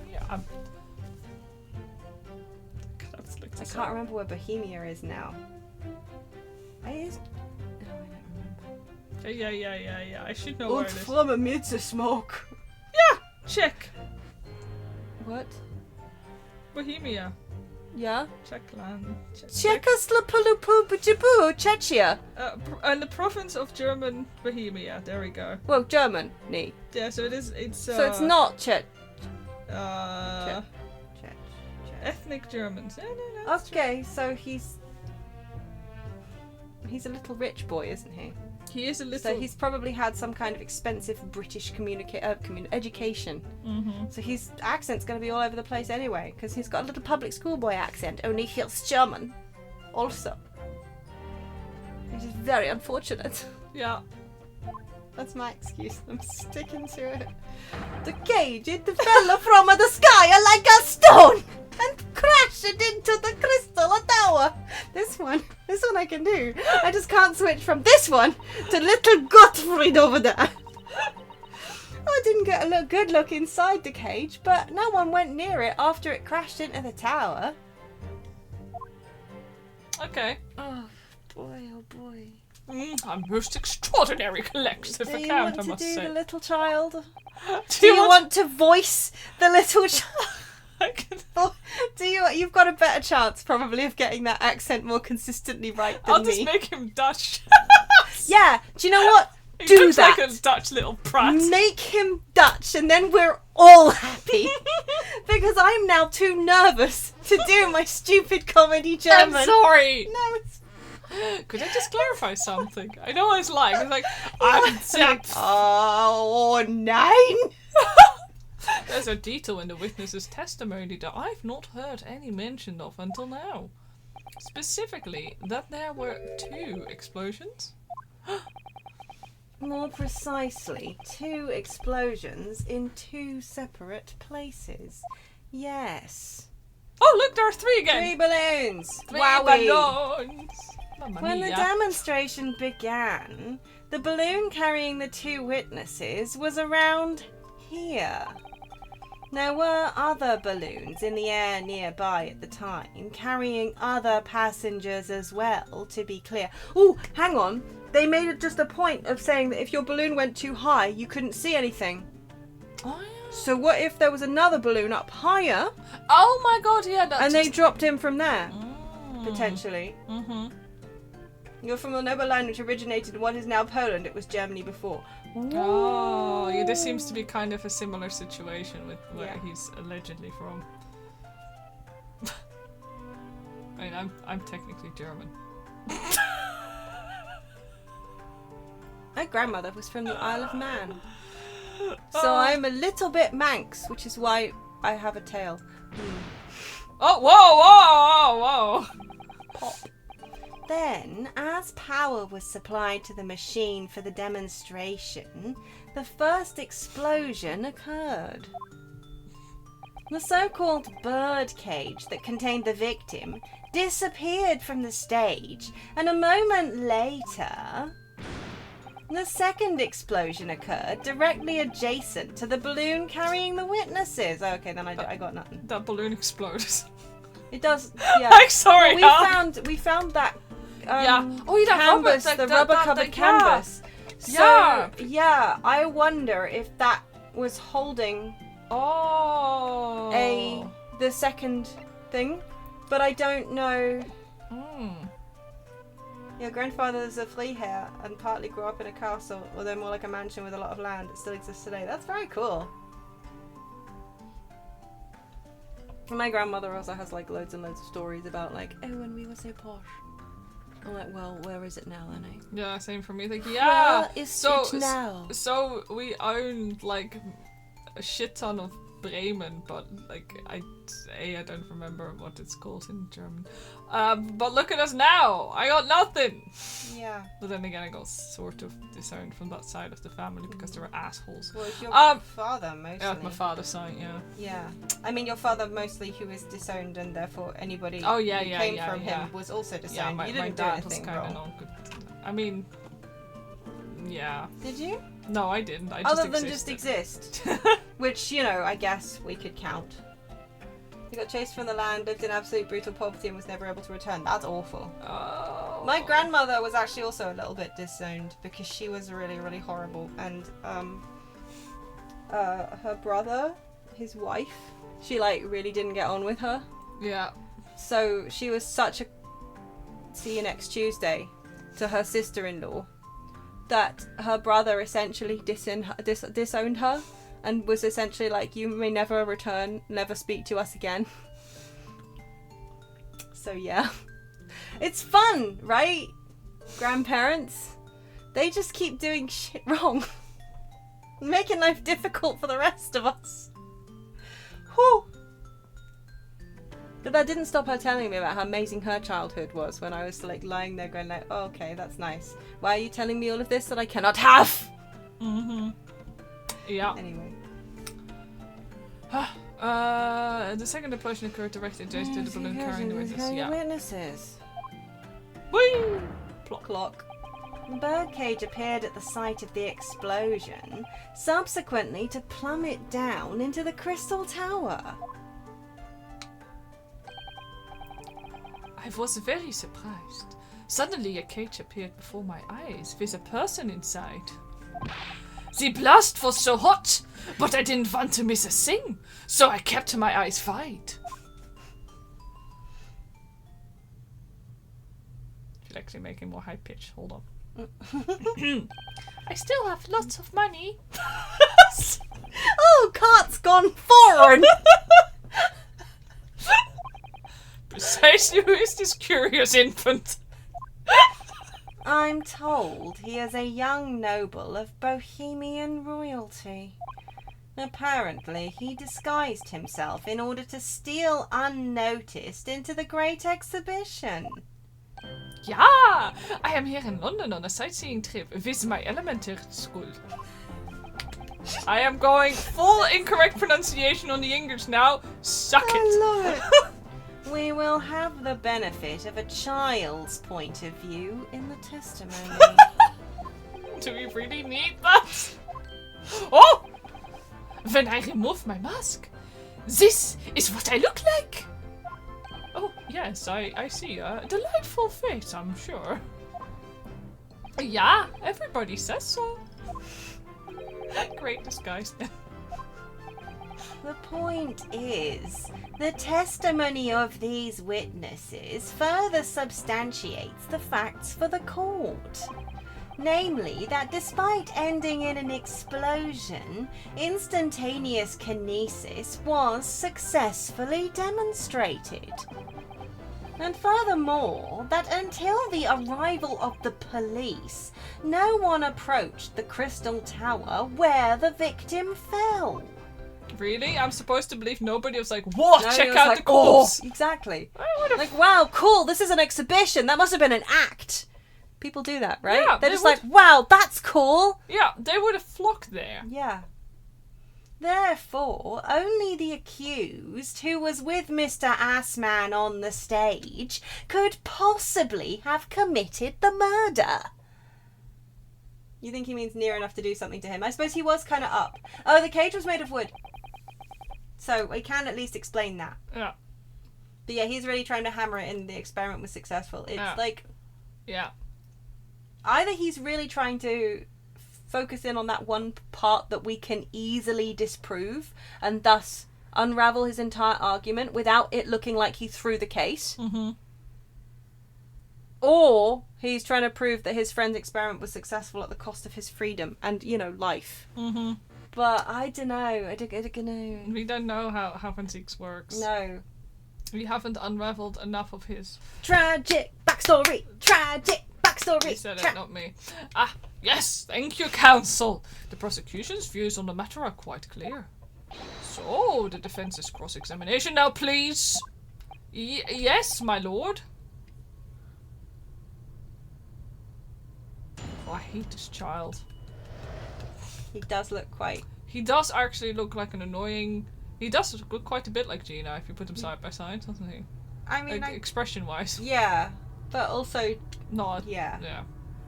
I can't remember where Bohemia is now. It is. No, I don't remember. Yeah. I should know where it is. from amidst the smoke. Yeah, check. What? Bohemia. Yeah. Czechland. Czechoslovakia, Czechia. And the province of German Bohemia. There we go. Well, German. Yeah, so it is. It's. So it's not Czech. Ethnic Germans. No. Okay, so he's a little rich boy, isn't he? He is a little. So he's probably had some kind of expensive British education. Mm-hmm. So his accent's going to be all over the place anyway, because he's got a little public schoolboy accent, only he's German. Also. Which is very unfortunate. Yeah. That's my excuse. I'm sticking to it. The cage, it fell from the sky like a stone and crashed into the crystal tower. This one I can do. I just can't switch from this one to little Gottfried over there. I didn't get a good look inside the cage, but no one went near it after it crashed into the tower. Okay. Oh boy. A most extraordinary collective Do you account, want I to must do say. the little child? Do you want to voice the little child? I can... You've got a better chance probably of getting that accent more consistently right than I'll just me. make him Dutch. Yeah, do you know what? He do looks that. like a Dutch little brat. Make him Dutch, and then we're all happy. Because I'm now too nervous to do my stupid comedy German. I'm sorry. No, it's Could I just clarify something? I know it's like, I'm Japs. Oh, 9. There's a detail in the witness's testimony that I've not heard any mention of until now. Specifically, that there were 2 explosions. More precisely, 2 explosions in 2 separate places. Yes. Oh, look, there are 3 again. 3 balloons. 3 Wowee. balloons. Mamma When the mia. demonstration began, the balloon carrying the 2 witnesses was around here. There were other balloons in the air nearby at the time, carrying other passengers as well, to be clear. Oh, hang on. They made it just a point of saying that if your balloon went too high, you couldn't see anything. Oh, yeah. So what if there was another balloon up higher, Oh my god, yeah. That's and they dropped him from there, Mm. potentially? Mm-hmm. You're from the noble line which originated in what is now Poland. It was Germany before. Oh, yeah, this seems to be kind of a similar situation with where Yeah. he's allegedly from. I mean, I'm technically German. My grandmother was from the Isle of Man. So I'm a little bit Manx, which is why I have a tail. Oh, whoa, whoa, whoa, whoa! Pop. Then, as power was supplied to the machine for the demonstration, the first explosion occurred. The so-called bird cage that contained the victim disappeared from the stage, and a moment later, the second explosion occurred directly adjacent to the balloon carrying the witnesses. Okay, then I got nothing. That balloon exploded. It does. Yeah. I'm sorry. Well, we found that. Yeah. Oh, yeah, that canvas, rubber, the rubber covered yeah. canvas. So Yeah. yeah, I wonder if that was holding Oh. the second thing, but I don't know. Mm. Your grandfather's a flea hair and partly grew up in a castle, although more like a mansion with a lot of land. It still exists today. That's very cool. My grandmother also has like loads and loads of stories about like, oh, when we were so posh. I'm like, well, where is it now then? Eh? Yeah, same for me. Like, yeah. Where is it now? So we owned like a shit ton of Bremen, but like I don't remember what it's called in German. But look at us now. I got nothing. Yeah. But then again, I got sort of disowned from that side of the family because they were assholes. Well, it's your father mostly. Yeah, it's my father's side. Yeah. Yeah. I mean, your father mostly who is disowned, and therefore anybody Oh yeah, who yeah, came yeah, from yeah. him was also disowned. Yeah, my you didn't do dad was anything kind of wrong. not good. I mean, yeah. Did you? No, I didn't. I Other just than just exist. Which, you know, I guess we could count. He got chased from the land, lived in absolute brutal poverty, and was never able to return. That's awful. Oh. My grandmother was actually also a little bit disowned because she was really, really horrible. And her brother, his wife, she like really didn't get on with her. Yeah. So she was such a see you next Tuesday to her sister-in-law that her brother essentially disowned her and was essentially like, you may never return, never speak to us again. So yeah. It's fun, right? Grandparents. They just keep doing shit wrong. Making life difficult for the rest of us. Whew. But that didn't stop her telling me about how amazing her childhood was when I was like lying there going like, oh, okay, that's nice. Why are you telling me all of this that I cannot have? Mm-hmm. Yeah. Anyway. The second explosion occurred directly adjacent to the balloon carrying the witness. Yeah. Witnesses. Whee! Plop. Clock. The birdcage appeared at the site of the explosion, subsequently to plummet down into the Crystal Tower. I was very surprised. Suddenly a cage appeared before my eyes with a person inside. The blast was so hot, but I didn't want to miss a thing, so I kept my eyes wide. Should actually make it more high pitch. Hold on. I still have lots of money. Oh, Cart's gone foreign. Precisely who is this curious infant? I'm told he is a young noble of Bohemian royalty. Apparently, he disguised himself in order to steal unnoticed into the Great Exhibition. Yeah, I am here in London on a sightseeing trip with my elementary school. I am going full incorrect pronunciation on the English now. Suck it. I love it. We will have the benefit of a child's point of view in the testimony. Do we really need that? Oh! When I remove my mask, this is what I look like. Oh, yes, I see. A delightful face, I'm sure. Yeah, everybody says so. Great disguise. The point is, the testimony of these witnesses further substantiates the facts for the court. Namely, that despite ending in an explosion, instantaneous kinesis was successfully demonstrated. And furthermore, that until the arrival of the police, no one approached the Crystal Tower where the victim fell. Really? I'm supposed to believe nobody was like, whoa, No, check it was out like, the corpse. Oh, exactly. I would've- Like, wow, cool, this is an exhibition. That must have been an act. People do that, right? Yeah, They're they just would. like, wow, that's cool. Yeah, they would have flocked there. Yeah. Therefore, only the accused, who was with Mr. Assman on the stage, could possibly have committed the murder. You think he means near enough to do something to him? I suppose he was kind of up. Oh, the cage was made of wood. So we can at least explain that. Yeah, But yeah, he's really trying to hammer it in. The experiment was successful. It's Yeah. like, yeah. either he's really trying to focus in on that one part that we can easily disprove and thus unravel his entire argument without it looking like he threw the case. Mm-hmm. Or he's trying to prove that his friend's experiment was successful at the cost of his freedom and, you know, life. Mm-hmm. But I don't know. I don't know. We don't know how forensics works. No. We haven't unraveled enough of his. Tragic backstory. Tragic backstory. He said it, not me. Ah, yes, thank you, counsel. The prosecution's views on the matter are quite clear. So, the defense's cross-examination now, please. Yes, my lord. Oh, I hate this child. He does look quite... He does actually look like an annoying... He does look quite a bit like Gina if you put them side by side, doesn't he? I mean, Like, expression-wise. yeah. But also, Not. yeah. Yeah.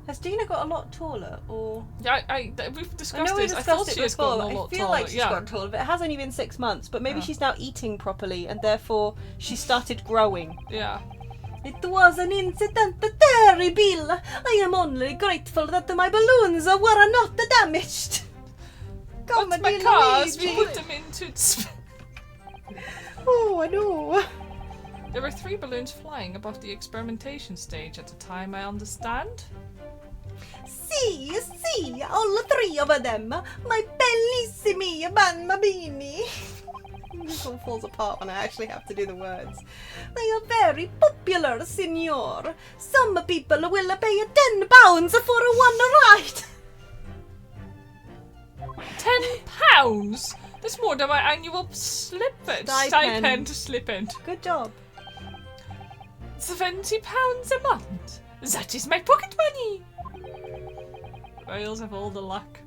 Has Gina got a lot taller, or... Yeah, we've I discussed know we this. I discussed thought it she has before. gotten a I lot feel taller. like she's Yeah. gotten taller, but it has only been 6 months. But maybe Yeah. she's now eating properly, and therefore she started growing. Yeah. It was an incident terrible. I am only grateful that my balloons were not damaged. But my Comedy cars, we Luigi. put them into... Oh, I know. There were 3 balloons flying above the experimentation stage at the time, I understand. See, all 3 of them. My bellissimi bambini. This one falls apart when I actually have to do the words. They are very popular, signor. Some people will pay £10 for one ride. £10? That's more than my annual stipend slip-end. Good job. £70 a month. That is my pocket money. Wales have all the luck.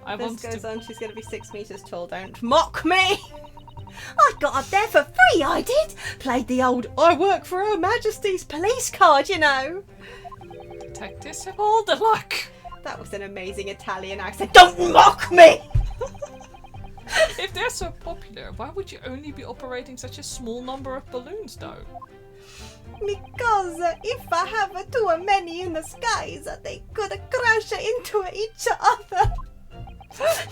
I want This goes to... on, she's going to be 6 meters tall. Don't mock me. I got up there for free, I did. Played the old I work for Her Majesty's police card, you know. Detectives have all the luck. That was an amazing Italian accent. Don't mock me. If they're so popular, why would you only be operating such a small number of balloons, though? Because if I have too many in the skies, they could crash into each other.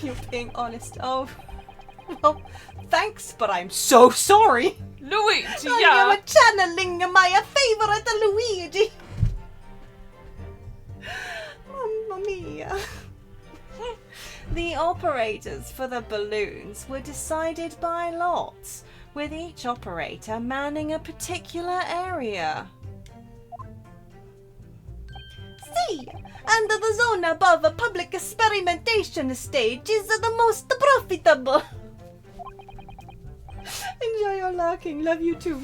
You're being honest. Oh, well, thanks, but I'm so sorry. Luigi, I yeah. am channeling my favorite Luigi. Mamma mia. the operators for the balloons were decided by lots, with each operator manning a particular area. See, under the zone above a public experimentation stage is the most profitable. Enjoy your larking. Love you too.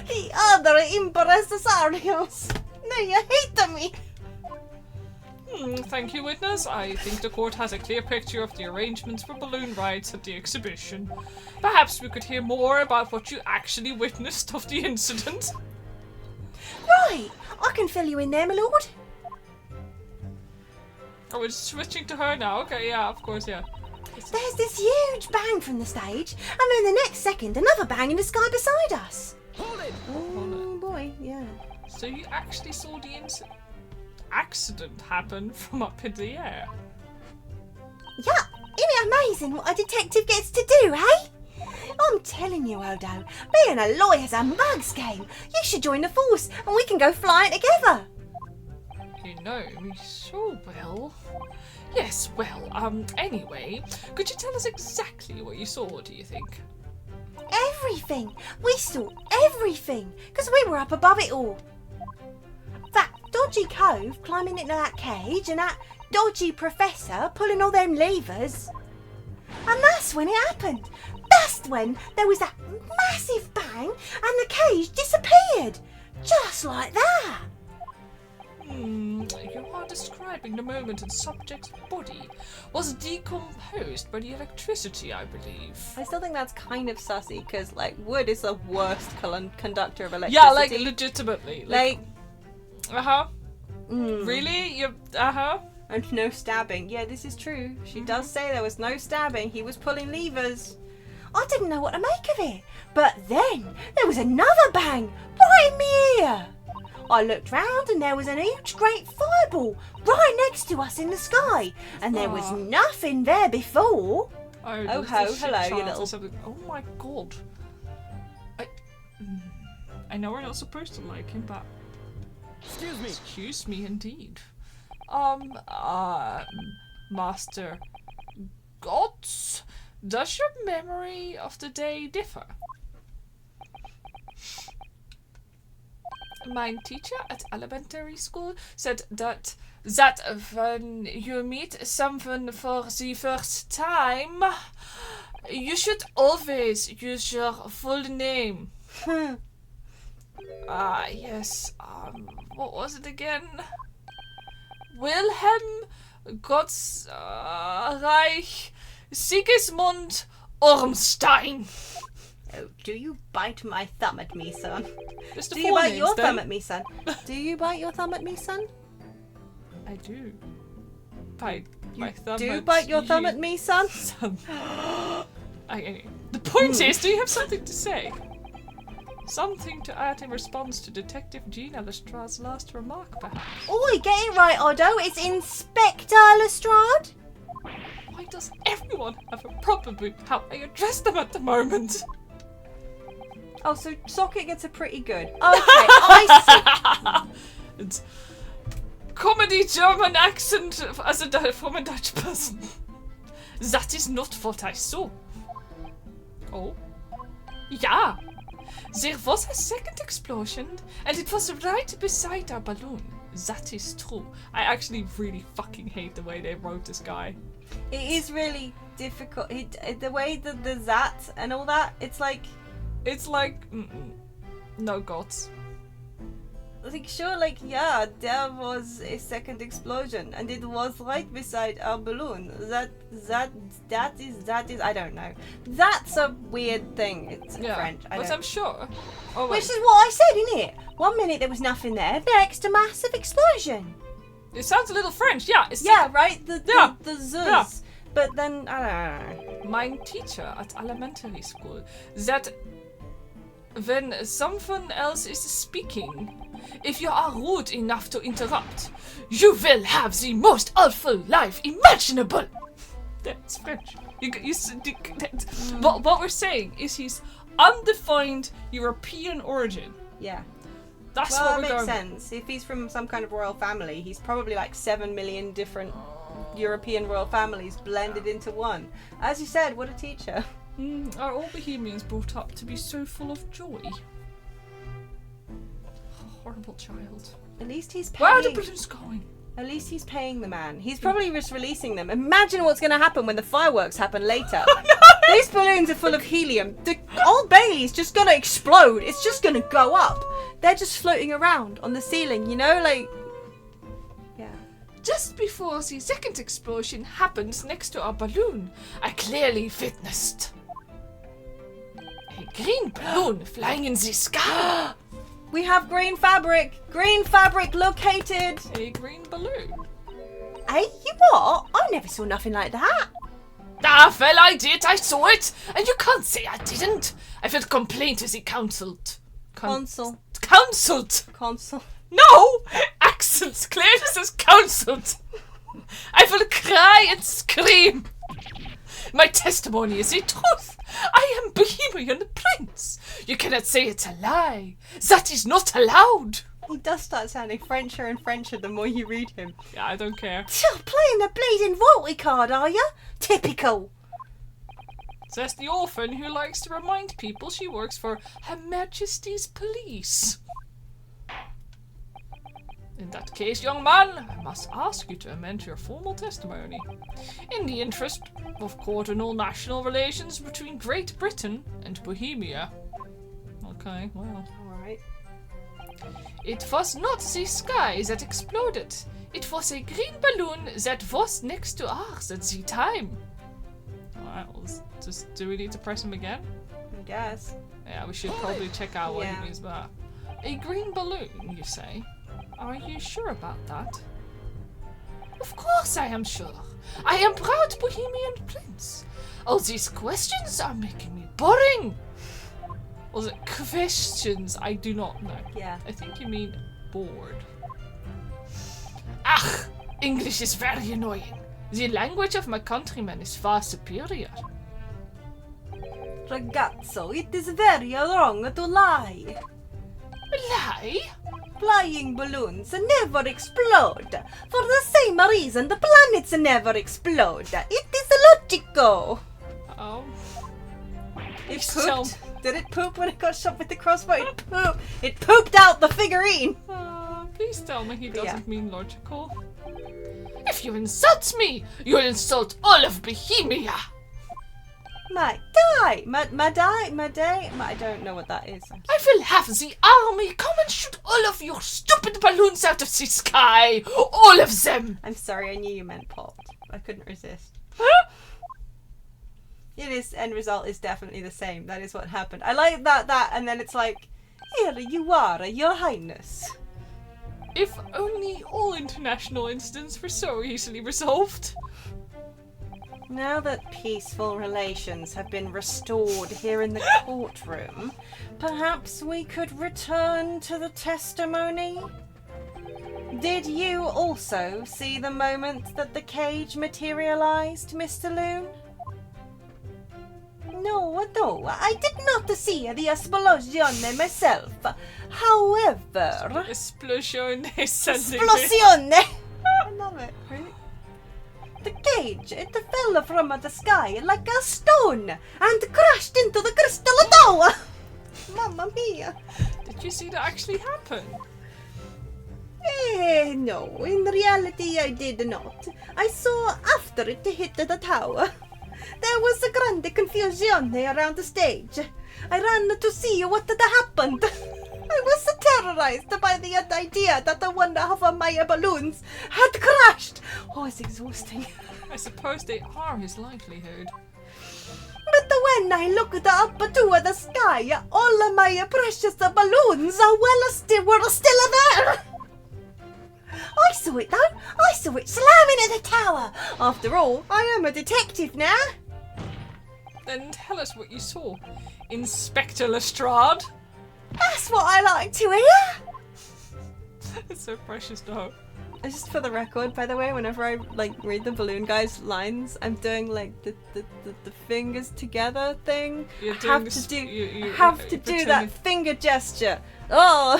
The other impresarios. No, you hate me. Thank you, witness. I think the court has a clear picture of the arrangements for balloon rides at the exhibition. Perhaps we could hear more about what you actually witnessed of the incident. Right, I can fill you in there, my lord. Oh, we're switching to her now. Okay, yeah, of course, yeah. There's this huge bang from the stage, and then the next second, another bang in the sky beside us. Oh boy, yeah. So you actually saw the accident happen from up in the air? Yeah, isn't it amazing what a detective gets to do, eh? I'm telling you, Odo, being a lawyer's a mug's game. You should join the force, and we can go flying together. You know me so well. Yes, well, anyway, could you tell us exactly what you saw, do you think? Everything. We saw everything, because we were up above it all. That dodgy cove climbing into that cage, and that dodgy professor pulling all them levers. And that's when it happened. That's when there was that massive bang and the cage disappeared. Just like that. You are describing the moment the subject's body was decomposed by the electricity, I believe. I still think that's kind of sussy, because, like, wood is the worst conductor of electricity. Yeah, like, legitimately. Like, uh-huh. Really? You, uh-huh. and no stabbing. Yeah, this is true. She does say there was no stabbing. He was pulling levers. I didn't know what to make of it. But then there was another bang right in my ear. I looked round and there was an huge great fireball right next to us in the sky. And there was nothing there before. Oh, ho, hello, you little... Oh my god. I know we're not supposed to like him, but... Excuse me. Excuse me, indeed. Master Gods, does your memory of the day differ? My teacher at elementary school said that when you meet someone for the first time, you should always use your full name. Yes, what was it again? Wilhelm Gottsreich Sigismund Ormstein. Oh, do you bite my thumb at me, son? Just the Do you four bite names, your then. thumb at me, son? Do you bite your thumb at me, son? I do. Bite my thumb. Do you at bite your thumb you, at me, son? son. The point is, do you have something to say? Something to add in response to Detective Gina Lestrade's last remark, perhaps? Oi, get it right, Odo. It's Inspector Lestrade. Why does everyone have a problem with how I address them at the moment? Oh, so Socket gets a pretty good. Okay, I see. It's comedy German accent from a Dutch person. That is not what I saw. Oh? Yeah. There was a second explosion, and it was right beside our balloon. That is true. I actually really fucking hate the way they wrote this guy. It is really difficult. The way that the that and all that, it's like... No gods. Like, sure, like, yeah, there was a second explosion, and it was right beside our balloon. That is, I don't know. That's a weird thing. It's French. But I'm sure. Oh, Which is what I said, innit? 1 minute there was nothing there, next a massive explosion. it sounds a little French. Yeah, it's Yeah, right? The zuz. Yeah. But then, I don't know. My teacher at elementary school that when someone else is speaking, if you are rude enough to interrupt, you will have the most awful life imaginable. That's French. What we're saying is he's undefined European origin. Yeah. That's Well, what that we're makes going. sense. If he's from some kind of royal family, he's probably like 7 million different European royal families blended into one. As you said, what a teacher. Are all Bohemians brought up to be so full of joy? Horrible child. At least he's Where are the paying. balloons going? At least he's paying the man. He's probably just releasing them. Imagine what's going to happen when the fireworks happen later. These balloons are full of helium. The Old Bailey's just going to explode. It's just going to go up. They're just floating around on the ceiling, you know, like... Yeah. Just before the second explosion happened next to our balloon, I clearly witnessed a green balloon flying in the sky. We have green fabric. Green fabric located. A green balloon. Hey, you what? I never saw nothing like that. Ah, well, I did. I saw it. And you can't say I didn't. I felt complaint with the council. Consul. Counciled. Consul. No! Accents clear as counciled. I will cry and scream. My testimony is the truth. I am Bohemian Prince. You cannot say it's a lie. That is not allowed. He does start sounding Frencher and Frencher the more you read him. Yeah, I don't care. You're playing the bleeding vaulty card, are you? Typical. Says the orphan who likes to remind people she works for Her Majesty's police. In that case, young man, I must ask you to amend your formal testimony. In the interest of cordial national relations between Great Britain and Bohemia. Okay, well. Alright. It was not the sky that exploded. It was a green balloon that was next to ours at the time. Alright, well, do we need to press him again? I guess. Yeah, we should probably check out what Yeah. he means by that. A green balloon, you say? Are you sure about that? Of course I am sure. I am proud Bohemian Prince. All these questions are making me boring. Was it questions? I do not know. Yeah. I think you mean bored. Ach, English is very annoying. The language of my countrymen is far superior. Ragazzo, it is very wrong to lie. Lie? Flying balloons never explode. For the same reason the planets never explode. It is logical. Oh. It So- pooped. Did it poop when it got shot with the crossbow? It pooped. It pooped out the figurine. Please tell me he Yeah. doesn't mean logical. If you insult me, you'll insult all of Bohemia. My die. I don't know what that is. I will have the army come and shoot all of your stupid balloons out of the sky. All of them. I'm sorry, I knew you meant popped. I couldn't resist. It is, end result is definitely the same. That is what happened. I like that, and then it's like, here you are, your highness. If only all international incidents were so easily resolved. Now that peaceful relations have been restored here in the courtroom, perhaps we could return to the testimony? Did you also see the moment that the cage materialized, Mr. Loon? No, I did not see the explosion myself. However... Explosion is Explosione! I love it, right? The cage, it fell from the sky like a stone and crashed into the crystal tower! Mamma mia! Did you see that actually happen? No, in reality I did not. I saw after it hit the tower. There was a grande confusion around the stage. I ran to see what had happened. I was terrorized by the idea that one of my balloons had crashed. Oh, it's exhausting. I suppose they are his livelihood. But when I looked up to the sky, all my precious balloons were still there. I saw it though. I saw it slamming at the tower. After all, I am a detective now. Then tell us what you saw, Inspector Lestrade. That's what I like to hear. It's so precious to hope. Just for the record, by the way, whenever I read the balloon guy's lines, I'm doing the fingers together thing. You're I doing have this- to do you have to do pretending- that finger gesture. Oh,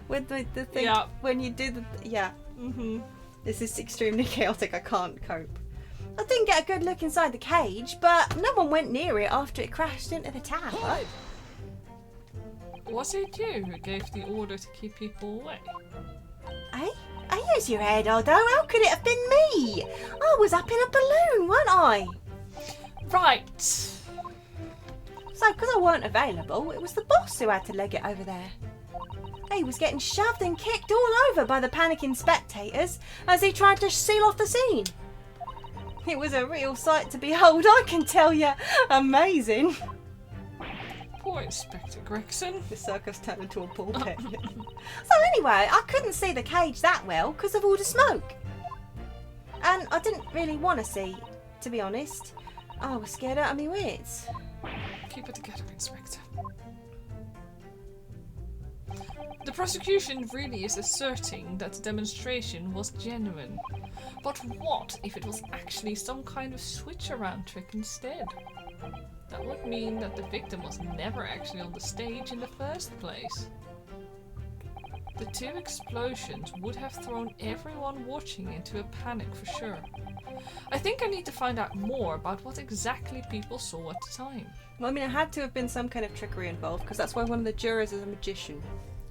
with the thing Yeah. when you do the yeah. Mm-hmm. This is extremely chaotic. I can't cope. I didn't get a good look inside the cage, but no one went near it after it crashed into the tower. Was it you who gave the order to keep people away? Eh? I use your head, Odo. How could it have been me? I was up in a balloon, weren't I? Right. So, because I weren't available, it was the boss who had to leg it over there. He was getting shoved and kicked all over by the panicking spectators as he tried to seal off the scene. It was a real sight to behold, I can tell you. Amazing. Poor Inspector Gregson. The circus turned into a pulpit. So anyway, I couldn't see the cage that well because of all the smoke. And I didn't really want to see, to be honest. I was scared out of my wits. Keep it together, Inspector. The prosecution really is asserting that the demonstration was genuine. But what if it was actually some kind of switch-around trick instead? That would mean that the victim was never actually on the stage in the first place. The two explosions would have thrown everyone watching into a panic for sure. I think I need to find out more about what exactly people saw at the time. Well, I mean, it had to have been some kind of trickery involved because that's why one of the jurors is a magician.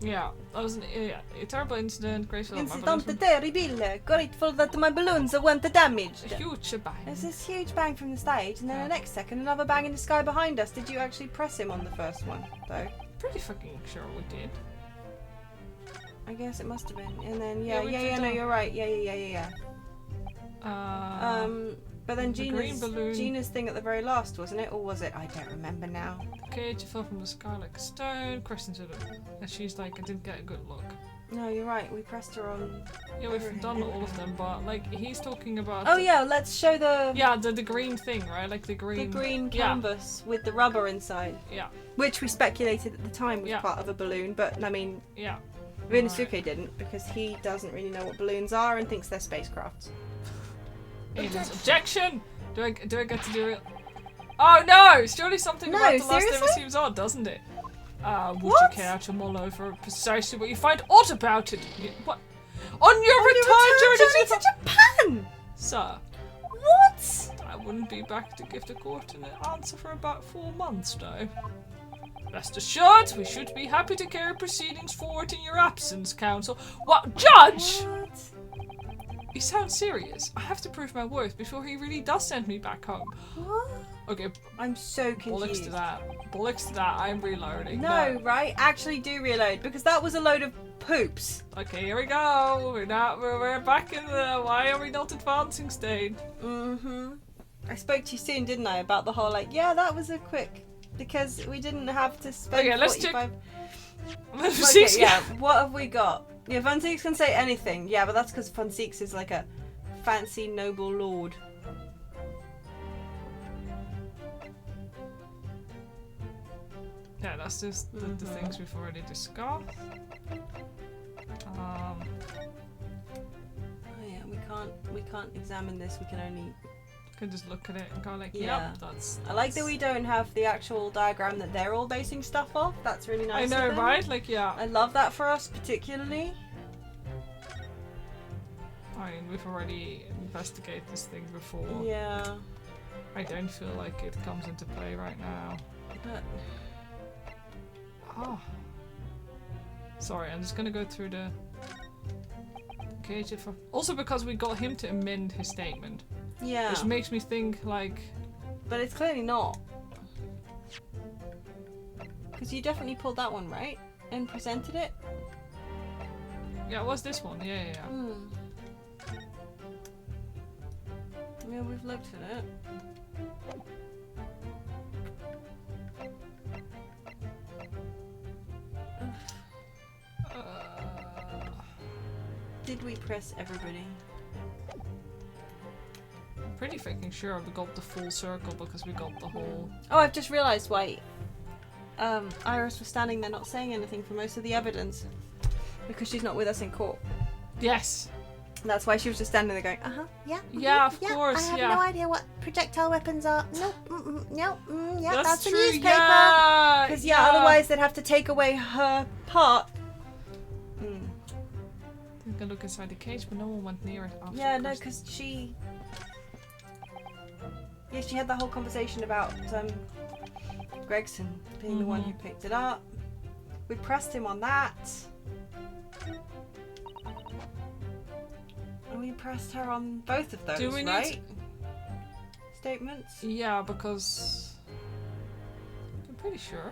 Yeah, that was a terrible incident. Grateful that my Incidente balloons terrible. Grateful that my balloons weren't damaged. were a huge bang. There's this huge bang from the stage, and then the next second, another bang in the sky behind us. Did you actually press him on the first one, though? Pretty fucking sure we did. I guess it must have been. And then, Yeah, we did no, that. you're right. Yeah. But then the green Gina's, balloon. Gina's thing at the very last, wasn't it? Or was it? I don't remember now. Cage fell from the sky like a stone, crashed into them. And she's like, I didn't get a good look. No, you're right. We pressed her on. Yeah, we've done all of them, but like he's talking about. Oh yeah, let's show the the green thing, right? Like the green. Yeah. canvas with the rubber inside, Yeah, which we speculated at the time was Yeah. part of a balloon. But I mean, yeah. Rinosuke didn't because he doesn't really know what balloons are and thinks they're spacecrafts. Aliens. Objection! Do I get to do it? Oh no! Surely something No, about the last ever seriously? seems odd, doesn't it? Would What? you care to mull over precisely what you find odd about it? What? On your On your return journey to Japan! Sir, What? I wouldn't be back to give the court an answer for about 4 months, though. Rest assured, we should be happy to carry proceedings forward in your absence, counsel. What? Judge! What? He sounds serious. I have to prove my worth before he really does send me back home. What? Okay, I'm so bollocks confused. to that. Bollocks to that. I'm reloading. No, right? Actually do reload because that was a load of poops. Okay, here we go. We're back in the why are we not advancing stage. Mm-hmm. I spoke to you soon, didn't I? About the whole that was a quick because we didn't have to spend Okay, let's 45... check. Okay, yeah, what have we got? Yeah, Fun Six can say anything. Yeah, but that's because Fun Six is like a fancy noble lord. Yeah, that's just the things we've already discussed. Oh yeah, we can't examine this. We can only. Can just look at it and go like, Yeah. yep, that's. I like that we don't have the actual diagram that they're all basing stuff off. That's really I nice. know, of them. right? Like, yeah. I love that for us particularly. I mean, we've already investigated this thing before. Yeah, I don't feel like it comes into play right now. but Oh. Sorry, I'm just gonna go through the cage. Also because we got him to amend his statement. yeah, Which makes me think like... but it's clearly not. Because you definitely pulled that one, right? And presented it? Yeah, what's this one? Yeah. Hmm. Yeah, we've looked at it. Did we press everybody? Pretty fucking sure we got the full circle because we got the whole... Oh, I've just realised why Iris was standing there not saying anything for most of the evidence. Because she's not with us in court. Yes! That's why she was just standing there going, Yeah. Yeah, of yeah, course, I have yeah. no idea what projectile weapons are. Nope. Yeah. That's the true, newspaper. yeah! because otherwise they'd have to take away her part. Mm. You can look inside the cage, but no one went near it after. Yeah, no, because she... Yeah, she had that whole conversation about Gregson being the one who picked it up. We pressed him on that. And we pressed her on both of those, Do we right? need Statements? Yeah, because I'm pretty sure.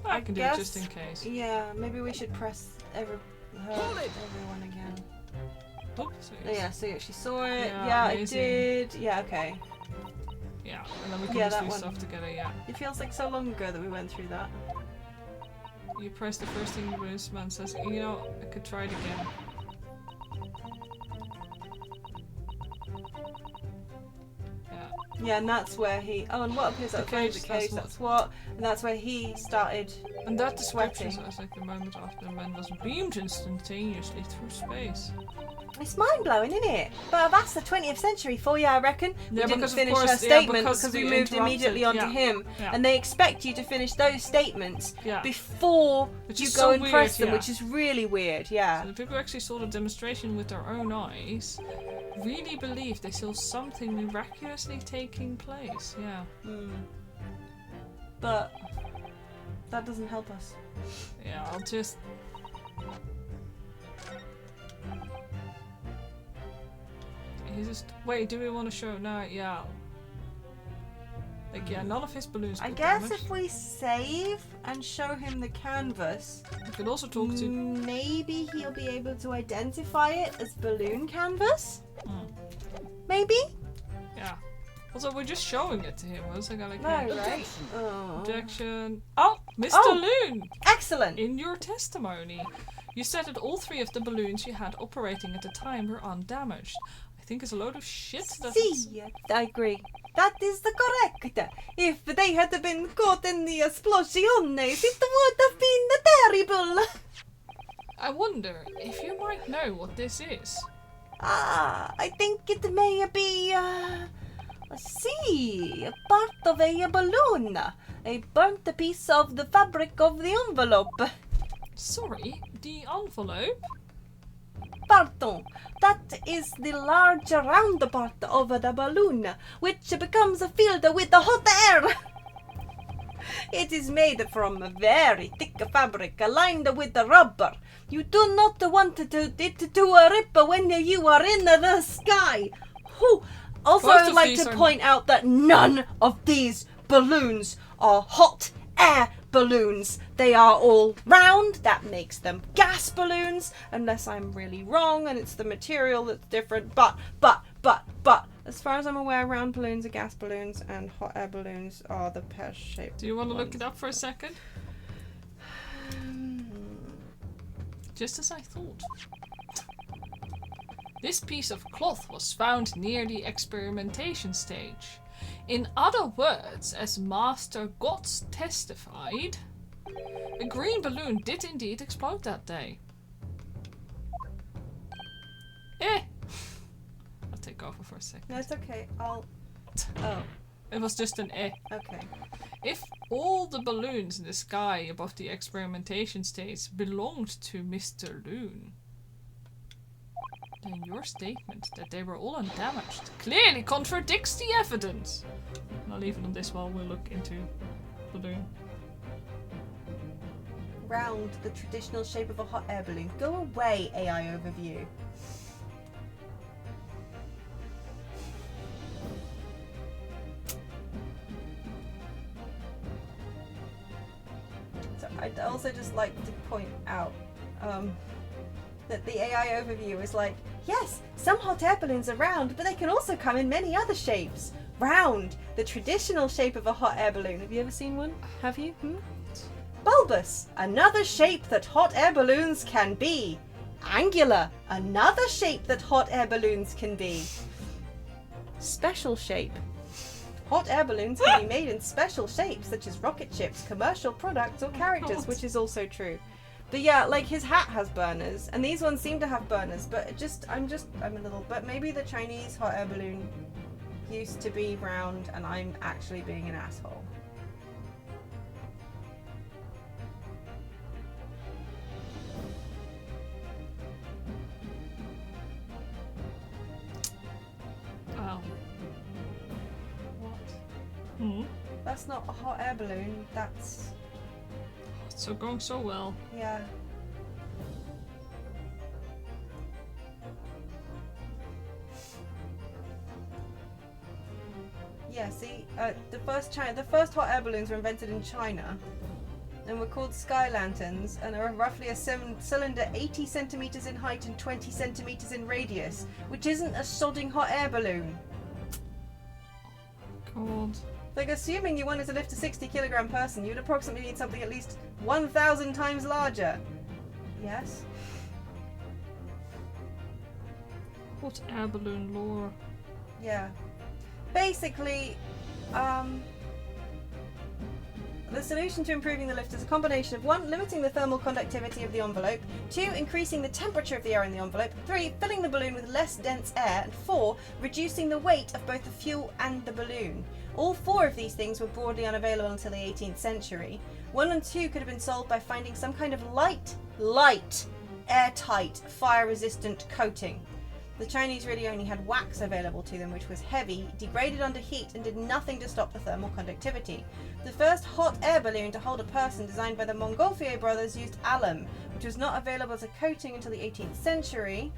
I I can do guess- it just in case. Yeah, maybe we should press everyone again. Oops. Oh, yeah, so yeah, she saw it. Yeah, Yeah, I amazing. did. Yeah, okay. Yeah, and then we can Yeah, just that do one. stuff together, yeah. It feels like so long ago that we went through that. You press the first thing the policeman says, you know, I could try it again. Yeah. Yeah, and that's where he... Oh, and what appears at the front of the cage, that's what... And that's where he started... And that description Sweating. says like the moment after the man was beamed instantaneously through space. It's mind-blowing, isn't it? But that's the 20th century for you, I reckon. We Yeah, didn't because of finish course- her yeah, statement because because we we moved immediately interrupted, onto yeah. him. Yeah. And they expect you to finish those statements Yeah. before Which you is go so and press weird, them, yeah. which is really weird, yeah. So the people who actually saw the demonstration with their own eyes really believe they saw something miraculously taking place. Yeah. But that doesn't help us. Yeah, I'll just... He's just... Wait, do we want to show... No, yeah. Like, yeah, none of his balloons I got guess damaged. if we save and show him the canvas, We could also talk to... maybe he'll be able to identify it as balloon canvas? Hmm. Maybe? Yeah. Also, we're just showing it to him. What's I gonna No, right? Oh. Objection. Oh, Mr. Oh. Loon! Excellent! In your testimony, you said that all three of the balloons you had operating at the time were undamaged. I think it's a load of shit. See, I agree. That is the correct. If they had been caught in the explosions, it would have been terrible. I wonder if you might know what this is. I think it may be, let's see, a part of a balloon. A burnt piece of the fabric of the envelope. Sorry, the envelope? Pardon, that is the large round part of the balloon, which becomes filled with the hot air. It is made from very thick fabric lined with rubber. You do not want it to rip when you are in the sky. Whew. Also, Both I would of like these to are- point out that none of these balloons are hot air balloons. They are all round. That makes them gas balloons, unless I'm really wrong and it's the material that's different. But, as far as I'm aware, round balloons are gas balloons and hot air balloons are the pear-shaped. Do you want to look it up for a second? Just as I thought. This piece of cloth was found near the experimentation stage. In other words, as Master Gotts testified, a green balloon did indeed explode that day. I'll take over for a second. No, it's okay. Oh. It was just an Okay. If all the balloons in the sky above the experimentation stage belonged to Mr. Loon, then your statement that they were all undamaged clearly contradicts the evidence. I'll leave it on this while we'll look into balloon. Round, the traditional shape of a hot air balloon. Go away, AI overview. So I'd also just like to point out that the AI overview is like, yes, some hot air balloons are round, but they can also come in many other shapes. Round, the traditional shape of a hot air balloon. Have you ever seen one? Have you? Bulbous, another shape that hot air balloons can be. Angular, another shape that hot air balloons can be. Special shape. Hot air balloons can be made in special shapes, such as rocket ships, commercial products, or characters, which is also true. But yeah, like his hat has burners, and these ones seem to have burners, but I'm a little, but maybe the Chinese hot air balloon used to be round, and I'm actually being an asshole. Hmm. That's not a hot air balloon. That's... It's so going so well. yeah. Yeah, see, the first hot air balloons were invented in China, and were called sky lanterns, and are roughly a cylinder 80 centimeters in height and 20 centimeters in radius, which isn't a sodding hot air balloon. God. Like, assuming you wanted to lift a 60-kilogram person, you'd approximately need something at least 1,000 times larger. Yes? What air balloon lore? Yeah. Basically, the solution to improving the lift is a combination of 1. Limiting the thermal conductivity of the envelope, 2. Increasing the temperature of the air in the envelope, 3. Filling the balloon with less dense air, and 4. Reducing the weight of both the fuel and the balloon. All 4 of these things were broadly unavailable until the 18th century. 1 and 2 could have been solved by finding some kind of light, airtight, fire-resistant coating. The Chinese really only had wax available to them, which was heavy, degraded under heat, and did nothing to stop the thermal conductivity. The first hot air balloon to hold a person, designed by the Montgolfier brothers, used alum, which was not available as a coating until the 18th century.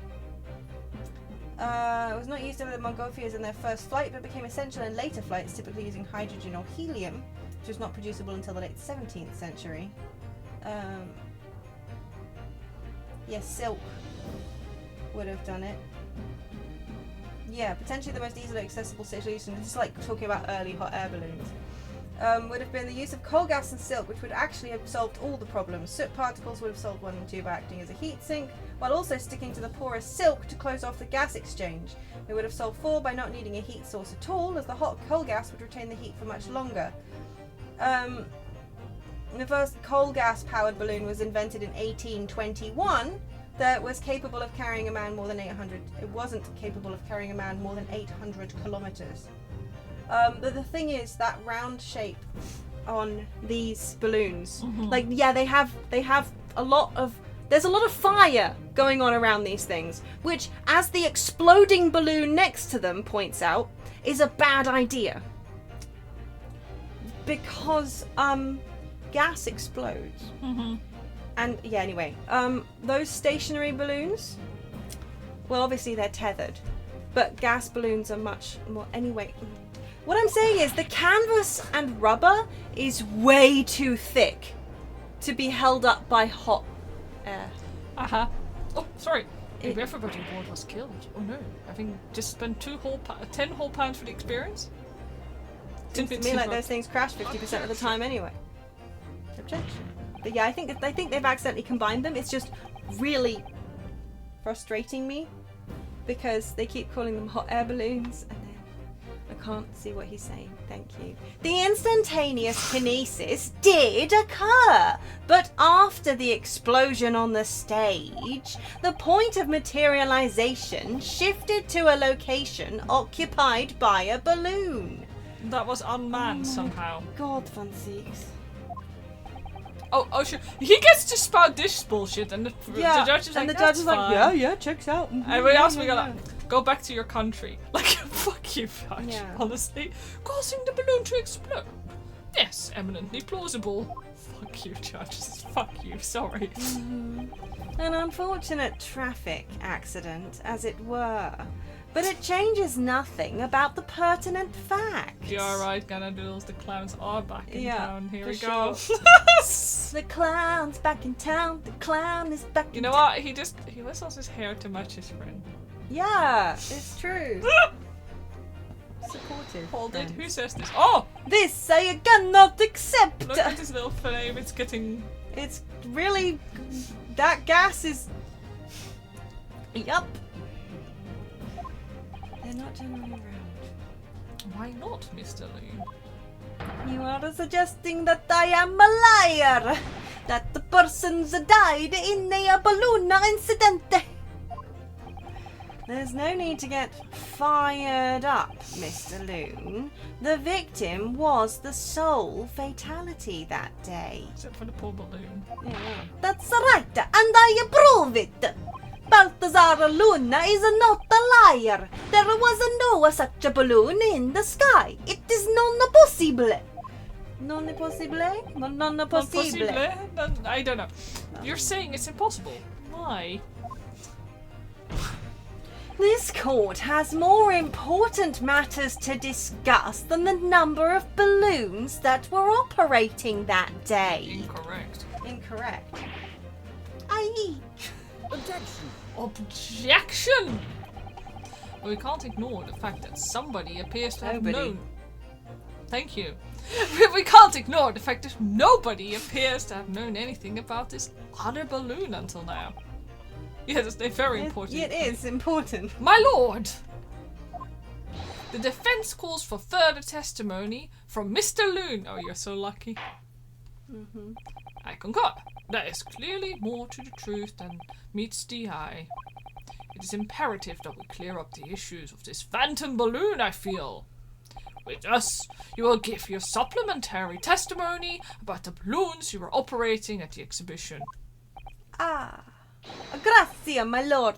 It was not used by the Montgolfiers in their first flight, but became essential in later flights, typically using hydrogen or helium, which was not producible until the late 17th century. Yes, silk would have done it. Yeah, potentially the most easily accessible solution, this is like talking about early hot air balloons, would have been the use of coal gas and silk, which would actually have solved all the problems. Soot particles would have solved 1 and 2 by acting as a heat sink, while also sticking to the porous silk to close off the gas exchange. They would have solved 4 by not needing a heat source at all, as the hot coal gas would retain the heat for much longer. The first coal gas powered balloon was invented in 1821. That was capable of carrying a man more than 800. It wasn't capable of carrying a man more than 800 kilometers. But the thing is, that round shape on these balloons, like, yeah, they have a lot of. There's a lot of fire going on around these things, which, as the exploding balloon next to them points out, is a bad idea. Because gas explodes. And yeah, anyway, those stationary balloons, well, obviously they're tethered, but gas balloons are much more. Anyway, what I'm saying is the canvas and rubber is way too thick to be held up by hot air. Oh, sorry. Maybe everybody aboard was killed. Oh no. Having just spent 10 whole pounds for the experience? Seems to me like those things crash 50% of the time anyway. Objection. But yeah, I think they've accidentally combined them. It's just really frustrating me because they keep calling them hot air balloons, and then I can't see what he's saying. Thank you. The instantaneous kinesis did occur, but after the explosion on the stage, the point of materialization shifted to a location occupied by a balloon. That was unmanned somehow. God, Van Zieks. Oh, sure. He gets to spout this bullshit, and the judge is like, "That's fine." yeah, checks out. Everybody else, we gotta go back to your country. Like, fuck you, Judge. Yeah. Honestly, causing the balloon to explode. Yes, eminently plausible. Fuck you, Judge. Fuck you. Sorry. An unfortunate traffic accident, as it were. But it changes nothing about the pertinent fact. You are right, Ganadoodles. The clowns are back in town. Here we go. The clown's back in town. The clown is back in town. You know what? He whistles his hair to match his friend. Yeah, it's true. Supportive. Hold it. Who says this? Oh! This I cannot accept. Look at this little flame. It's getting... It's really... That gas is... Yup. They're not generally around. Why not, Mr. Lee? You are suggesting that I am a liar. That the persons died in a balloon incident. There's no need to get fired up, Mr. Loon. The victim was the sole fatality that day. Except for the poor balloon. Yeah. That's right, and I approve it. Balthazar Luna is not a liar. There was no such a balloon in the sky. It is non possible. Non possible? Non possible. I don't know. You're saying it's impossible. Why? This court has more important matters to discuss than the number of balloons that were operating that day. Incorrect. Incorrect. I.e. Objection. Objection! We can't ignore the fact that somebody appears to have known. Thank you. We can't ignore the fact that nobody appears to have known anything about this other balloon until now. Yeah, that's very important. It is important. My lord! The defense calls for further testimony from Mr. Loon. Oh, you're so lucky. I concur. There is clearly more to the truth than meets the eye. It is imperative that we clear up the issues of this phantom balloon, I feel. With us, you will give your supplementary testimony about the balloons you were operating at the exhibition. Ah. Grazie, my lord.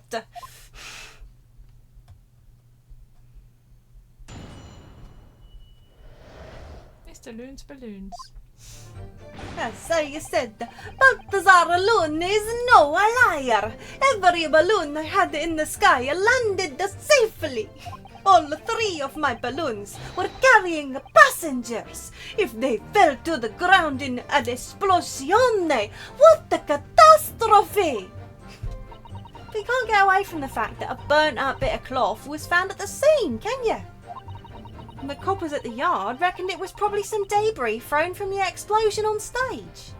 Mr. Loon's balloons. As I said, Balthazar Loon is no liar. Every balloon I had in the sky landed safely. All 3 of my balloons were carrying passengers. If they fell to the ground in an esplosione, what a catastrophe! You can't get away from the fact that a burnt up bit of cloth was found at the scene, can you? And the coppers at the yard reckoned it was probably some debris thrown from the explosion on stage.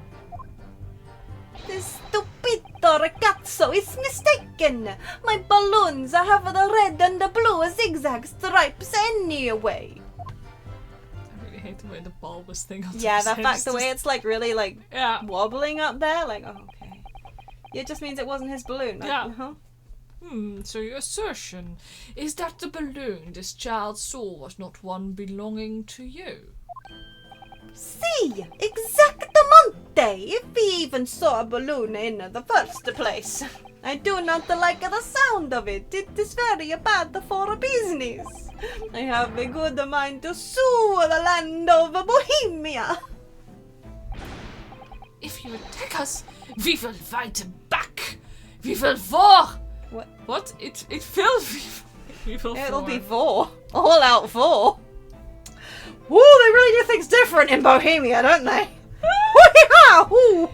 This stupido ragazzo is mistaken. My balloons have the red and the blue zigzag stripes anyway. I really hate the way the bulbous thing on Yeah, the the fact the way it's like really like yeah. wobbling up there, like oh, okay. It just means it wasn't his balloon. Like, Yeah. So your assertion is that the balloon this child saw was not one belonging to you? See, exactamente. If he even saw a balloon in the first place. I do not like the sound of it. It is very bad for business. I have a good mind to sue the land of Bohemia. If you attack us, we will fight back. We will war. What? What? It will. We will. It'll war. be war. All out war. Woo, they really do things different in Bohemia, don't they? All out war.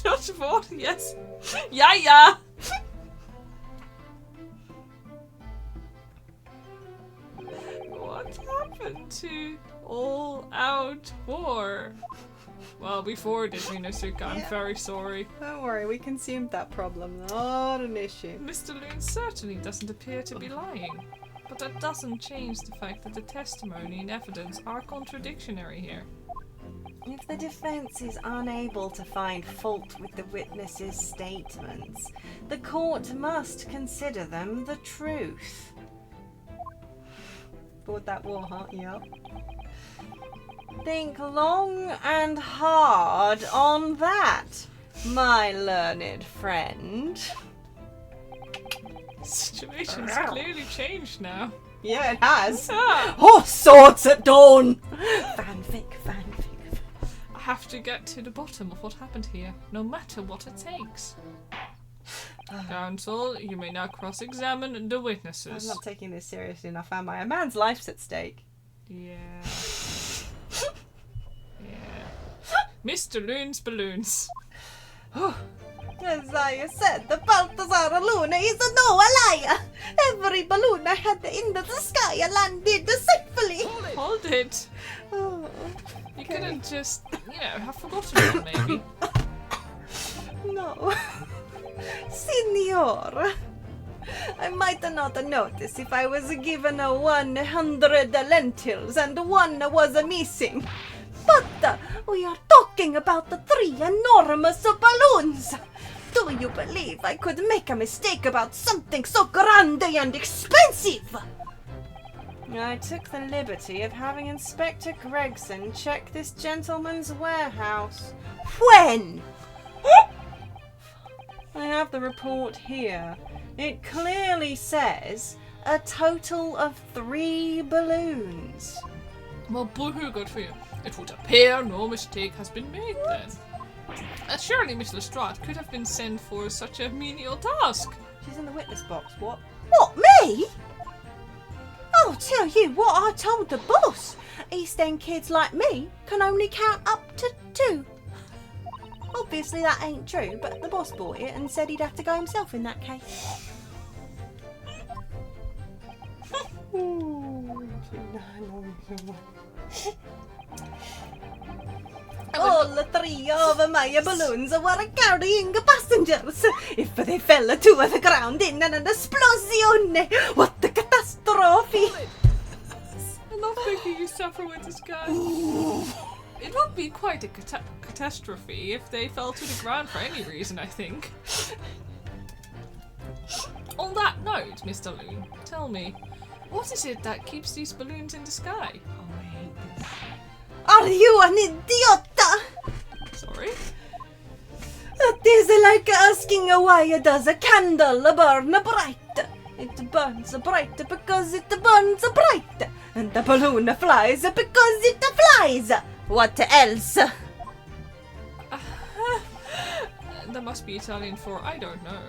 Not war. Yes. Yeah. What happened to all out war? Well, before it, Inosuka, I'm very sorry. Don't worry, we consumed that problem. Not an issue. Mr. Loon certainly doesn't appear to be lying. But that doesn't change the fact that the testimony and evidence are contradictory here. If the defense is unable to find fault with the witnesses' statements, the court must consider them the truth. Fought that war, huh? Yeah. Think long and hard on that, my learned friend. The situation's clearly changed now. Yeah, it has. Ah, Horse swords at dawn! Fanfic. I have to get to the bottom of what happened here, no matter what it takes. Counsel, you may now cross-examine the I'm witnesses. not taking this seriously enough, am I? A man's life's at stake. Yeah. Mr. Loon's balloons. As I said, the Balthazar Luna is no liar. Every balloon I had in the sky landed safely. Hold it. Oh, You could have just, have forgotten one maybe. no. Signor, I might not notice if I was given 100 lentils and one was missing. But we are talking about the 3 enormous balloons. Do you believe I could make a mistake about something so grand and expensive? I took the liberty of having Inspector Gregson check this gentleman's warehouse. When? I have the report here. It clearly says a total of 3 balloons. Well, boo-hoo, good for you. It would appear no mistake has been made then. Surely Miss Lestrade could have been sent for such a menial task. She's in the witness box. What? What, me? I'll tell you what I told the boss. East End kids like me can only count up to 2. Obviously that ain't true, but the boss bought it and said he'd have to go himself in that case. All 3 of my balloons were carrying passengers. If they fell to the ground in an explosion, what a catastrophe! I love thinking you suffer with this guy. It would be quite a catastrophe if they fell to the ground for any reason, I think. On that note, Mr. Loon, tell me, what is it that keeps these balloons in the sky? Oh, I hate this. Are you an idiot? Sorry? It is like asking why does a candle burn bright? It burns bright because it burns bright. And the balloon flies because it flies. What else? That must be Italian for I don't know.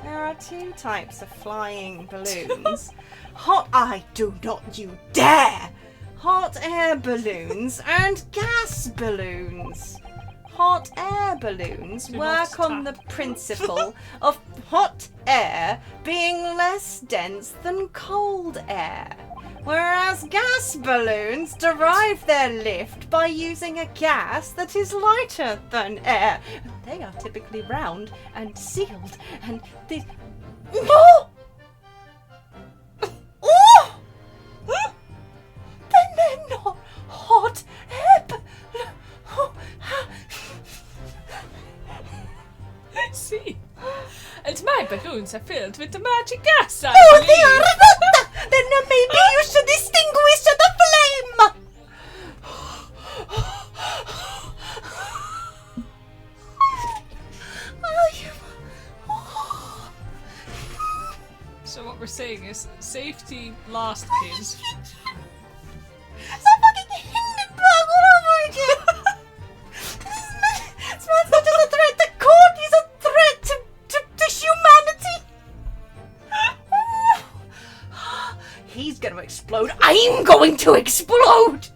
There are 2 types of flying balloons. I do not you dare! Hot air balloons and gas balloons. Hot air balloons Do work not on the tap. principle of hot air being less dense than cold air, whereas gas balloons derive their lift by using a gas that is lighter than air. They are typically round and sealed, and these... Oh! Oh! Then they're not hot air See? And my balloons are filled with the magic gas, I Oh, believe. they are not! Then maybe you should distinguish the flame! So what we're saying is, safety last, kids. Stop fucking Hindenburg all over again! This man's not just a threat to court, he's a threat to humanity! He's gonna explode. I'm going to explode!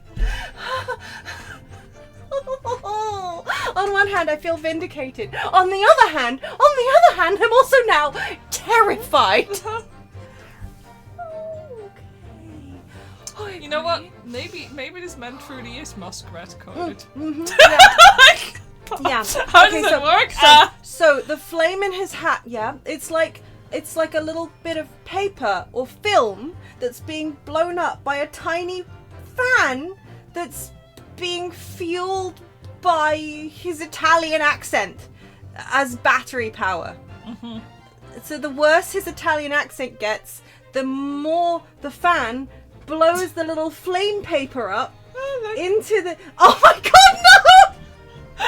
On one hand, I feel vindicated. On the other hand, I'm also now terrified. You know what? Maybe this man truly is masquerade coded. Yeah. How does that work? So the flame in his hat, yeah, it's like a little bit of paper or film that's being blown up by a tiny fan that's being fueled by his Italian accent as battery power. Mm-hmm. So the worse his Italian accent gets, the more the fan blows the little flame paper up into the... Oh my god, no! I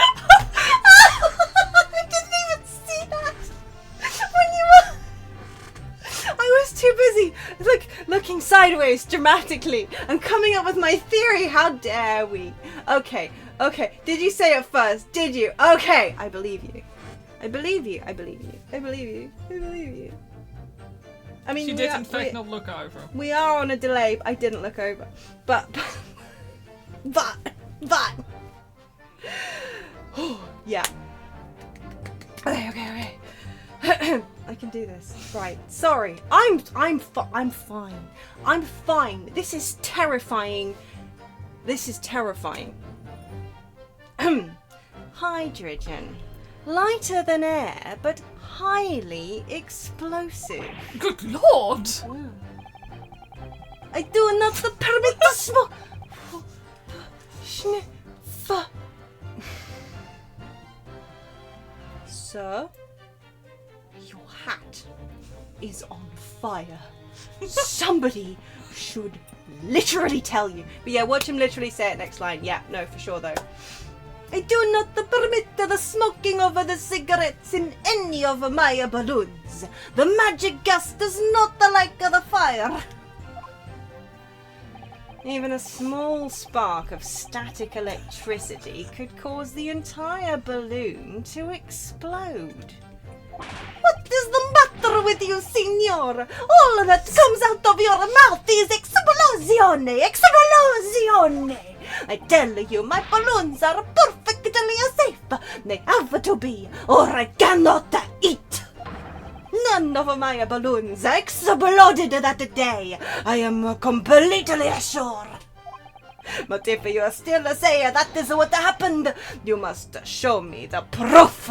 didn't even see that when you were... I was too busy looking sideways dramatically and coming up with my theory. How dare we? Okay. Did you say it first? Did you? Okay. I believe you. I believe you. I mean, She did in fact not look over. we are on a delay. I didn't look over. But. Yeah. Okay. I can do this. Right. Sorry. I'm fine. I'm fine. This is terrifying. Hydrogen. Lighter than air, but highly explosive. Good lord! I do not permit the smoke. Sir, your hat is on fire. Somebody should literally tell you. But yeah, watch him literally say it next line. Yeah, no, for sure though. I do not permit the smoking of the cigarettes in any of my balloons. The magic gas does not like the fire. Even a small spark of static electricity could cause the entire balloon to explode. What is the matter with you, signor? All that comes out of your mouth is explosione! Explosione! I tell you, my balloons are perfectly safe. They have to be, or I cannot eat. None of my balloons exploded that day. I am completely sure. But if you still say that is what happened, you must show me the proof.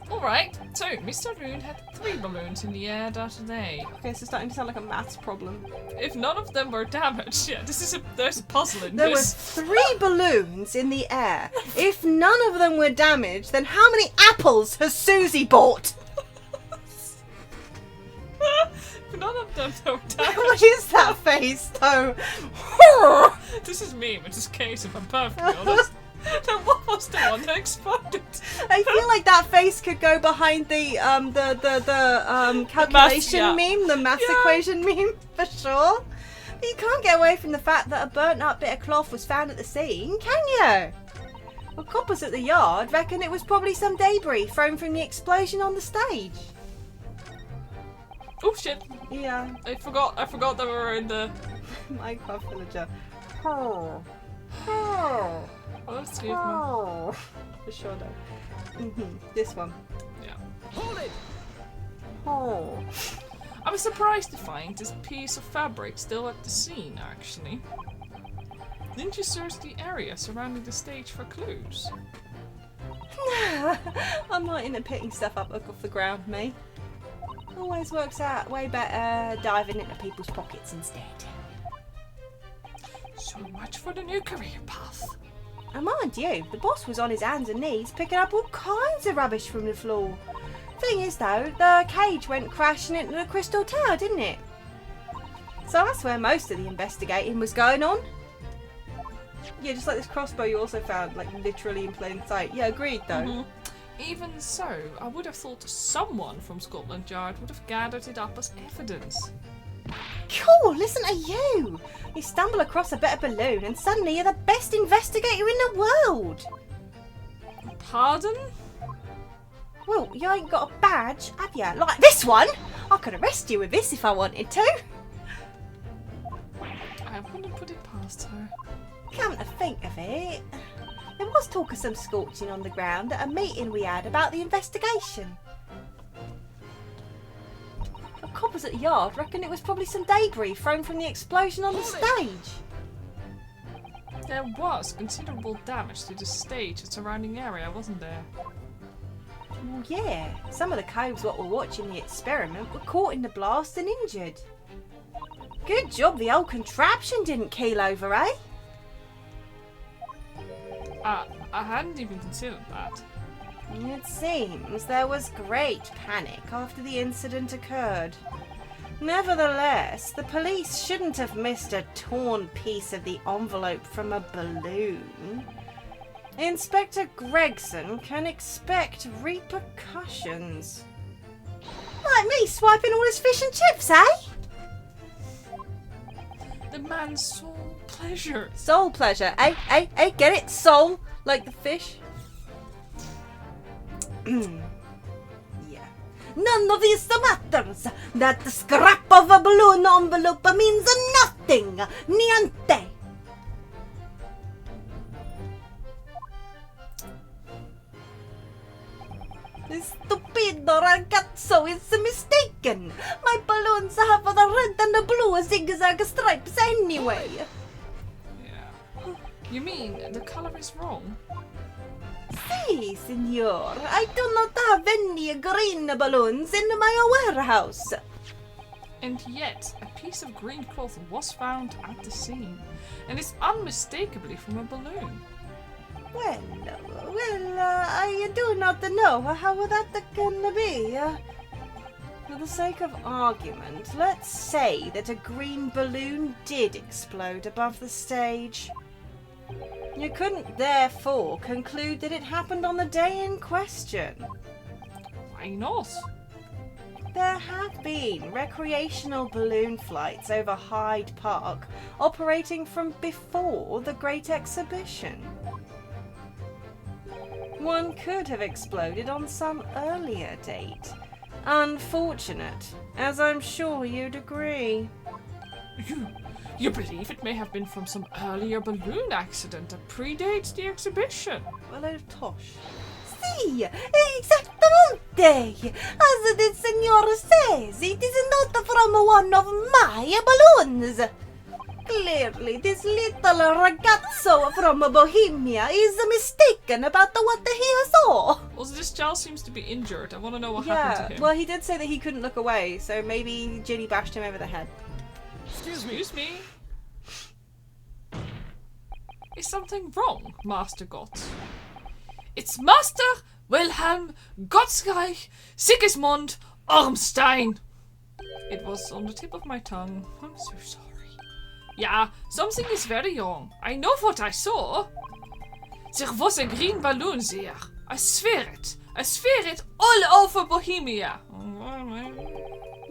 Alright, so Mr. Rune had 3 balloons in the air that day. Okay, so it's starting to sound like a maths problem. If none of them were damaged, yeah, there's a puzzle in There were this. 3 balloons in the air. If none of them were damaged, then how many apples has Susie bought? If none of them were damaged. What is that face, though? This is me, which is case if I'm perfectly honest. Then what was the one that exploded? I feel like that face could go behind the calculation yeah. meme, the maths Yeah. equation meme, for sure. But you can't get away from the fact that a burnt up bit of cloth was found at the scene, can you? Well, coppers at the yard reckon it was probably some debris thrown from the explosion on the stage. Oh shit! Yeah, I forgot that we were in the. Minecraft villager. Oh, excuse me. For sure though. This one. Yeah. Hold it! Oh. I was surprised to find this piece of fabric still at the scene, actually. Didn't you search the area surrounding the stage for clues? I'm not into picking stuff up off the ground, me. Always works out way better diving into people's pockets instead. So much for the new career path. And mind you, the boss was on his hands and knees picking up all kinds of rubbish from the floor. Thing is though, the cage went crashing into the crystal tower, didn't it? So that's where most of the investigating was going on. Yeah, just like this crossbow you also found, like literally in plain sight. Yeah, agreed though. Mhm. Even so, I would have thought someone from Scotland Yard would have gathered it up as evidence. Cool, listen to you! You stumble across a bit of balloon and suddenly you're the best investigator in the world! Pardon? Well, you ain't got a badge, have you? Like this one? I could arrest you with this if I wanted to. I wouldn't put it past her. Come to think of it, there was talk of some scorching on the ground at a meeting we had about the investigation. The coppers at the yard reckon it was probably some debris thrown from the explosion on the stage. There was considerable damage to the stage and surrounding area, wasn't there? Well, yeah, some of the coves what were watching the experiment were caught in the blast and injured. Good job the old contraption didn't keel over, eh? I hadn't even considered that. It seems there was great panic after the incident occurred. Nevertheless, the police shouldn't have missed a torn piece of the envelope from a balloon. Inspector Gregson can expect repercussions. Like me swiping all his fish and chips, eh? The man's sole pleasure. Soul pleasure, eh? Get it? Soul, like the fish. Yeah. None of this matters. That scrap of a balloon envelope means nothing. Niente. This stupido ragazzo is mistaken. My balloons have the red and the blue zigzag stripes anyway. Yeah. You mean the color is wrong? Si, senor. I do not have any green balloons in my warehouse. And yet, a piece of green cloth was found at the scene, and it's unmistakably from a balloon. Well, I do not know how that can be. For the sake of argument, let's say that a green balloon did explode above the stage. You couldn't therefore conclude that it happened on the day in question. Why not? There have been recreational balloon flights over Hyde Park operating from before the Great Exhibition. One could have exploded on some earlier date. Unfortunate, as I'm sure you'd agree. You believe it may have been from some earlier balloon accident that predates the exhibition? A load of tosh. Si, exactamente. As the senor says, it is not from one of my balloons. Clearly, this little ragazzo from Bohemia is mistaken about what he saw. Also, this child seems to be injured. I want to know what happened to him. Well, he did say that he couldn't look away, so maybe Ginny bashed him over the head. Excuse me. Is something wrong, Master Gotts? It's Master Wilhelm Gottsreich Sigismund Ormstein. It was on the tip of my tongue. I'm so sorry. Yeah, something is very wrong. I know what I saw. There was a green balloon there. I swear it. I swear it all over Bohemia.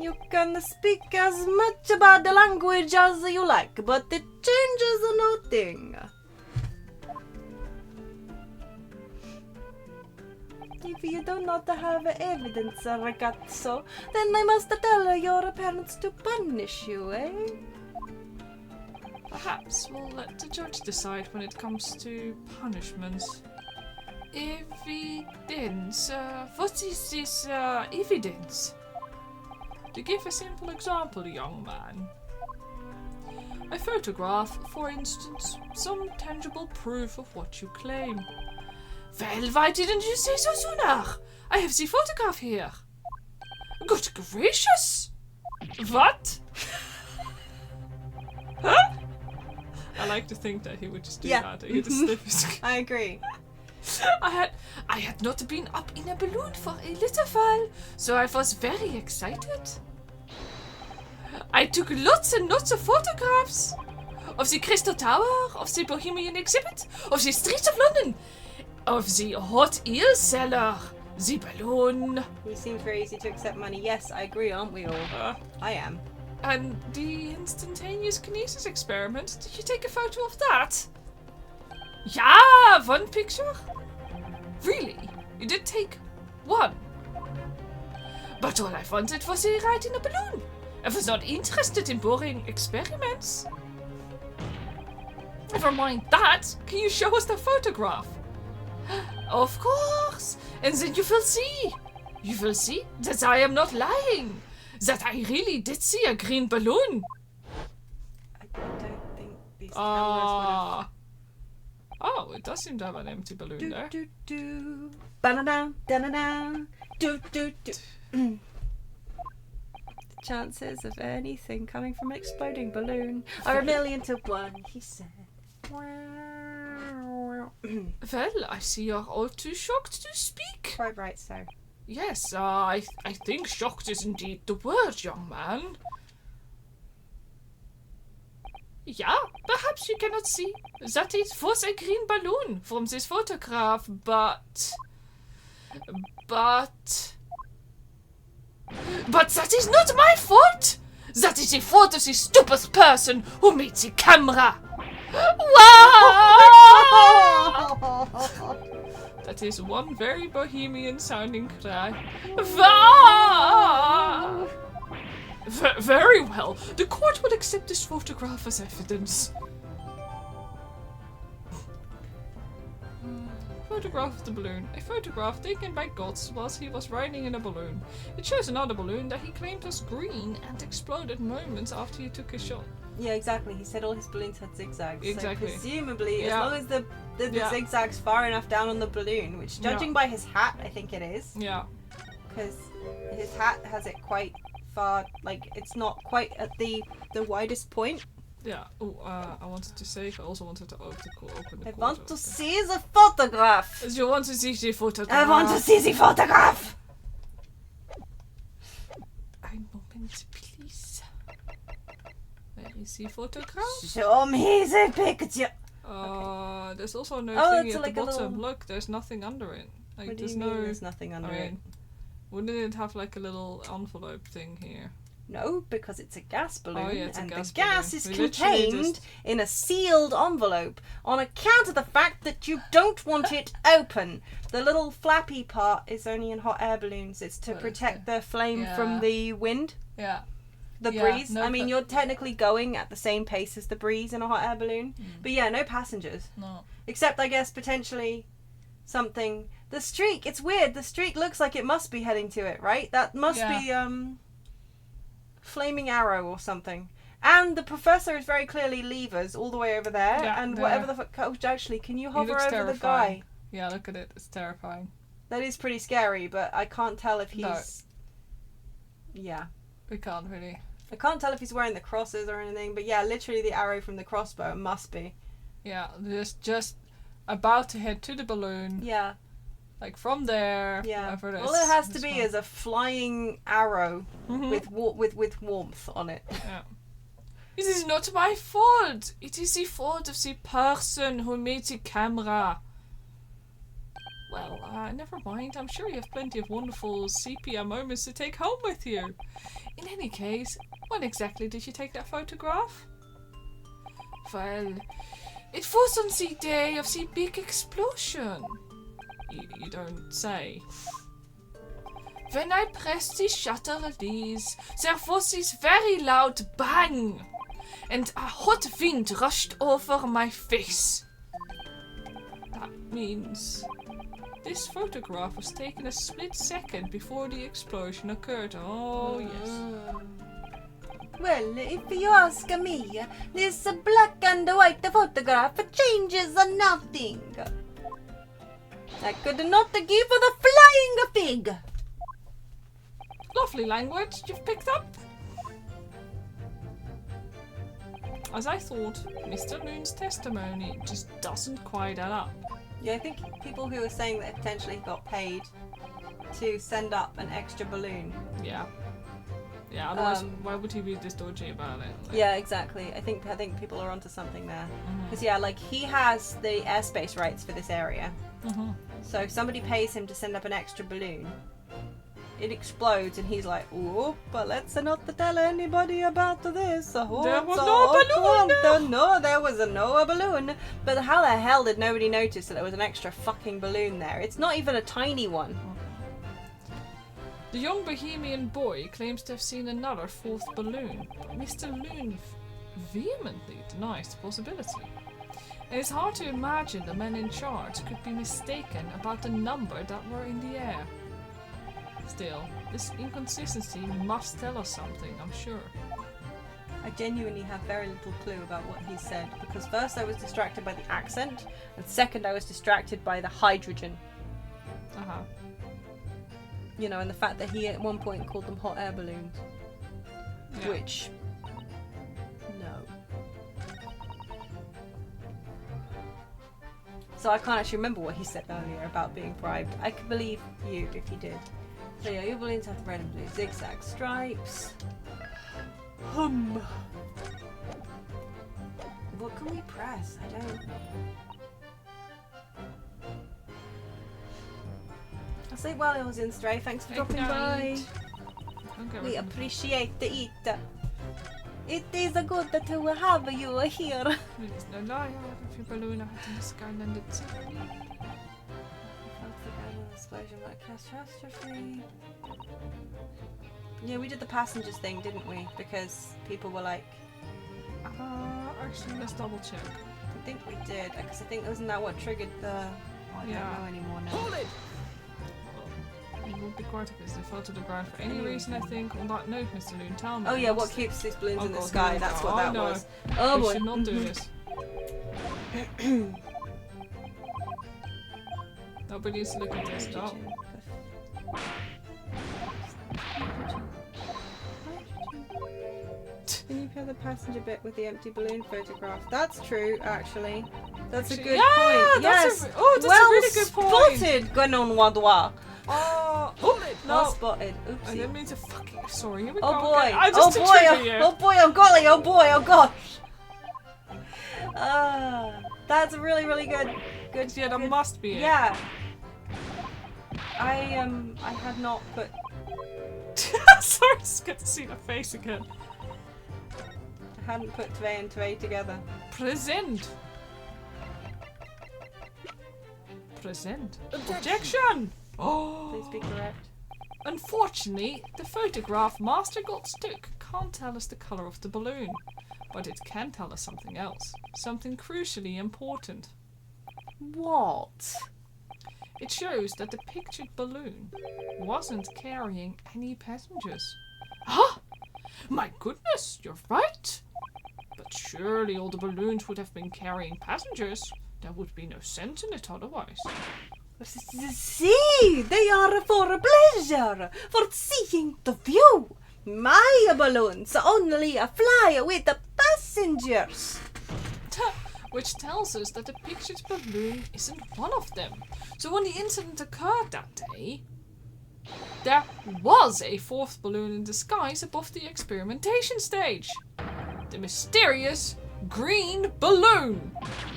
You can speak as much about the language as you like, but it changes nothing. If you do not have evidence, ragazzo, then I must tell your parents to punish you, eh? Perhaps we'll let the judge decide when it comes to punishments. Evidence. What is this evidence? To give a simple example, young man. A photograph, for instance, some tangible proof of what you claim. Well, why didn't you say so sooner? I have the photograph here. Good gracious! What? I like to think that he would just do that. He would sniff his... I agree. I had not been up in a balloon for a little while, so I was very excited. I took lots and lots of photographs of the Crystal Tower, of the Bohemian exhibit, of the streets of London, of the hot eel cellar, the balloon. He seems very easy to accept money. Yes, I agree, aren't we all? I am. And the instantaneous kinesis experiment, did you take a photo of that? Yeah, one picture? Really? You did take one? But all I wanted was a ride in a balloon. I was not interested in boring experiments. Never mind that. Can you show us the photograph? Of course. And then you will see. You will see that I am not lying. That I really did see a green balloon. I don't think these cameras would have... Oh, it does seem to have an empty balloon there. Do do ba-da-da, da-da-da, do do do. The chances of anything coming from an exploding balloon are 1,000,000 to 1, he said. Well, I see you're all too shocked to speak. Quite right, sir. Yes, I think shocked is indeed the word, young man. Yeah, perhaps you cannot see that it was a green balloon from this photograph, but that is not my fault! That is the fault of the stupid person who made the camera! Wow! That is one very bohemian sounding cry. Wow! Very well. The court will accept this photograph as evidence. Photograph of the balloon. A photograph taken by Gotts whilst he was riding in a balloon. It shows another balloon that he claimed was green and exploded moments after he took his shot. Yeah, exactly. He said all his balloons had zigzags. Exactly. So presumably, Yeah. as long as the zigzag's far enough down on the balloon, which judging by his hat, I think it is. Yeah. Because his hat has it quite far, like it's not quite at the widest point. Yeah. Oh, I wanted to say, I also wanted to open the I court. want to see the photograph! You want to see the photograph? I want to see the photograph! A moment, please. Where is the photograph? Show me the picture! There's also no Oh, thingy it's at like the a bottom. little- Look, there's nothing under it. Like, What do there's you mean no. there's nothing under I it? mean, wouldn't it have like a little envelope thing here? No, because it's a gas balloon, yeah, it's a and gas the gas balloon. is We literally contained just- in a sealed envelope on account of the fact that you don't want it open. The little flappy part is only in hot air balloons. It's to What is protect it? the flame Yeah. from the wind, Yeah. the Yeah, breeze. no I mean, you're technically going at the same pace as the breeze in a hot air balloon. But yeah, no passengers. No. Except, I guess, potentially something. The streak, it's weird. The streak looks like it must be heading to it, right? That must be, Flaming Arrow or something. And the professor is very clearly levers all the way over there. Yeah, and there. whatever the fuck. Oh, actually, can you hover looks over the terrifying. guy? Yeah, look at it. It's terrifying. That is pretty scary, but I can't tell if he's. No. Yeah. We can't really. I can't tell if he's wearing the crosses or anything, but yeah, literally the arrow from the crossbow must be. Yeah, just about to head to the balloon. Yeah. Like from there. Yeah. Wherever it is. All it has to This be one. is a flying arrow Mhm. with warmth on it. Yeah. It is not my fault. It is the fault of the person who made the camera. Well, never mind. I'm sure you have plenty of wonderful sepia moments to take home with you. In any case, when exactly did you take that photograph? Well, it was on the day of the big explosion. You don't say. When I pressed the shutter release, there was this very loud bang, and a hot wind rushed over my face. That means this photograph was taken a split second before the explosion occurred. Oh, yes. Well, if you ask me, this black and white photograph changes nothing. I could not give the flying fig. Lovely language you've picked up. As I thought, Mr. Loon's testimony just doesn't quite add up. Yeah, I think people who are saying that potentially got paid to send up an extra balloon. Yeah. Yeah, otherwise, why would he be this dodgy about it? Like, Yeah, exactly. I think people are onto something there. mhm, Because yeah, like he has the airspace rights for this area. mhm. So if somebody pays him to send up an extra balloon, it explodes and he's like, oh, but let's not tell anybody about this. Oh, There was so no balloon. No, there was no balloon. But how the hell did nobody notice that there was an extra fucking balloon there? It's not even a tiny one. The young Bohemian boy claims to have seen another fourth balloon, but Mr. Loon vehemently denies the possibility. And it's hard to imagine the men in charge could be mistaken about the number that were in the air. Still, this inconsistency must tell us something, I'm sure. I genuinely have very little clue about what he said, because first I was distracted by the accent, and second I was distracted by the hydrogen. Uh-huh. You know, and the fact that he at one point called them hot air balloons. Yeah. Which, no. So I can't actually remember what he said earlier about being bribed. I could believe you if he did. So yeah, your balloons have the red and blue zigzag stripes. What can we press? I don't. I'll say while I was in Stray, thanks for dropping by. Okay, We appreciate it. It is good to have you here. It's no lie, if your balloon out in the sky landed Explosion like catastrophe. Yeah, we did the passengers thing, didn't we? Because people were like, actually, let's double check. I think we did, because I think wasn't that what triggered the. Oh, I Yeah. don't know anymore now. Hold it! It would be quite if they fell to the ground for any reason, I think. On that note, Mr. Loon, tell me. Oh yeah, what keeps these balloons Oh in the God, sky? no, That's no. what that Oh, no. was. Oh We boy. should not do this. Nobody needs to look at this. Oh. Can you pair the passenger bit with the empty balloon photograph? That's true, actually. That's a Actually, good yeah, point. that's Yes. that's well a really good point. spotted, Gwenon Wadois. Oh, hold it. Well No. spotted. I Oopsie. didn't mean to fucking. Sorry, here we Oh go. boy. again. I Oh just boy. trigger you. Oh boy. Oh golly. Oh boy. Oh gosh. That's a really, really good. Yeah, that must be it. Yeah. I had not put. Sorry, it's good to see the face again. I hadn't put Tvei and Tvei together. Present. Present. Objection! Oh. Please be correct. Unfortunately, the photograph Master got stuck can't tell us the colour of the balloon. But it can tell us something else. Something crucially important. What? It shows that the pictured balloon wasn't carrying any passengers. Huh? My goodness, you're right! But surely all the balloons would have been carrying passengers. There would be no sense in it otherwise. See, they are for a pleasure, for seeing the view. My balloons only fly with the passengers. Which tells us that the pictured balloon isn't one of them. So when the incident occurred that day, there was a fourth balloon in disguise above the experimentation stage. The mysterious green balloon.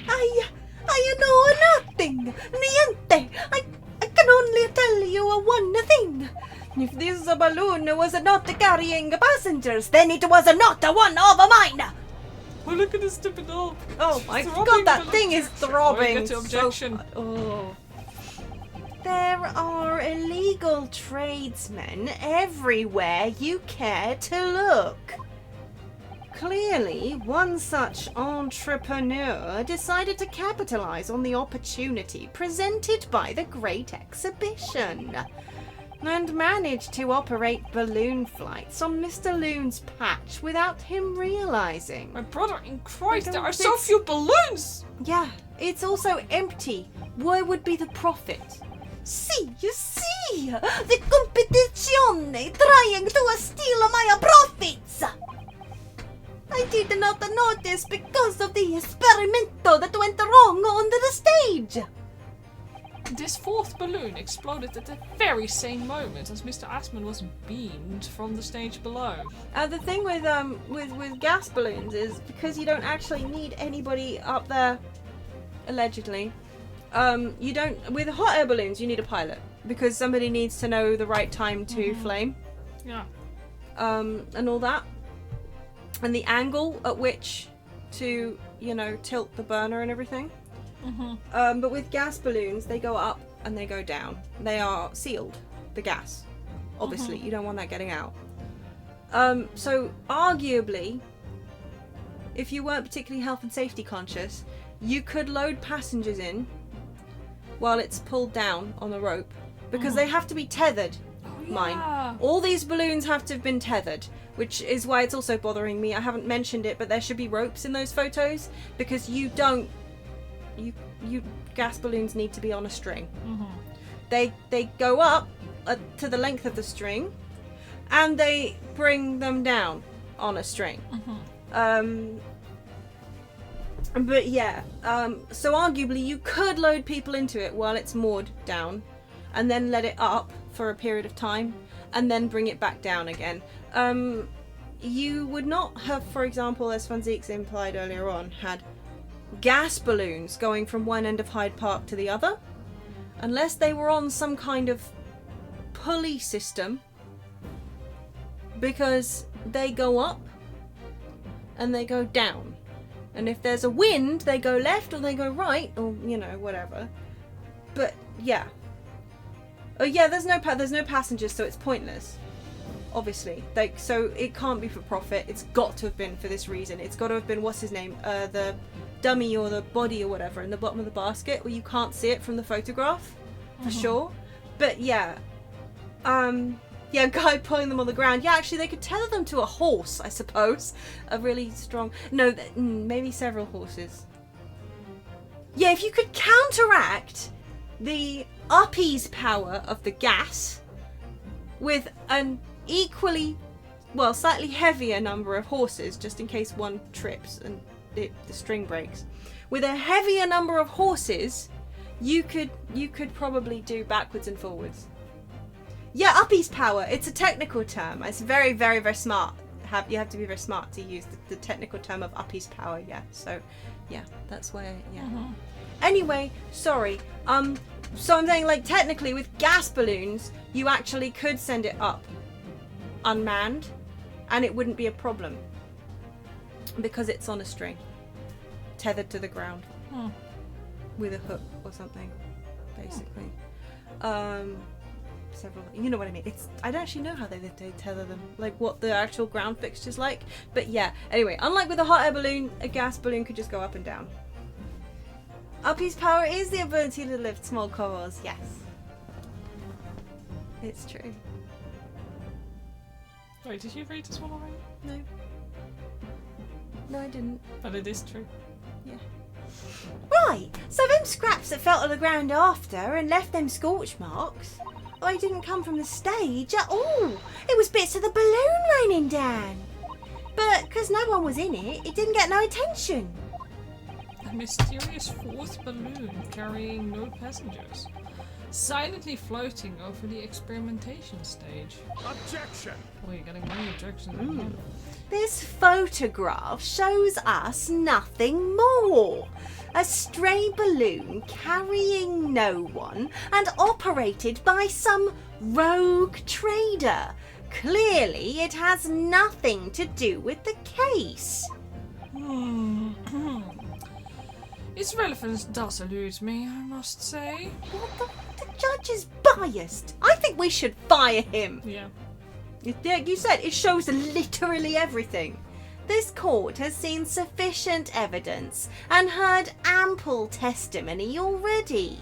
I know nothing. Niente. I can only tell you one thing. If this balloon was not carrying passengers, then it was not one of mine. Oh, look at this stupid dog. Oh my Throbbing god, that balloon. thing is Before we throbbing. get to objection. Oh. There are illegal tradesmen everywhere you care to look. Clearly, one such entrepreneur decided to capitalize on the opportunity presented by the Great Exhibition and managed to operate balloon flights on Mr. Loon's patch without him realizing. My brother in Christ, there are It's- so few balloons! Yeah, it's also empty. Where would be the profit? See, the competizione trying to steal my profits. I did not notice because of the experimento that went wrong on the stage. This fourth balloon exploded at the very same moment as Mr. Asman was beamed from the stage below. The thing with gas balloons is because you don't actually need anybody up there, allegedly. You don't. With hot air balloons, you need a pilot because somebody needs to know the right time to flame. Yeah. And all that, and the angle at which to tilt the burner and everything. But with gas balloons, they go up and they go down. They are sealed, the gas. Obviously, you don't want that getting out. So arguably, if you weren't particularly health and safety conscious, you could load passengers in while it's pulled down on the rope because they have to be tethered. Mine. All these balloons have to have been tethered, which is why it's also bothering me. I haven't mentioned it, but there should be ropes in those photos because you gas balloons need to be on a string. They go up to the length of the string, and they bring them down on a string. But yeah, so arguably you could load people into it while it's moored down, and then let it up for a period of time, and then bring it back down again. You would not have, for example, as Van Zieks implied earlier on, had gas balloons going from one end of Hyde Park to the other, unless they were on some kind of pulley system, because they go up and they go down, and if there's a wind they go left or they go right, or whatever. But yeah, there's no passengers, so it's pointless, obviously. So it can't be for profit. It's got to have been for this reason. It's got to have been, what's his name, the dummy or the body or whatever in the bottom of the basket where you can't see it from the photograph for sure. But yeah, guy pulling them on the ground. Yeah, actually they could tether them to a horse, I suppose. A really strong, maybe several horses. Yeah, if you could counteract the uppies power of the gas with an equally, slightly heavier number of horses, just in case one trips and the string breaks. With a heavier number of horses, you could probably do backwards and forwards. Yeah, uppies power. It's a technical term. It's very, very, very smart you have to be very smart to use the technical term of Uppy's power. Yeah. So, yeah, that's where. Yeah. Mm-hmm. Anyway, sorry. So I'm saying, like, technically with gas balloons, you actually could send it up unmanned, and it wouldn't be a problem because it's on a string, tethered to the ground with a hook or something, basically. Several, you know what I mean. I don't actually know how they tether them, like what the actual ground fixture's like. But yeah, anyway, unlike with a hot air balloon, a gas balloon could just go up and down. Uppy's power is the ability to lift small corals. Yes, it's true. Wait, did you read this one already? No, I didn't. But it is true. Yeah. Right, so them scraps that fell to the ground after and left them scorch marks, they didn't come from the stage at all. It was bits of the balloon raining down. But because no one was in it, it didn't get no attention. A mysterious fourth balloon carrying no passengers, silently floating over the experimentation stage. Objection! Oh, you're getting many objections. This photograph shows us nothing more. A stray balloon carrying no one and operated by some rogue trader. Clearly, it has nothing to do with the case. Its relevance does elude me, I must say. The judge is biased. I think we should fire him. Yeah. Like you said, it shows literally everything. This court has seen sufficient evidence and heard ample testimony already.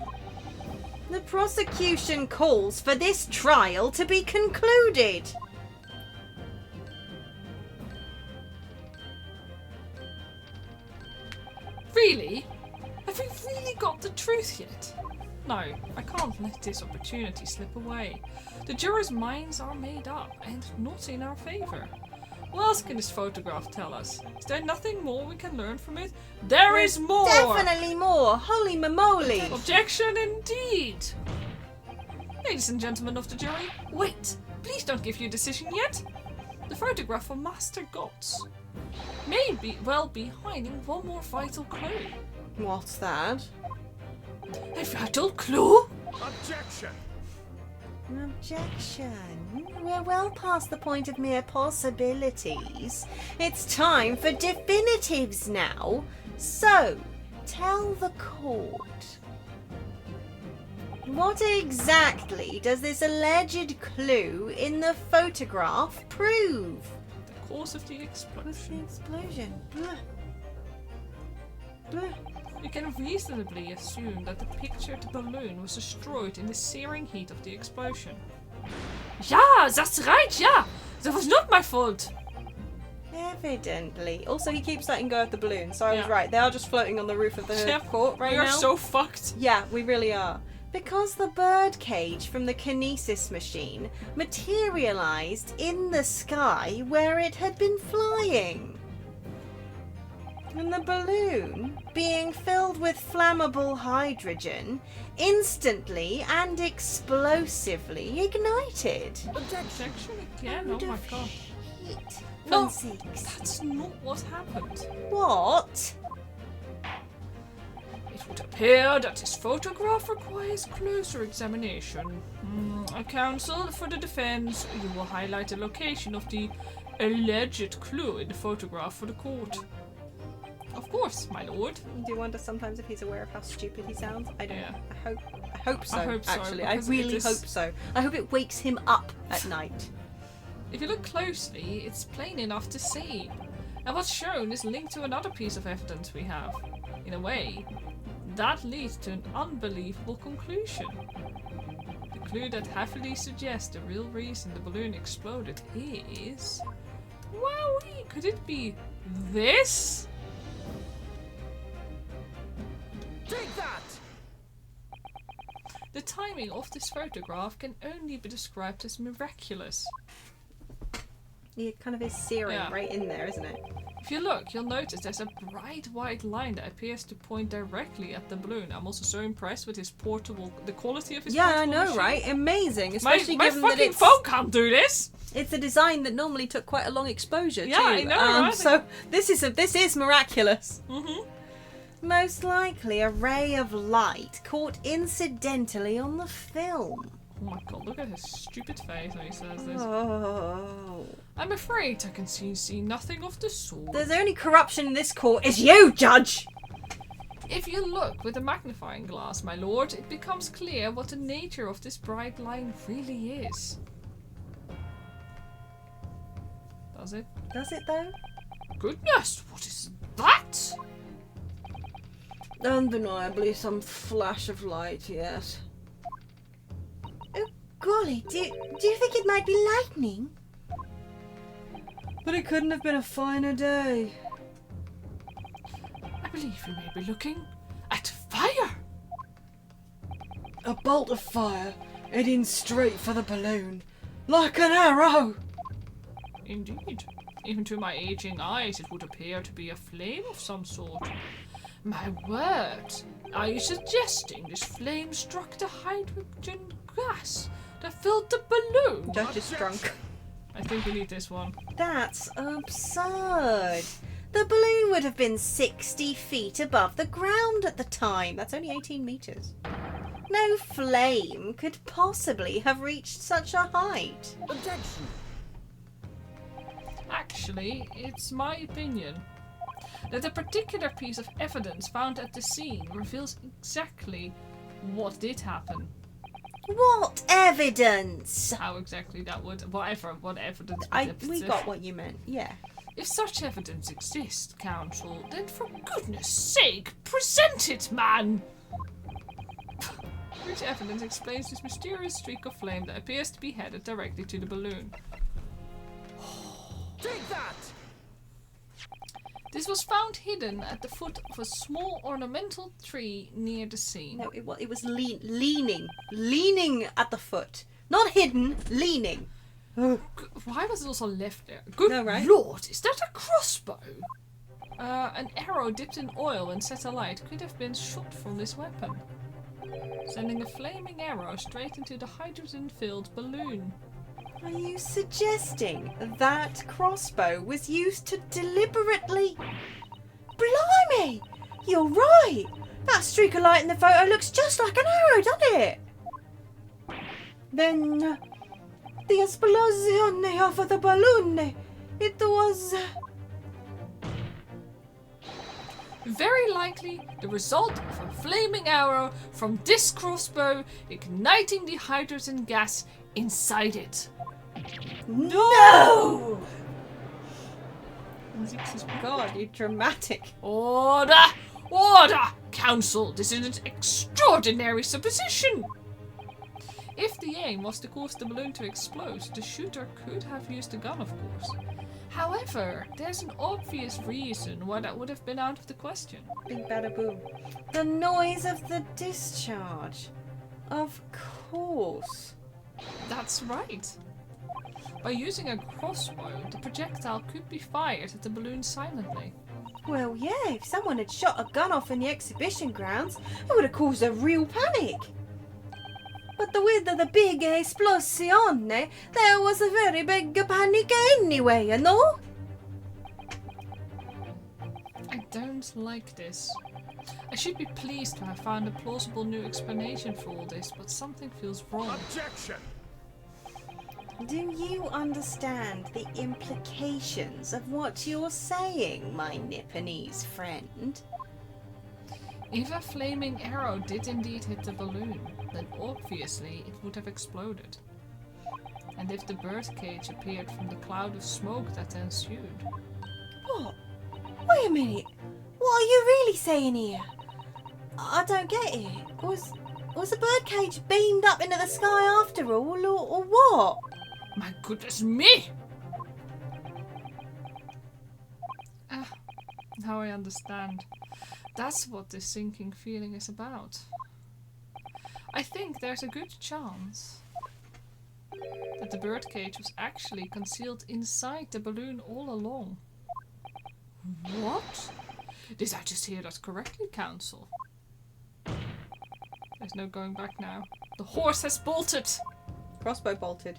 The prosecution calls for this trial to be concluded. Really? Have we really got the truth yet? No, I can't let this opportunity slip away. The jurors' minds are made up and not in our favour. What else can this photograph tell us? Is there nothing more we can learn from it? There is more! Definitely more. Holy moly. Objection indeed! Ladies and gentlemen of the jury, wait! Please don't give your decision yet! The photograph of Master Gotts may be hiding one more vital clue. What's that? A vital clue? Objection! Objection. We're well past the point of mere possibilities. It's time for definitives now. So, Tell the court. what exactly does this alleged clue in the photograph prove? The cause of the What's the explosion. explosion? We can reasonably assume that the pictured balloon was destroyed in the searing heat of the explosion. Yeah, that's right, yeah! That was not my fault! Evidently. Also, he keeps letting go of the balloon, so I was Yeah. right. They are just floating on the roof of the Yep, court right we now. are so fucked. Yeah, we really are. Because the bird cage from the kinesis machine materialized in the sky where it had been flying. And the balloon, being filled with flammable hydrogen, instantly and explosively ignited. Objection again? Oh my god. Hit. No. From 6. That's not what happened. What? It would appear that this photograph requires closer examination. Counsel for the defense, you will highlight the location of the alleged clue in the photograph for the court. Of course, my lord. Do you wonder sometimes if he's aware of how stupid he sounds? I don't Yeah. know. I hope so. I hope so, Actually, I because really it is- hope so. I hope it wakes him up at night. If you look closely, it's plain enough to see. And what's shown is linked to another piece of evidence we have. In a way, that leads to an unbelievable conclusion. The clue that heavily suggests the real reason the balloon exploded is... Wowee! Could it be this? Take that! The timing of this photograph can only be described as miraculous. It kind of is searing Yeah. right in there, isn't it? If If you look, you'll notice there's a bright white line that appears to point directly at the balloon. I'm also so impressed with his the quality of his Yeah, I portable know, machine. right? Amazing, especially My given that fucking it's phone can't do this! it's a design that normally took quite a long exposure Yeah, too. I know, right? So this is miraculous. Mm-hmm. Most likely a ray of light caught incidentally on the film. Oh my god, look at his stupid face when he says this. Oh. I'm afraid I can see nothing of the sort. There's only corruption in this court is you, Judge! If you look with a magnifying glass, my lord, it becomes clear what the nature of this bright line really is. Does it? Does it though? Goodness, what is that? Undeniably some flash of light, yes. Oh, golly, do you think it might be lightning? But it couldn't have been a finer day. I believe you may be looking at fire. A bolt of fire heading straight for the balloon. Like an arrow! Indeed. Even to my aging eyes, it would appear to be a flame of some sort. My word! Are you suggesting this flame struck the hydrogen gas that filled the balloon? Judge is drunk. I think we need this one. That's absurd. The balloon would have been 60 feet above the ground at the time. That's only 18 meters. No flame could possibly have reached such a height. Objection. Actually, it's my opinion that a particular piece of evidence found at the scene reveals exactly what did happen. What evidence? How exactly that would... what evidence... We got what you meant, yeah. If such evidence exists, Counsel, then for goodness sake, present it, man! Which evidence explains this mysterious streak of flame that appears to be headed directly to the balloon? Take that! This was found hidden at the foot of a small ornamental tree near the scene. No, it was leaning at the foot. Not hidden, leaning. Why was it also left there? Good No, right? lord, is that a crossbow? An arrow dipped in oil and set alight could have been shot from this weapon, sending a flaming arrow straight into the hydrogen-filled balloon. Are you suggesting that crossbow was used to deliberately... Blimey! You're right! That streak of light in the photo looks just like an arrow, doesn't it? Then... the esplosione of the balloon... it was... Very likely the result of a flaming arrow from this crossbow igniting the hydrogen gas inside it. No! God, you dramatic. Order! Order! Counsel, this is an extraordinary supposition! If the aim was to cause the balloon to explode, the shooter could have used a gun, of course. However, there's an obvious reason why that would have been out of the question. Big bada boom. The noise of the discharge. Of course. That's right. By using a crossbow, the projectile could be fired at the balloon silently. Well, yeah, if someone had shot a gun off in the exhibition grounds, it would have caused a real panic. But with the big esplosione, there was a very big panic anyway, you know? I don't like this. I should be pleased to have found a plausible new explanation for all this, but something feels wrong. Objection. Do you understand the implications of what you're saying, my Nipponese friend? If a flaming arrow did indeed hit the balloon, then obviously it would have exploded. And if the birdcage appeared from the cloud of smoke that ensued... What? Wait a minute. What are you really saying here? I don't get it. Was the birdcage beamed up into the sky after all, or what? My goodness me! Now I understand. That's what this sinking feeling is about. I think there's a good chance that the birdcage was actually concealed inside the balloon all along. What? Did I just hear that correctly, Council? There's no going back now. The horse has bolted! Crossbow bolted.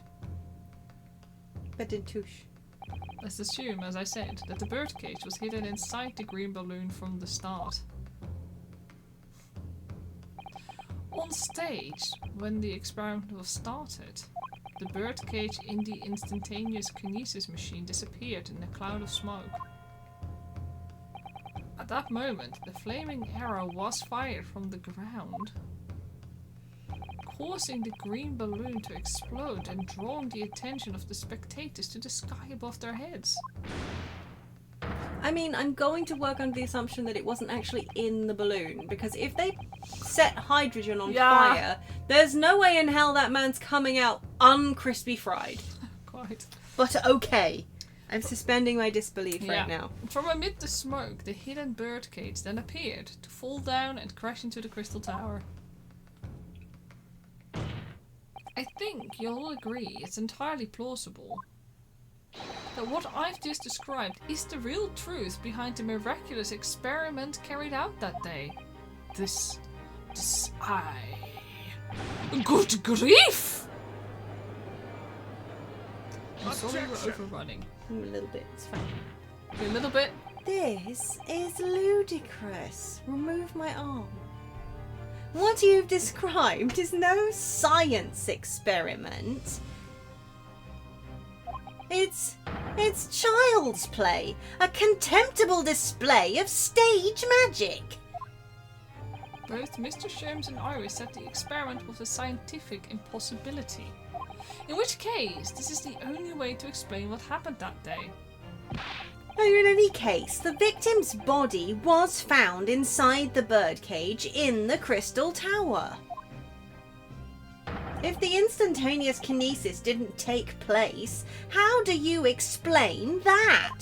Bedintouche. Let's assume, as I said, that the birdcage was hidden inside the green balloon from the start. On stage, when the experiment was started, the birdcage in the instantaneous kinesis machine disappeared in a cloud of smoke. At that moment, the flaming arrow was fired from the ground, causing the green balloon to explode and drawing the attention of the spectators to the sky above their heads. I mean, I'm going to work under the assumption that it wasn't actually in the balloon, because if they set hydrogen on fire, there's no way in hell that man's coming out uncrispy fried. Quite. But okay. I'm suspending my disbelief right now. From amid the smoke, the hidden birdcage then appeared to fall down and crash into the crystal tower. I think you'll all agree it's entirely plausible that what I've just described is the real truth behind the miraculous experiment carried out that day. This Good grief! I'm sorry we're overrunning. A little bit, it's fine. A little bit. This is ludicrous. Remove my arm. What you've described is no science experiment. It's child's play. A contemptible display of stage magic. Both Mr. Sherms and Iris said the experiment was a scientific impossibility. In which case, this is the only way to explain what happened that day. In any case, the victim's body was found inside the birdcage in the crystal tower. If the instantaneous kinesis didn't take place, how do you explain that?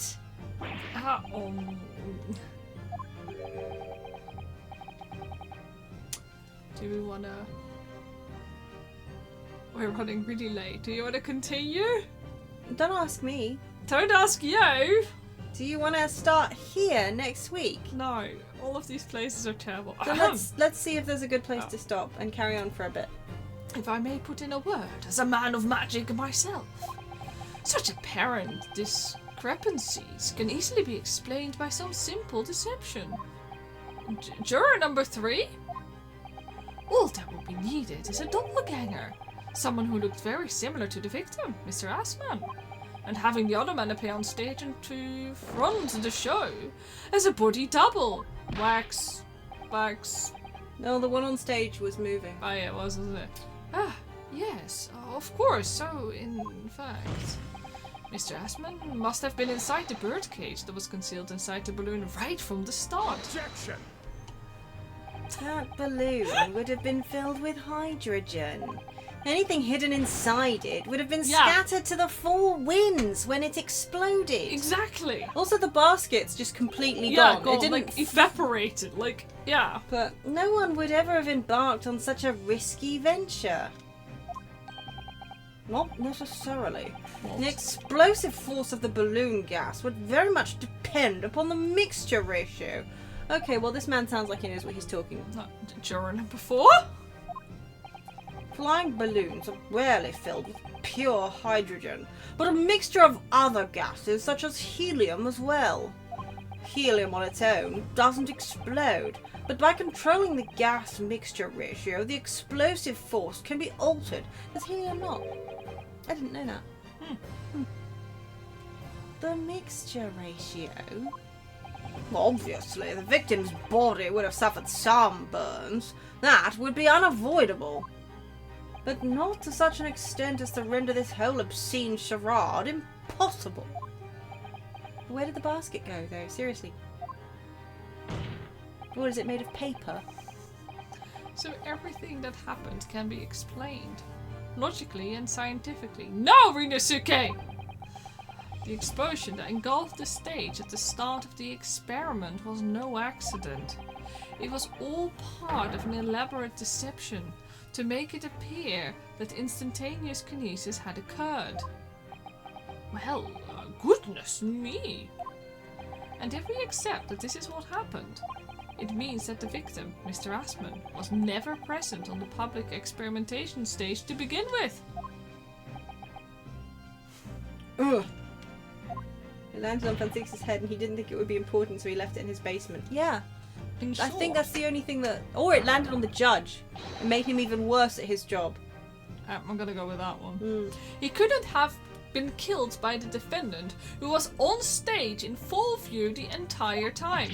Do we wanna... We're running really late. Do you wanna continue? Don't ask me. Don't ask you! Do you want to start here next week? No, all of these places are terrible. So let's see if there's a good place to stop and carry on for a bit. If I may put in a word, as a man of magic myself, such apparent discrepancies can easily be explained by some simple deception. Juror number 3? All that will be needed is a doppelganger, someone who looked very similar to the victim, Mr. Assman, and having the other man appear on stage and to front the show as a body double. Wax. No, the one on stage was moving. Oh yeah, it was, wasn't it? Ah, yes, of course. So, in fact, Mr. Assman must have been inside the birdcage that was concealed inside the balloon right from the start. Objection! That balloon would have been filled with hydrogen. Anything hidden inside it would have been scattered to the 4 winds when it exploded. Exactly. Also, the basket's just completely gone. It didn't like evaporated. Like, yeah. But no one would ever have embarked on such a risky venture. Not necessarily. The explosive force of the balloon gas would very much depend upon the mixture ratio. Okay, well, this man sounds like he knows what he's talking about. Juror number 4? Flying balloons are rarely filled with pure hydrogen, but a mixture of other gases such as helium as well. Helium on its own doesn't explode, but by controlling the gas mixture ratio, the explosive force can be altered. Does helium not? I didn't know that. The mixture ratio? Well, obviously, the victim's body would have suffered some burns. That would be unavoidable. But not to such an extent as to render this whole obscene charade impossible. Where did the basket go, though? Seriously. What is it, made of paper? So everything that happened can be explained. Logically and scientifically. No, Rinosuke! The explosion that engulfed the stage at the start of the experiment was no accident. It was all part of an elaborate deception to make it appear that instantaneous kinesis had occurred. Well, goodness me. And if we accept that this is what happened, it means that the victim, Mr. Asman, was never present on the public experimentation stage to begin with. Ugh. It landed on Van Six's head and he didn't think it would be important, so he left it in his basement. Yeah. I think that's the only thing that... Or it landed on the judge. It made him even worse at his job. I'm gonna go with that one. Mm. He couldn't have been killed by the defendant, who was on stage in full view the entire time.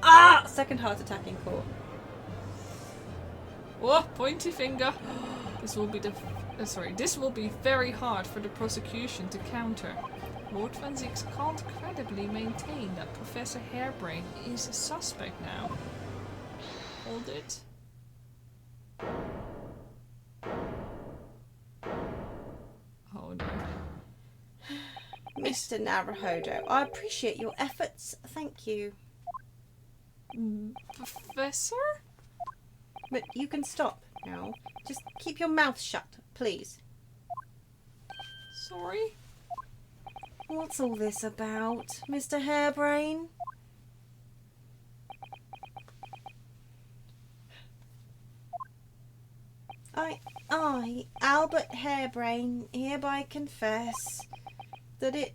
Ah! Second heart attack in court. Oh, pointy finger. This will be this will be very hard for the prosecution to counter. Lord Van Zieks can't credibly maintain that Professor Hairbrain is a suspect now. Hold it. Oh no. Mr. Naruhodo, I appreciate your efforts. Thank you. Professor? But you can stop now. Just keep your mouth shut, please. Sorry? What's all this about, Mr. Hairbrain? I, Albert Hairbrain, hereby confess that it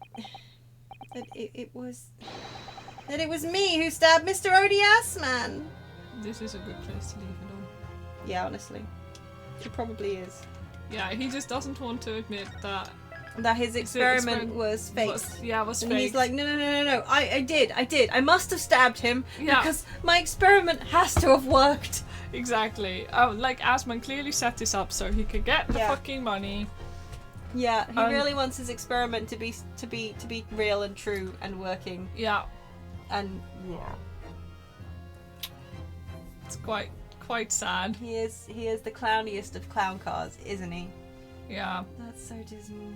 was me who stabbed Mr. Odiasman. This is a good place to leave it on. Yeah, honestly. It probably is. Yeah, he just doesn't want to admit that his experiment was fake. Was And fake. he's like, no. I did. I must have stabbed him because my experiment has to have worked. Exactly. Like Asman clearly set this up so he could get the fucking money. Yeah, he really wants his experiment to be real and true and working. Yeah. And yeah. It's quite sad. He is the clowniest of clown cars, isn't he? Yeah. That's so dismal.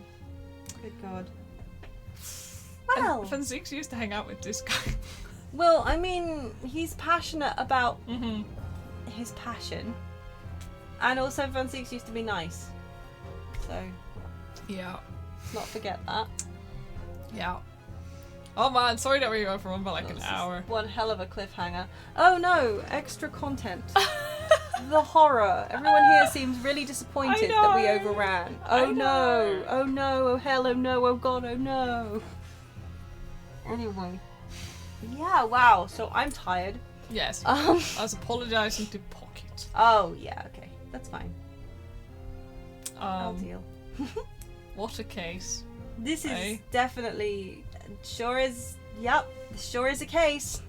Good God. And Well, Van Zieks used to hang out with this guy. well, I mean, he's passionate about Mm-hmm. his passion, and also Van Zieks used to be nice. So Yeah. let's not forget that. Yeah. Oh man, sorry that we were for on for like an This is hour. one hell of a cliffhanger. Oh no, extra content. The horror. Everyone here seems really disappointed that we overran. Oh no. Oh no. Oh hell. Oh no. Oh god. Oh no. Anyway. Yeah, wow. So I'm tired. Yes. I was apologising to Pocket. Oh yeah, okay. That's fine. I'll deal. What a case. This is Eh? definitely sure is a case.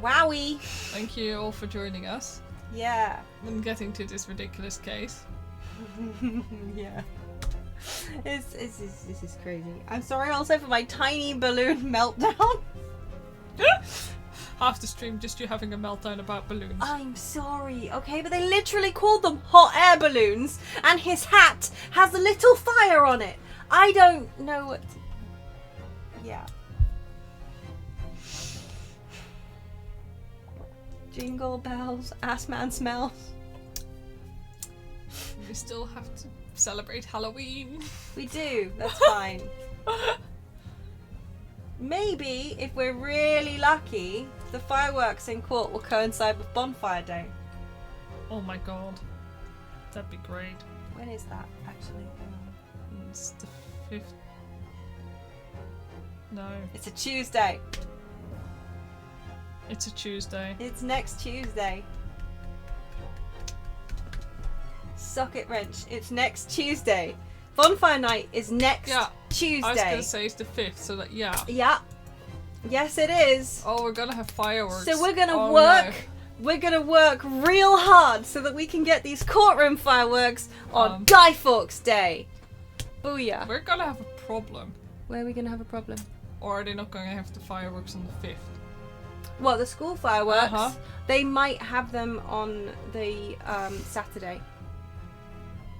Wowie. Thank you all for joining us Yeah. and getting to this ridiculous case. Yeah. This is crazy. I'm sorry also for my tiny balloon meltdown. Half the stream just you having a meltdown about balloons. I'm sorry, okay, but they literally called them hot air balloons, and his hat has a little fire on it. I don't know what. Yeah. Jingle bells, ass man smells. We still have to celebrate Halloween. We do, that's fine. Maybe, if we're really lucky, the fireworks in court will coincide with Bonfire Day. Oh my god. That'd be great. When is that, actually? It's the 5th. No. It's a Tuesday. It's a Tuesday. It's next Tuesday. Socketwrench, it's next Tuesday. Bonfire night is next Tuesday. I was gonna say it's the 5th, so that, yeah. Yeah. Yes, it is. Oh, we're gonna have fireworks. So we're gonna Oh, work. no. We're gonna work real hard so that we can get these courtroom fireworks on Guy Fawkes Day. Booyah. We're gonna have a problem. Where are we gonna have a problem? Or are they not gonna have the fireworks on the 5th? Well, the school fireworks, Uh-huh. they might have them on the Saturday.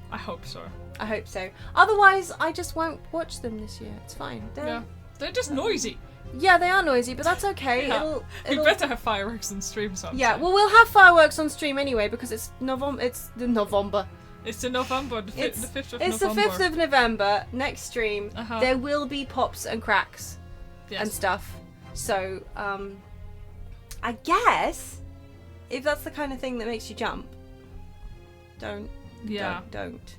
I hope so. I hope so. Otherwise, I just won't watch them this year. It's fine. They're just noisy. Yeah, they are noisy, but that's okay. Yeah. We better have fireworks on stream sometime. Yeah, well, we'll have fireworks on stream anyway because it's November. It's in November, the 5th of It's November. the 5th of November, next stream. Uh-huh. There will be pops and cracks Yes. and stuff. So, I guess, if that's the kind of thing that makes you jump, don't. Yeah. Don't.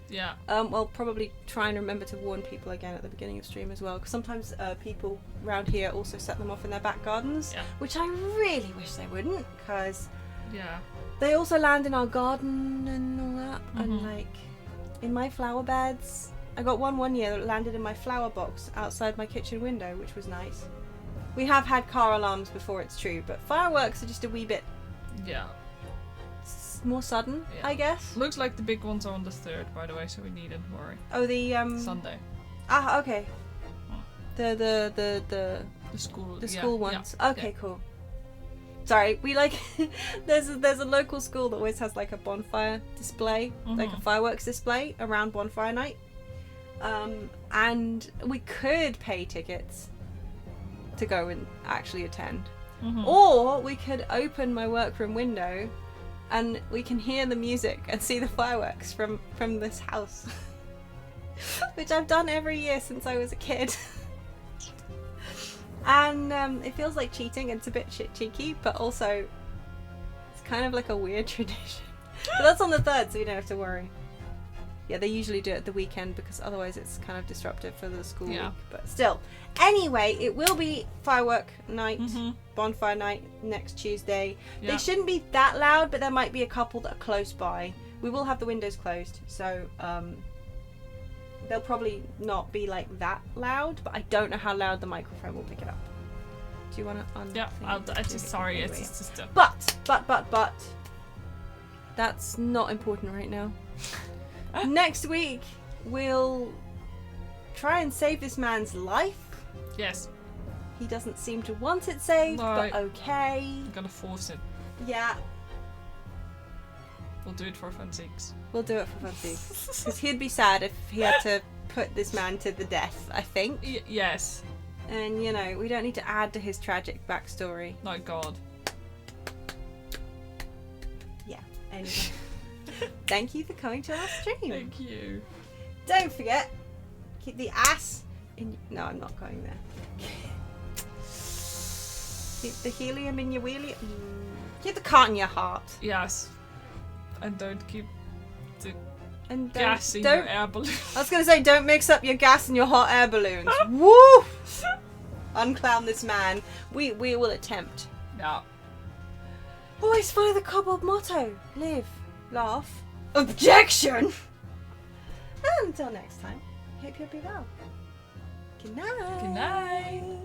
Yeah. Well, probably try and remember to warn people again at the beginning of stream as well, because sometimes people around here also set them off in their back gardens, Yeah. which I really wish they wouldn't, because Yeah. they also land in our garden and all that, and Mhm. like in my flower beds. I got one year that landed in my flower box outside my kitchen window, which was nice. We have had car alarms before, it's true, but fireworks are just a wee bit Yeah. more sudden, Yeah. I guess. Looks like the big ones are on the 3rd, by the way, so we needn't worry. Oh, the Sunday. okay. Oh. The The school. The yeah, school yeah, ones. Okay, cool. Sorry, we like there's a local school that always has like a bonfire display, like a Mhm. fireworks display around bonfire night. And we could pay tickets to go and actually attend. Mhm. Or we could open my workroom window and we can hear the music and see the fireworks from this house. Which I've done every year since I was a kid. And it feels like cheating, it's a bit cheeky, but also it's kind of like a weird tradition. But that's on the 3rd, so you don't have to worry. Yeah, they usually do it at the weekend because otherwise it's kind of disruptive for the school Yeah. week. But still. Anyway, it will be firework night, Mhm. bonfire night next Tuesday. Yeah. They shouldn't be that loud, but there might be a couple that are close by. We will have the windows closed, so they'll probably not be like that loud, but I don't know how loud the microphone will pick it up. Do you want to Yeah, I just sorry, it's just a... But that's not important right now. Next week we'll try and save this man's life. Yes, He doesn't seem to want it saved, No. but okay. I'm gonna force it. Yeah, We'll do it for fun sakes. we'll do it for fun because he'd be sad if he had to put this man to the death, I think. Yes. And you know, we don't need to add to his tragic backstory. My God. Yeah. Anyway. Thank you for coming to our stream. Thank you. Don't forget, keep the ass in. No, I'm not going there. Keep the helium in your wheelie. Keep the cot in your heart. Yes. And don't keep the And gas in don't. your air balloon. I was gonna say, don't mix up your gas and your hot air balloons. Woo! Unclown this man. We will attempt. Yeah. Always follow the cobbled motto: live, laugh, objection. And until next time, hope you'll be well. Good night. Good night.